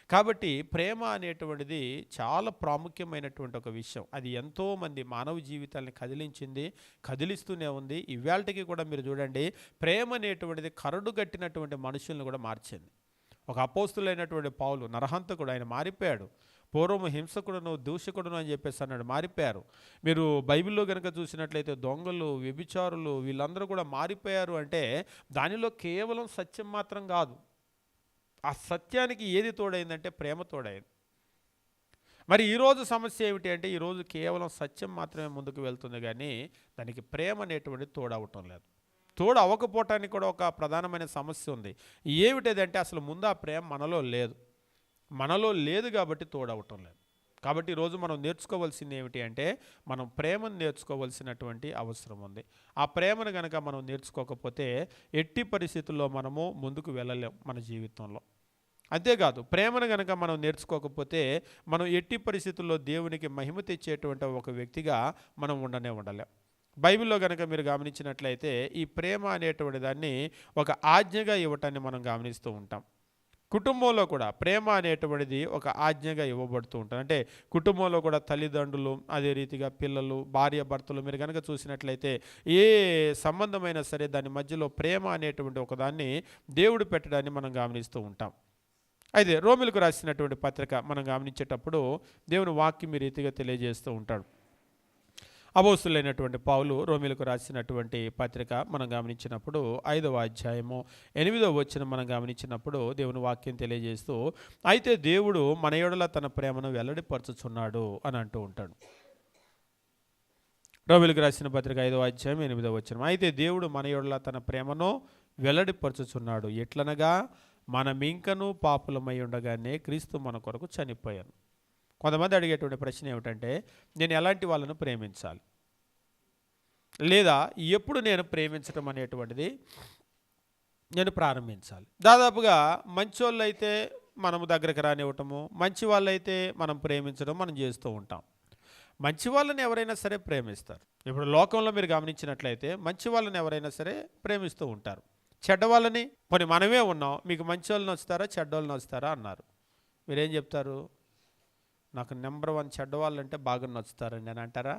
కాబట్టి ప్రేమ అనేటువంటిది చాలా ప్రాముఖ్యమైనటువంటి ఒక విషయం. అది ఎంతోమంది మానవ జీవితాన్ని కదిలించింది, కదిలిస్తూనే ఉంది. ఇవాళకి కూడా మీరు చూడండి, ప్రేమ అనేటువంటిది కరడుగట్టినటువంటి మనుషులను కూడా మార్చింది. ఒక అపోస్తులైనటువంటి పౌలు నరహంతకుడు, ఆయన మారిపోయాడు. పూర్వము హింసకుడును, దూషకుడును అని చెప్పేసి అన్నాడు, మారిపోయారు. మీరు బైబిల్లో కనుక చూసినట్లయితే దొంగలు, వ్యభిచారులు, వీళ్ళందరూ కూడా మారిపోయారు. అంటే దానిలో కేవలం సత్యం మాత్రం కాదు, ఆ సత్యానికి ఏది తోడైందంటే ప్రేమ తోడైంది. మరి ఈరోజు సమస్య ఏమిటి అంటే ఈరోజు కేవలం సత్యం మాత్రమే ముందుకు వెళ్తుంది, కానీ దానికి ప్రేమ అనేటువంటిది తోడవటం లేదు. తోడు అవ్వకపోవటానికి కూడా ఒక ప్రధానమైన సమస్య ఉంది. ఏమిటంటే అసలు ముందు ఆ ప్రేమ మనలో లేదు కాబట్టి తోడవటం లేదు. కాబట్టి ఈరోజు మనం నేర్చుకోవాల్సింది ఏమిటి అంటే మనం ప్రేమను నేర్చుకోవాల్సినటువంటి అవసరం ఉంది. ఆ ప్రేమను కనుక మనం నేర్చుకోకపోతే ఎట్టి పరిస్థితుల్లో మనము ముందుకు వెళ్ళలేం మన జీవితంలో. అంతేకాదు, ప్రేమను కనుక మనం నేర్చుకోకపోతే మనం ఎట్టి పరిస్థితుల్లో దేవునికి మహిమ తెచ్చేటువంటి ఒక వ్యక్తిగా మనం ఉండలేం. బైబిల్లో కనుక మీరు గమనించినట్లయితే ఈ ప్రేమ అనేటువంటి దాన్ని ఒక ఆజ్ఞగా ఇవ్వటాన్ని మనం గమనిస్తూ ఉంటాం. కుటుంబంలో కూడా ప్రేమ అనేటువంటిది ఒక ఆజ్ఞగా ఇవ్వబడుతూ ఉంటుంది. అంటే కుటుంబంలో కూడా తల్లిదండ్రులు, అదే రీతిగా పిల్లలు, భార్య భర్తలు మీరు కనుక చూసినట్లయితే ఏ సంబంధమైనా సరే దాని మధ్యలో ప్రేమ అనేటువంటి ఒకదాన్ని దేవుడు పెట్టడాన్ని మనం గమనిస్తూ ఉంటాం. అయితే రోమిలకు రాసినటువంటి పత్రిక మనం గమనించేటప్పుడు దేవుని వాక్యం ఈ రీతిగా తెలియజేస్తూ ఉంటాడు. అపోస్తులైనటువంటి పౌలు రోమిలకు రాసినటువంటి పత్రిక మనం గమనించినప్పుడు 5వ అధ్యాయము 8వ వచనం మనం గమనించినప్పుడు దేవుని వాక్యం తెలియజేస్తూ, అయితే దేవుడు మన యెడల తన ప్రేమను వెల్లడిపరచుచున్నాడు అని అంటూ ఉంటాడు. రోమిలకు రాసిన పత్రిక 5వ అధ్యాయం 8వ వచనం, అయితే దేవుడు మన యెడల తన ప్రేమను వెల్లడిపరచుచున్నాడు, ఎట్లనగా మనమింకను పాపులమై ఉండగానే క్రీస్తు మన కొరకు చనిపోయాను. కొంతమంది అడిగేటువంటి ప్రశ్న ఏమిటంటే నేను ఎలాంటి వాళ్ళను ప్రేమించాలి, లేదా ఎప్పుడు నేను ప్రేమించడం అనేటువంటిది నేను ప్రారంభించాలి. దాదాపుగా మంచోళ్ళు అయితే మనము దగ్గరకు రానివ్వటము, మంచి వాళ్ళైతే మనం ప్రేమించడం మనం చేస్తూ ఉంటాం. మంచి వాళ్ళని ఎవరైనా సరే ప్రేమిస్తారు. ఇప్పుడు లోకంలో మీరు గమనించినట్లయితే మంచి వాళ్ళని ఎవరైనా సరే ప్రేమిస్తూ ఉంటారు. చెడ్డవాళ్ళని పోనీ మనమే ఉన్నాం, మీకు మంచి వాళ్ళు నచ్చుతారా చెడ్డవాళ్ళు నచ్చుతారా అన్నారు. మీరేం చెప్తారు? నాకు నెంబర్ 1 చెడ్డవాళ్ళంటే బాగా నచ్చుతారండి అని అంటారా?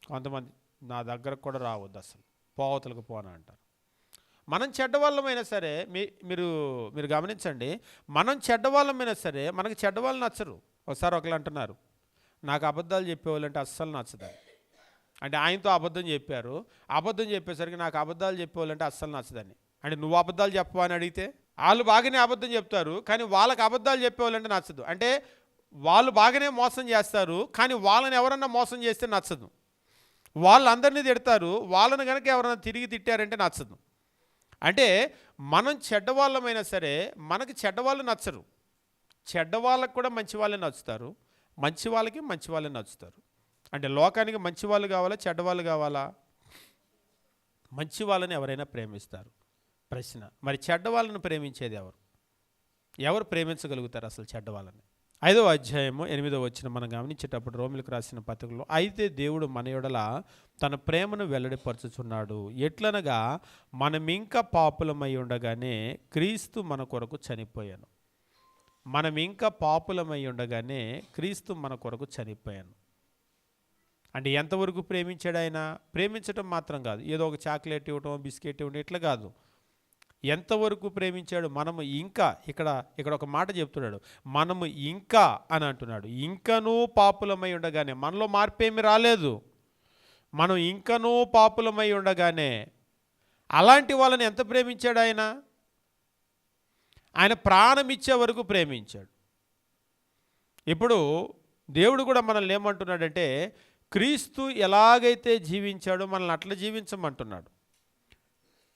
కొంతమంది నా దగ్గరకు కూడా రావద్దు, అసలు పోవతలకు పోనా అంటారు. మనం చెడ్డవాళ్ళమైనా సరే మీరు గమనించండి, మనం చెడ్డవాళ్ళమైనా సరే మనకు చెడ్డవాళ్ళు నచ్చరు. ఒకసారి ఒకళ్ళు అంటున్నారు, నాకు అబద్ధాలు చెప్పేవాళ్ళంటే అస్సలు నచ్చదని. అంటే ఆయనతో అబద్ధం చెప్పారు, అబద్ధం చెప్పేసరికి నాకు అబద్ధాలు చెప్పేవాళ్ళంటే అస్సలు నచ్చదని. అంటే నువ్వు అబద్ధాలు చెప్పవా అని అడిగితే వాళ్ళు బాగానే అబద్ధం చెప్తారు, కానీ వాళ్ళకి అబద్ధాలు చెప్పేవాళ్ళంటే నచ్చదు. అంటే వాళ్ళు బాగానే మోసం చేస్తారు, కానీ వాళ్ళని ఎవరన్నా మోసం చేస్తే నచ్చదు. వాళ్ళందరినీ తిడతారు, వాళ్ళని కనుక ఎవరైనా తిరిగి తిట్టారంటే నచ్చదు. అంటే మనం చెడ్డవాళ్ళమైనా సరే మనకి చెడ్డవాళ్ళు నచ్చరు. చెడ్డవాళ్ళకు కూడా మంచి వాళ్ళే నచ్చుతారు, మంచి వాళ్ళకి మంచి వాళ్ళే నచ్చుతారు. అంటే లోకానికి మంచి వాళ్ళు కావాలా చెడ్డవాళ్ళు కావాలా? మంచి వాళ్ళని ఎవరైనా ప్రేమిస్తారు. ప్రశ్న, మరి చెడ్డవాళ్ళను ప్రేమించేది ఎవరు ప్రేమించగలుగుతారు అసలు చెడ్డవాళ్ళని? 5వ అధ్యాయము 8వ వచనం మనం గమనించేటప్పుడు రోమిలకు రాసిన పత్రికలో, అయితే దేవుడు మన యెడల తన ప్రేమను వెల్లడిపరచుచున్నాడు, ఎట్లనగా మనమింకా పాపులమై ఉండగానే క్రీస్తు మన కొరకు చనిపోయాను. మనమింకా పాపులమై ఉండగానే క్రీస్తు మన కొరకు చనిపోయాను. అంటే ఎంతవరకు ప్రేమించాడు ఆయన? ప్రేమించడం మాత్రం కాదు, ఏదో ఒక చాక్లెట్ ఇవ్వటం, బిస్కెట్ ఇవ్వడం ఇట్లా కాదు. ఎంతవరకు ప్రేమించాడు? మనము ఇంకా ఇక్కడ ఒక మాట చెప్తున్నాడు, మనము ఇంకా అని అంటున్నాడు. ఇంకనూ పాపులమై ఉండగానే, మనలో మార్పేమి రాలేదు, మనం ఇంకనూ పాపులమై ఉండగానే అలాంటి వాళ్ళని ఎంత ప్రేమించాడు ఆయన? ఆయన ప్రాణం ఇచ్చే వరకు ప్రేమించాడు. ఇప్పుడు దేవుడు కూడా మనల్ని ఏమంటున్నాడంటే క్రీస్తు ఎలాగైతే జీవించాడో మనల్ని అట్లా జీవించమంటున్నాడు.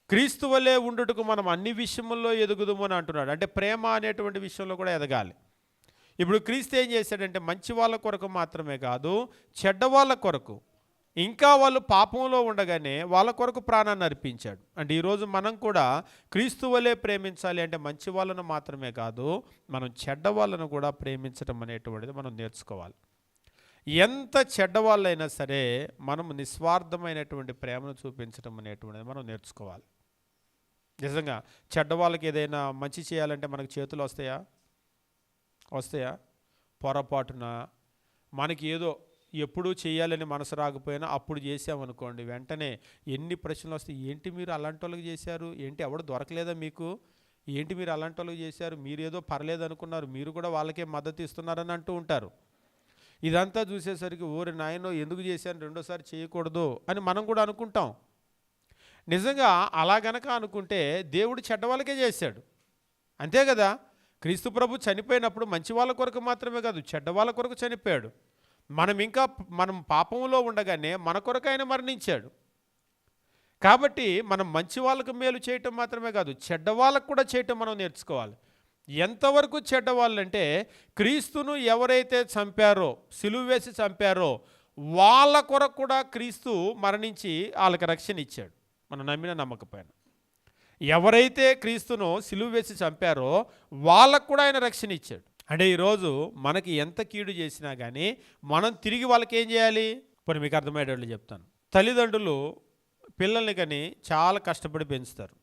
క్రీస్తు వలె ఉండుటకు మనం అన్ని విషయముల్లో ఎదుగుదుము అని అంటున్నాడు. అంటే ప్రేమ అనేటువంటి విషయంలో కూడా ఎదగాలి. ఇప్పుడు క్రీస్తు ఏం చేశాడంటే మంచి వాళ్ళ కొరకు మాత్రమే కాదు, చెడ్డవాళ్ళ కొరకు, ఇంకా వాళ్ళు పాపంలో ఉండగానే వాళ్ళ కొరకు ప్రాణాన్ని అర్పించాడు. అంటే ఈరోజు మనం కూడా క్రీస్తు వలె ప్రేమించాలి అంటే మంచి వాళ్ళను మాత్రమే కాదు, మనం చెడ్డవాళ్ళను కూడా ప్రేమించడం అనేటువంటిది మనం నేర్చుకోవాలి. ఎంత చెడ్డవాళ్ళైనా సరే మనం నిస్వార్థమైనటువంటి ప్రేమను చూపించడం అనేటువంటిది మనం నేర్చుకోవాలి. నిజంగా చెడ్డవాళ్ళకి ఏదైనా మంచి చేయాలంటే మనకు చేతులు వస్తాయా? పొరపాటున మనకి ఏదో ఎప్పుడూ చేయాలని మనసు రాకపోయినా అప్పుడు చేసామనుకోండి, వెంటనే ఎన్ని ప్రశ్నలు వస్తాయి. ఏంటి మీరు అలాంటి వాళ్ళకి చేశారు? ఏంటి ఎవడు దొరకలేదా మీకు? ఏంటి మీరు అలాంటి వాళ్ళకి చేశారు? మీరు ఏదో పర్లేదు అనుకున్నారు, మీరు కూడా వాళ్ళకే మద్దతు ఇస్తున్నారని అంటూ ఉంటారు. ఇదంతా చూసేసరికి ఓరి నాయనో ఎందుకు చేశాను, రెండోసారి చేయకూడదు అని మనం కూడా అనుకుంటాం. నిజంగా అలా గనక అనుకుంటే దేవుడు చెడ్డవాళ్ళకే చేశాడు. అంతే కదా. క్రీస్తు ప్రభు చనిపోయినప్పుడు మంచి వాళ్ళ కొరకు మాత్రమే కాదు, చెడ్డ వాళ్ళ కొరకు చనిపోయాడు. మనం పాపంలో ఉండగానే మన కొరకు ఆయన మరణించాడు. కాబట్టి మనం మంచి వాళ్ళకు మేలు చేయటం మాత్రమే కాదు, చెడ్డ వాళ్ళకు కూడా చేయటం మనం నేర్చుకోవాలి. ఎంతవరకు చెడ్డవాళ్ళు అంటే, క్రీస్తును ఎవరైతే చంపారో, సిలువ వేసి చంపారో వాళ్ళ కొరకు కూడా క్రీస్తు మరణించి వాళ్ళకి రక్షణ ఇచ్చాడు, మనం నమ్మిన నమ్మకపోయినా. ఎవరైతే క్రీస్తును సిలువ వేసి చంపారో వాళ్ళకు కూడా ఆయన రక్షణ ఇచ్చాడు. అంటే ఈరోజు మనకి ఎంత కీడు చేసినా కానీ మనం తిరిగి వాళ్ళకి ఏం చేయాలి? ఇప్పుడు మీకు అర్థమయ్యేటట్లు చెప్తాను. తల్లిదండ్రులు పిల్లల్ని కానీ చాలా కష్టపడి పెంచుతారు.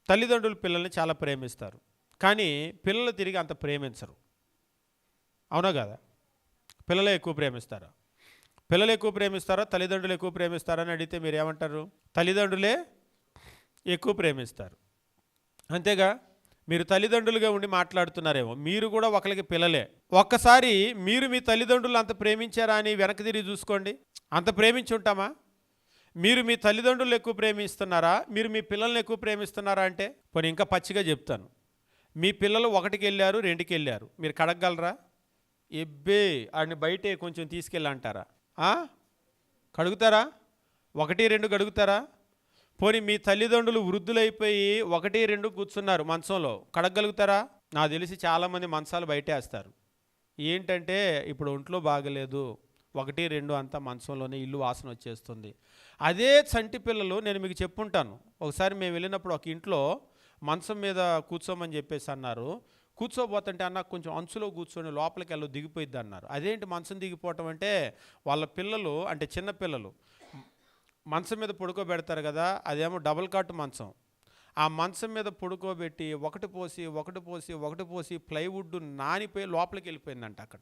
తల్లిదండ్రులు పిల్లల్ని చాలా ప్రేమిస్తారు, కానీ పిల్లలు తిరిగి అంత ప్రేమించరు. అవునా కదా? పిల్లలే ఎక్కువ ప్రేమిస్తారా? పిల్లలు ఎక్కువ ప్రేమిస్తారా తల్లిదండ్రులు ఎక్కువ ప్రేమిస్తారా అని అడిగితే మీరు ఏమంటారు? తల్లిదండ్రులే ఎక్కువ ప్రేమిస్తారు. అంతేగా? మీరు తల్లిదండ్రులుగా ఉండి మాట్లాడుతున్నారేమో, మీరు కూడా ఒకరికి పిల్లలే. ఒక్కసారి మీరు మీ తల్లిదండ్రులు అంత ప్రేమించారా అని వెనక్కి తిరిగి చూసుకోండి. అంత ప్రేమించి ఉంటామా? మీరు మీ తల్లిదండ్రులు ఎక్కువ ప్రేమిస్తున్నారా, మీరు మీ పిల్లల్ని ఎక్కువ ప్రేమిస్తున్నారా అంటే? పోనీ ఇంకా పచ్చిగా చెప్తాను, మీ పిల్లలు 1కి వెళ్ళారు 2కి వెళ్ళారు, మీరు కడగగలరా? ఎబ్బే ఆడిని బయటే కొంచెం తీసుకెళ్ళి అంటారా? కడుగుతారా? 1, 2 కడుగుతారా? పోనీ మీ తల్లిదండ్రులు వృద్ధులైపోయి 1, 2 కూర్చున్నారు మంచంలో, కడగగలుగుతారా? నాకు తెలిసి చాలామంది మంచాలు బయటేస్తారు. ఏంటంటే ఇప్పుడు ఒంట్లో బాగలేదు, 1, 2 అంతా మంచంలోనే, ఇల్లు వాసన వచ్చేస్తుంది. అదే చంటి పిల్లలు నేను మీకు చెప్పుంటాను. ఒకసారి మేము వెళ్ళినప్పుడు ఒక ఇంట్లో మంచం మీద కూర్చోమని చెప్పేసి అన్నారు. కూర్చోబోతుంటే అన్న కొంచెం అంచులో కూర్చొని లోపలికి వెళ్ళి దిగిపోయిద్ది అన్నారు. అదేంటి మంచం దిగిపోవటం అంటే, వాళ్ళ పిల్లలు అంటే చిన్న పిల్లలు మంచం మీద పడుకోబెడతారు కదా, అదేమో డబుల్ కాట్ మంచం. ఆ మంచం మీద పడుకోబెట్టి ఒకటి పోసి ప్లైవుడ్ నానిపోయి లోపలికి వెళ్ళిపోయిందంట, అక్కడ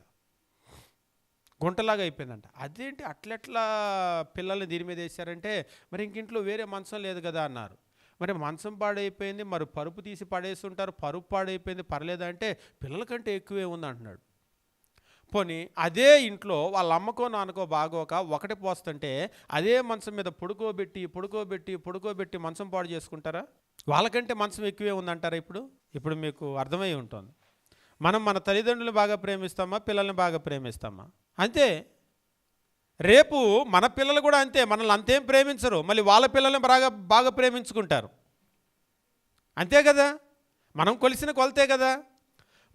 గుంటలాగా అయిపోయిందంట. అదేంటి అట్లెట్లా పిల్లల్ని దీని మీద వేసారంటే, మరి ఇంకింట్లో వేరే మంచం లేదు కదా అన్నారు. మరి మంచం పాడైపోయింది, మరి పరుపు తీసి పడేసి ఉంటారు, పరుపు పాడైపోయింది పర్లేదా అంటే, పిల్లల కంటే ఎక్కువే ఉంది అంటున్నాడు. పోనీ అదే ఇంట్లో వాళ్ళ అమ్మకో నాన్నకో బాగోక ఒకటి పోస్తుంటే అదే మంచం మీద పడుకోబెట్టి మంచం పాడు చేసుకుంటారా? వాళ్ళకంటే మంచం ఎక్కువే ఉందంటారా? ఇప్పుడు మీకు అర్థమై ఉంటుంది. మనం మన తల్లిదండ్రులను బాగా ప్రేమిస్తామా, పిల్లల్ని బాగా ప్రేమిస్తామా? అంతే. రేపు మన పిల్లలు కూడా అంతే, మనల్ని అంతేం ప్రేమించరు, మళ్ళీ వాళ్ళ పిల్లల్ని బాగా ప్రేమించుకుంటారు. అంతే కదా? మనం కొలిసిన కొలతే కదా.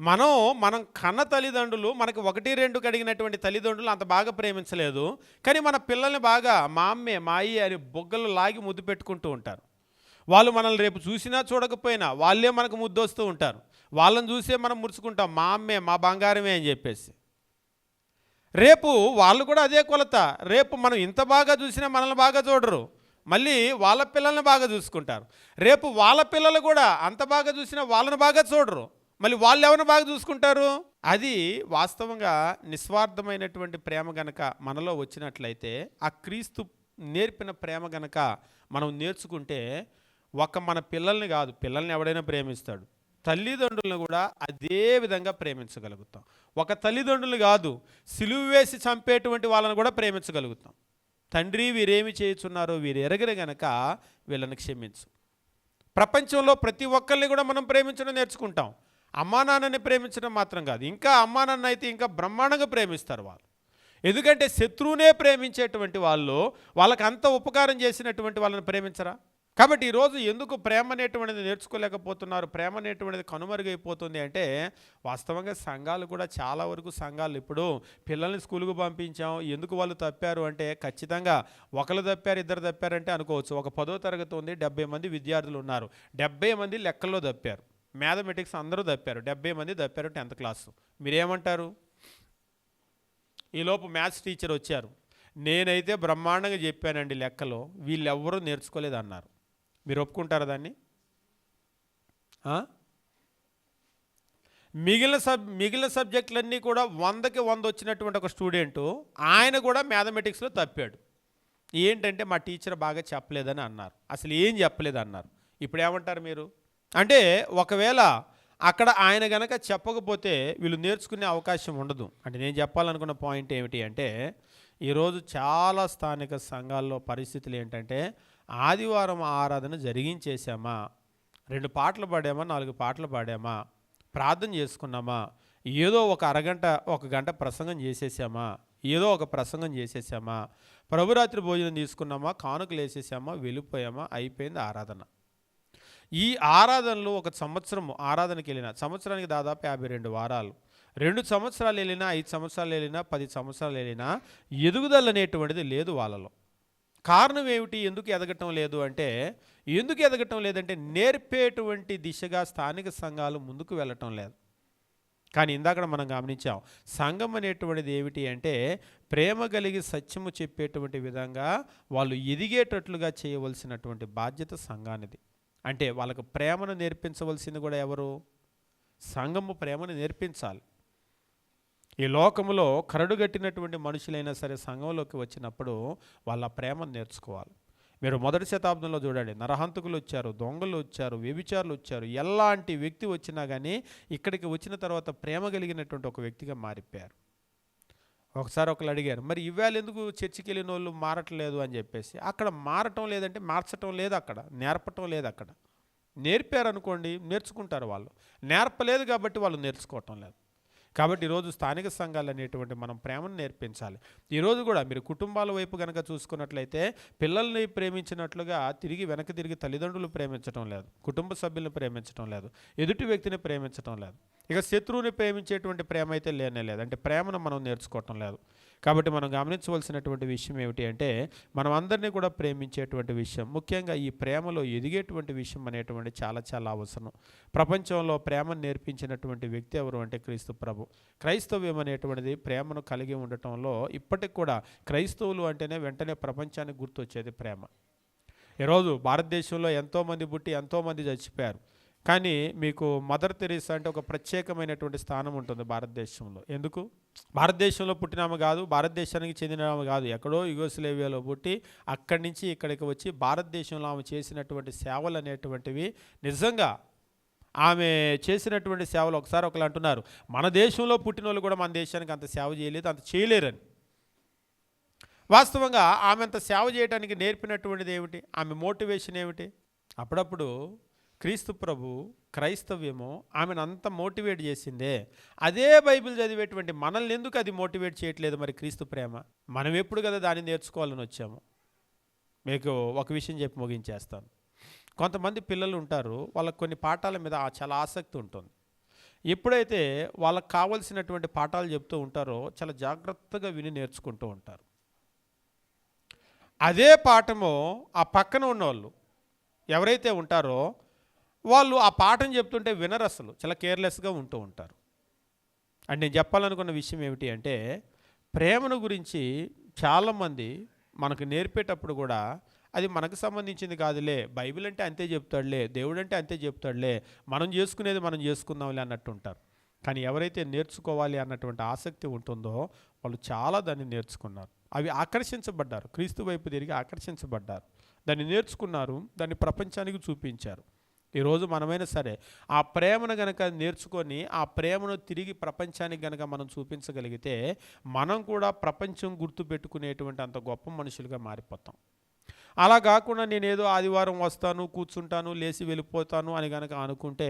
మనం కన్న తల్లిదండ్రులు మనకి 1, 2 కడిగినటువంటి తల్లిదండ్రులు అంత బాగా ప్రేమించలేదు, కానీ మన పిల్లల్ని బాగా మా అమ్మే మా అయ్యి అని బొగ్గలు లాగి ముద్దు పెట్టుకుంటూ ఉంటారు. వాళ్ళు మనల్ని రేపు చూసినా చూడకపోయినా వాళ్ళే మనకు ముద్దొస్తూ ఉంటారు. వాళ్ళని చూసే మనం ముడుచుకుంటాం, మా అమ్మే మా బంగారమే అని చెప్పేసి. రేపు వాళ్ళు కూడా అదే కొలత. రేపు మనం ఇంత బాగా చూసినా మనల్ని బాగా చూడరు, మళ్ళీ వాళ్ళ పిల్లల్ని బాగా చూసుకుంటారు. రేపు వాళ్ళ పిల్లలు కూడా అంత బాగా చూసినా వాళ్ళని బాగా చూడరు, మళ్ళీ వాళ్ళు ఎవరిని బాగా చూసుకుంటారు. అది వాస్తవంగా నిస్వార్థమైనటువంటి ప్రేమ గనక మనలో వచ్చినట్లయితే, ఆ క్రీస్తు నేర్పిన ప్రేమ గనక మనం నేర్చుకుంటే, మన పిల్లల్ని కాదు, పిల్లల్ని ఎవడైనా ప్రేమిస్తాడు, తల్లిదండ్రులను కూడా అదే విధంగా ప్రేమించగలుగుతాం. ఒక తల్లిదండ్రులు కాదు, సిలువ వేసి చంపేటువంటి వాళ్ళని కూడా ప్రేమించగలుగుతాం. తండ్రి వీరేమి చేయుచున్నారో వీరు ఎరగరు గనక వీళ్ళని క్షమించు. ప్రపంచంలో ప్రతి ఒక్కరిని కూడా మనం ప్రేమించడం నేర్చుకుంటాం. అమ్మా నాన్నని ప్రేమించడం మాత్రం కాదు, ఇంకా అమ్మా నాన్న అయితే ఇంకా బ్రహ్మాండంగా ప్రేమిస్తారు వాళ్ళు. ఎందుకంటే శత్రువునే ప్రేమించేటువంటి వాళ్ళు, వాళ్ళకి అంత ఉపకారం చేసినటువంటి వాళ్ళని ప్రేమించరా? కాబట్టి ఈరోజు ఎందుకు ప్రేమ అనేటువంటిది నేర్చుకోలేకపోతున్నారు, ప్రేమ అనేటువంటిది కనుమరుగైపోతుంది అంటే, వాస్తవంగా సంఘాలు కూడా చాలా వరకు సంఘాలు ఇప్పుడు పిల్లల్ని స్కూల్కి పంపించాం, ఎందుకు వాళ్ళు తప్పారు అంటే, ఖచ్చితంగా ఒకరు తప్పారు ఇద్దరు తప్పారంటే అనుకోవచ్చు. ఒక 10వ తరగతి ఉంది, 70 మంది విద్యార్థులు ఉన్నారు, 70 మంది లెక్కల్లో తప్పారు, మ్యాథమెటిక్స్ అందరూ తప్పారు, 70 మంది తప్పారు 10th క్లాసు. మీరేమంటారు? ఈలోపు మ్యాథ్స్ టీచర్ వచ్చారు, నేనైతే బ్రహ్మాండంగా చెప్పానండి లెక్కలో, వీళ్ళెవ్వరూ నేర్చుకోలేదు అన్నారు. మీరు ఒప్పుకుంటారా దాన్ని? మిగిలిన సబ్జెక్టులన్నీ కూడా 100కి 100 వచ్చినటువంటి ఒక స్టూడెంటు, ఆయన కూడా మ్యాథమెటిక్స్లో తప్పాడు. ఏంటంటే మా టీచర్ బాగా చెప్పలేదని అన్నారు, అసలు ఏం చెప్పలేదు అన్నారు. ఇప్పుడు ఏమంటారు మీరు? అంటే ఒకవేళ అక్కడ ఆయన గనక చెప్పకపోతే వీళ్ళు నేర్చుకునే అవకాశం ఉండదు. అంటే నేను చెప్పాలనుకున్న పాయింట్ ఏమిటి అంటే, ఈరోజు చాలా స్థానిక సంఘాల్లో పరిస్థితులు ఏంటంటే, ఆదివారం ఆరాధన జరిగించేసామా, 2 పాటలు పాడామా, 4 పాటలు పాడామా, ప్రార్థన చేసుకున్నామా, ఏదో ఒక అరగంట, ఒక గంట ప్రసంగం చేసేసామా, ఏదో ఒక ప్రసంగం చేసేసామా, ప్రభురాత్రి భోజనం తీసుకున్నామా, కానుకలు వేసేసామా, వెళ్ళిపోయామా, అయిపోయింది ఆరాధన. ఈ ఆరాధనలో ఒక సంవత్సరం ఆరాధనకి వెళ్ళిన సంవత్సరానికి దాదాపు 52 వారాలు, 2 సంవత్సరాలు వెళ్ళినా, 5 సంవత్సరాలు వెళ్ళినా, 10 సంవత్సరాలు వెళ్ళినా ఎదుగుదల అనేటువంటిది లేదు వాళ్ళలో. కారణం ఏమిటి? ఎందుకు ఎదగటం లేదు అంటే, ఎందుకు ఎదగటం లేదంటే నేర్పేటువంటి దిశగా స్థానిక సంఘాలు ముందుకు వెళ్ళటం లేదు. కానీ ఇందాక మనం గమనించాం, సంఘం అనేటువంటిది ఏమిటి అంటే ప్రేమ కలిగి సత్యము చెప్పేటువంటి విధంగా వాళ్ళు ఎదిగేటట్లుగా చేయవలసినటువంటి బాధ్యత సంఘానిది. అంటే వాళ్ళకు ప్రేమను నేర్పించవలసింది కూడా ఎవరు? సంఘము ప్రేమను నేర్పించాలి. ఈ లోకములో కరడుగట్టినటువంటి మనుషులైనా సరే సంఘంలోకి వచ్చినప్పుడు వాళ్ళ ప్రేమను నేర్చుకోవాలి. మీరు మొదటి శతాబ్దంలో చూడండి, నరహంతకులు వచ్చారు, దొంగలు వచ్చారు, వ్యభిచారులు వచ్చారు, ఎలాంటి వ్యక్తి వచ్చినా కానీ ఇక్కడికి వచ్చిన తర్వాత ప్రేమ కలిగినటువంటి ఒక వ్యక్తిగా మారిపోయారు. ఒకసారి ఒకళ్ళు అడిగారు, మరి ఇవాళ ఎందుకు చర్చికి వెళ్ళిన వాళ్ళు మారట్లేదు అని చెప్పేసి. అక్కడ మారటం లేదంటే మార్చటం లేదు, అక్కడ నేర్పటం లేదు. అక్కడ నేర్పారు అనుకోండి, నేర్చుకుంటారు వాళ్ళు. నేర్పలేదు కాబట్టి వాళ్ళు నేర్చుకోవటం లేదు. కాబట్టి ఈరోజు స్థానిక సంఘాలు అనేటువంటి మనం ప్రేమను నేర్పించాలి. ఈరోజు కూడా మీరు కుటుంబాల వైపు కనుక చూసుకున్నట్లయితే పిల్లల్ని ప్రేమించినట్లుగా వెనక్కి తిరిగి తల్లిదండ్రులు ప్రేమించడం లేదు, కుటుంబ సభ్యులను ప్రేమించడం లేదు, ఎదుటి వ్యక్తిని ప్రేమించడం లేదు. ఇక శత్రువుని ప్రేమించేటువంటి ప్రేమ అయితే లేనే లేదు. అంటే ప్రేమను మనం నేర్చుకోవటం లేదు. కాబట్టి మనం గమనించవలసినటువంటి విషయం ఏమిటి అంటే మనం అందరినీ కూడా ప్రేమించేటువంటి విషయం, ముఖ్యంగా ఈ ప్రేమలో ఎదిగేటువంటి విషయం అనేటువంటి చాలా చాలా అవసరం. ప్రపంచంలో ప్రేమను నేర్పించినటువంటి వ్యక్తి ఎవరు అంటే క్రీస్తు ప్రభు. క్రైస్తవ్యం అనేటువంటిది ప్రేమను కలిగి ఉండటంలో ఇప్పటికి కూడా క్రైస్తవులు అంటేనే వెంటనే ప్రపంచానికి గుర్తొచ్చేది ప్రేమ. ఈరోజు భారతదేశంలో ఎంతోమంది పుట్టి ఎంతోమంది చచ్చిపోయారు. కానీ మీకు మదర్ తెరీసా అంటే ఒక ప్రత్యేకమైనటువంటి స్థానం ఉంటుంది భారతదేశంలో. ఎందుకు? భారతదేశంలో పుట్టినామ కాదు, భారతదేశానికి చెందినామ కాదు, ఎక్కడో యుగోస్లేవియాలో పుట్టి అక్కడి నుంచి ఇక్కడికి వచ్చి భారతదేశంలో ఆమె చేసినటువంటి సేవలు అనేటువంటివి నిజంగా ఆమె చేసినటువంటి సేవలు. ఒకసారి ఒకళ్ళు అంటున్నారు, మన దేశంలో పుట్టిన వాళ్ళు కూడా మన దేశానికి అంత సేవ చేయలేదు, అంత చేయలేరని. వాస్తవంగా ఆమె అంత సేవ చేయడానికి నేర్పినటువంటిది ఏమిటి? ఆమె మోటివేషన్ ఏమిటి? అప్పుడప్పుడు క్రీస్తు ప్రభు క్రైస్తవ్యము ఆమెను అంత మోటివేట్ చేసిందే, అదే బైబిల్ చదివేటువంటి మనల్ని ఎందుకు అది మోటివేట్ చేయట్లేదు? మరి క్రీస్తు ప్రేమ మనం ఎప్పుడు కదా దాన్ని నేర్చుకోవాలని వచ్చాము. మీకు ఒక విషయం చెప్పి ముగించేస్తాను. కొంతమంది పిల్లలు ఉంటారు, వాళ్ళకు కొన్ని పాఠాల మీద చాలా ఆసక్తి ఉంటుంది. ఎప్పుడైతే వాళ్ళకు కావలసినటువంటి పాఠాలు చెప్తూ ఉంటారో చాలా జాగ్రత్తగా విని నేర్చుకుంటూ ఉంటారు. అదే పాఠము ఆ పక్కన ఉన్నవాళ్ళు ఎవరైతే ఉంటారో వాళ్ళు ఆ పాఠం చెప్తుంటే వినరు, అసలు చాలా కేర్లెస్గా ఉంటూ ఉంటారు. అండ్ నేను చెప్పాలనుకున్న విషయం ఏమిటి అంటే ప్రేమను గురించి చాలామంది మనకు నేర్పేటప్పుడు కూడా అది మనకు సంబంధించింది కాదులే, బైబిల్ అంటే అంతే చెప్తాడులే, దేవుడు అంటే అంతే చెప్తాడులే, మనం చేసుకునేది మనం చేసుకుందాంలే అన్నట్టు ఉంటారు. కానీ ఎవరైతే నేర్చుకోవాలి అన్నటువంటి ఆసక్తి ఉంటుందో వాళ్ళు చాలా దాన్ని నేర్చుకున్నారు, అవి ఆకర్షించబడ్డారు, క్రీస్తు వైపు తిరిగి ఆకర్షించబడ్డారు, దాన్ని నేర్చుకున్నారు, దాన్ని ప్రపంచానికి చూపించారు. ఈరోజు మనమైనా సరే ఆ ప్రేమను గనక నేర్చుకొని ఆ ప్రేమను తిరిగి ప్రపంచానికి గనక మనం చూపించగలిగితే మనం కూడా ప్రపంచం గుర్తుపెట్టుకునేటువంటి అంత గొప్ప మనుషులుగా మారిపోతాం. అలా కాకుండా నేనేదో ఆదివారం వస్తాను, కూర్చుంటాను, లేచి వెళ్ళిపోతాను అని కనుక అనుకుంటే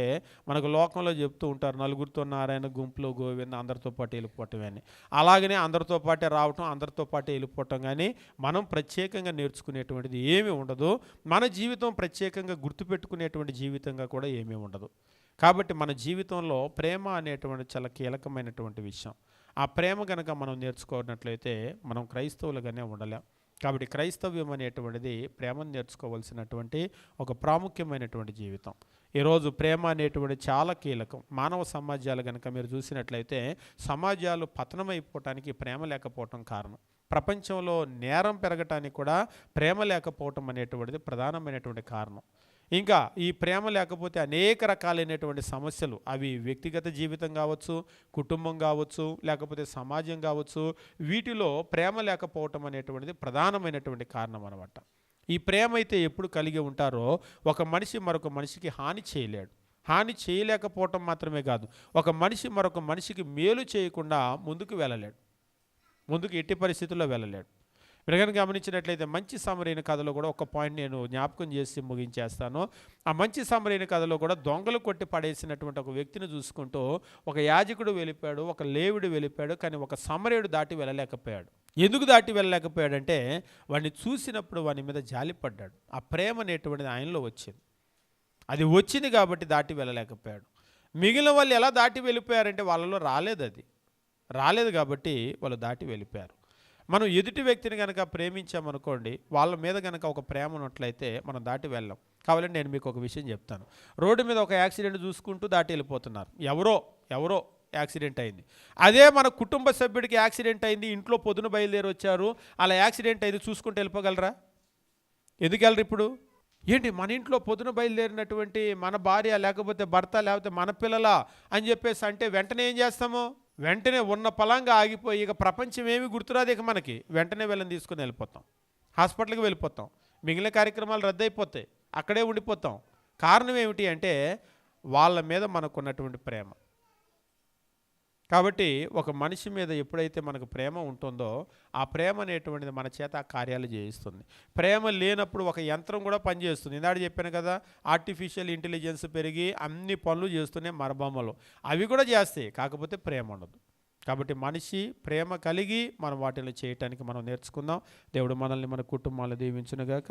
మనకు లోకంలో చెప్తూ ఉంటారు, నలుగురితో నారాయణ, గుంపులో గోవింద, అందరితో పాటు వెళ్ళిపోవటం అని. అలాగనే అందరితో పాటే రావటం, అందరితో పాటే వెళ్ళిపోవటం. కానీ మనం ప్రత్యేకంగా నేర్చుకునేటువంటిది ఏమీ ఉండదు. మన జీవితం ప్రత్యేకంగా గుర్తుపెట్టుకునేటువంటి జీవితంగా కూడా ఏమీ ఉండదు. కాబట్టి మన జీవితంలో ప్రేమ అనేటువంటి చాలా కీలకమైనటువంటి విషయం. ఆ ప్రేమ కనుక మనం నేర్చుకున్నట్లయితే మనం క్రైస్తవులుగానే ఉండలేం. కాబట్టి క్రైస్తవ్యం అనేటువంటిది ప్రేమను నేర్చుకోవాల్సినటువంటి ఒక ప్రాముఖ్యమైనటువంటి జీవితం. ఈరోజు ప్రేమ అనేటువంటి చాలా కీలకం. మానవ సమాజాలు కనుక మీరు చూసినట్లయితే సమాజాలు పతనమైపోవటానికి ప్రేమ లేకపోవటం కారణం. ప్రపంచంలో నేరం పెరగటానికి కూడా ప్రేమ లేకపోవటం అనేటువంటిది ప్రధానమైనటువంటి కారణం. ఇంకా ఈ ప్రేమ లేకపోతే అనేక రకాలైనటువంటి సమస్యలు, అవి వ్యక్తిగత జీవితం కావచ్చు, కుటుంబం కావచ్చు, లేకపోతే సమాజం కావచ్చు, వీటిలో ప్రేమ లేకపోవటం అనేటువంటిది ప్రధానమైనటువంటి కారణం అన్నమాట. ఈ ప్రేమ అయితే ఎప్పుడు కలిగి ఉంటారో ఒక మనిషి మరొక మనిషికి హాని చేయలేడు. హాని చేయలేకపోవటం మాత్రమే కాదు, ఒక మనిషి మరొక మనిషికి మేలు చేయకుండా ముందుకు వెళ్ళలేడు, ముందుకు ఎట్టి పరిస్థితుల్లో వెళ్ళలేడు. మీరు కనుక గమనించినట్లయితే మంచి సమరైన కథలో కూడా ఒక పాయింట్ నేను జ్ఞాపకం చేసి ముగించేస్తాను. ఆ మంచి సమరైన కథలో కూడా దొంగలు కొట్టి పడేసినటువంటి ఒక వ్యక్తిని చూసుకుంటూ ఒక యాజకుడు వెళ్ళిపోయాడు, ఒక లేవిడు వెళ్ళిపోయాడు, కానీ ఒక సమరయుడు దాటి వెళ్ళలేకపోయాడు. ఎందుకు దాటి వెళ్ళలేకపోయాడంటే వాడిని చూసినప్పుడు వాని మీద జాలిపడ్డాడు. ఆ ప్రేమ అనేటువంటిది ఆయనలో వచ్చింది. అది వచ్చింది కాబట్టి దాటి వెళ్ళలేకపోయాడు. మిగిలిన వాళ్ళు ఎలా దాటి వెళ్ళిపోయారంటే వాళ్ళలో రాలేదు కాబట్టి వాళ్ళు దాటి వెళ్ళిపోయారు. మనం ఎదుటి వ్యక్తిని కనుక ప్రేమించామనుకోండి, వాళ్ళ మీద కనుక ఒక ప్రేమ ఉన్నట్లయితే మనం దాటి వెళ్ళాం. కావాలంటే నేను మీకు ఒక విషయం చెప్తాను. రోడ్డు మీద ఒక యాక్సిడెంట్ చూసుకుంటూ దాటి వెళ్ళిపోతున్నారు. ఎవరో యాక్సిడెంట్ అయింది. అదే మన కుటుంబ సభ్యుడికి యాక్సిడెంట్ అయింది, ఇంట్లో పొద్దున బయలుదేరి వచ్చారు, అలా యాక్సిడెంట్ అయింది, చూసుకుంటూ వెళ్ళిపోగలరా? ఎందుకు వెళ్ళరు? ఇప్పుడు ఏంటి మన ఇంట్లో పొద్దున బయలుదేరినటువంటి మన భార్య లేకపోతే భర్త లేకపోతే మన పిల్లల అని చెప్పేసి అంటే వెంటనే ఏం చేస్తాము? వెంటనే ఉన్న పలంగా ఆగిపోయి ఇక ప్రపంచం ఏమి గుర్తురాదు. ఇక మనకి వెంటనే వెళ్ళని తీసుకుని వెళ్ళిపోతాం, హాస్పిటల్కి వెళ్ళిపోతాం, మిగిలిన కార్యక్రమాలు రద్దయిపోతాయి, అక్కడే ఉండిపోతాం. కారణం ఏమిటి అంటే వాళ్ళ మీద మనకున్నటువంటి ప్రేమ. కాబట్టి ఒక మనిషి మీద ఎప్పుడైతే మనకు ప్రేమ ఉంటుందో ఆ ప్రేమ అనేటువంటిది మన చేత ఆ కార్యాలు చేయిస్తుంది. ప్రేమ లేనప్పుడు ఒక యంత్రం కూడా పనిచేస్తుంది. ఇందాక చెప్పాను కదా, ఆర్టిఫిషియల్ ఇంటెలిజెన్స్ పెరిగి అన్ని పనులు చేస్తున్నాయి మరబొమ్మలు, అవి కూడా చేస్తాయి, కాకపోతే ప్రేమ ఉండదు. కాబట్టి మనిషి ప్రేమ కలిగి మనం వాటిని చేయటానికి మనం నేర్చుకుందాం. దేవుడు మనల్ని మన కుటుంబాలను దీవించునుగాక.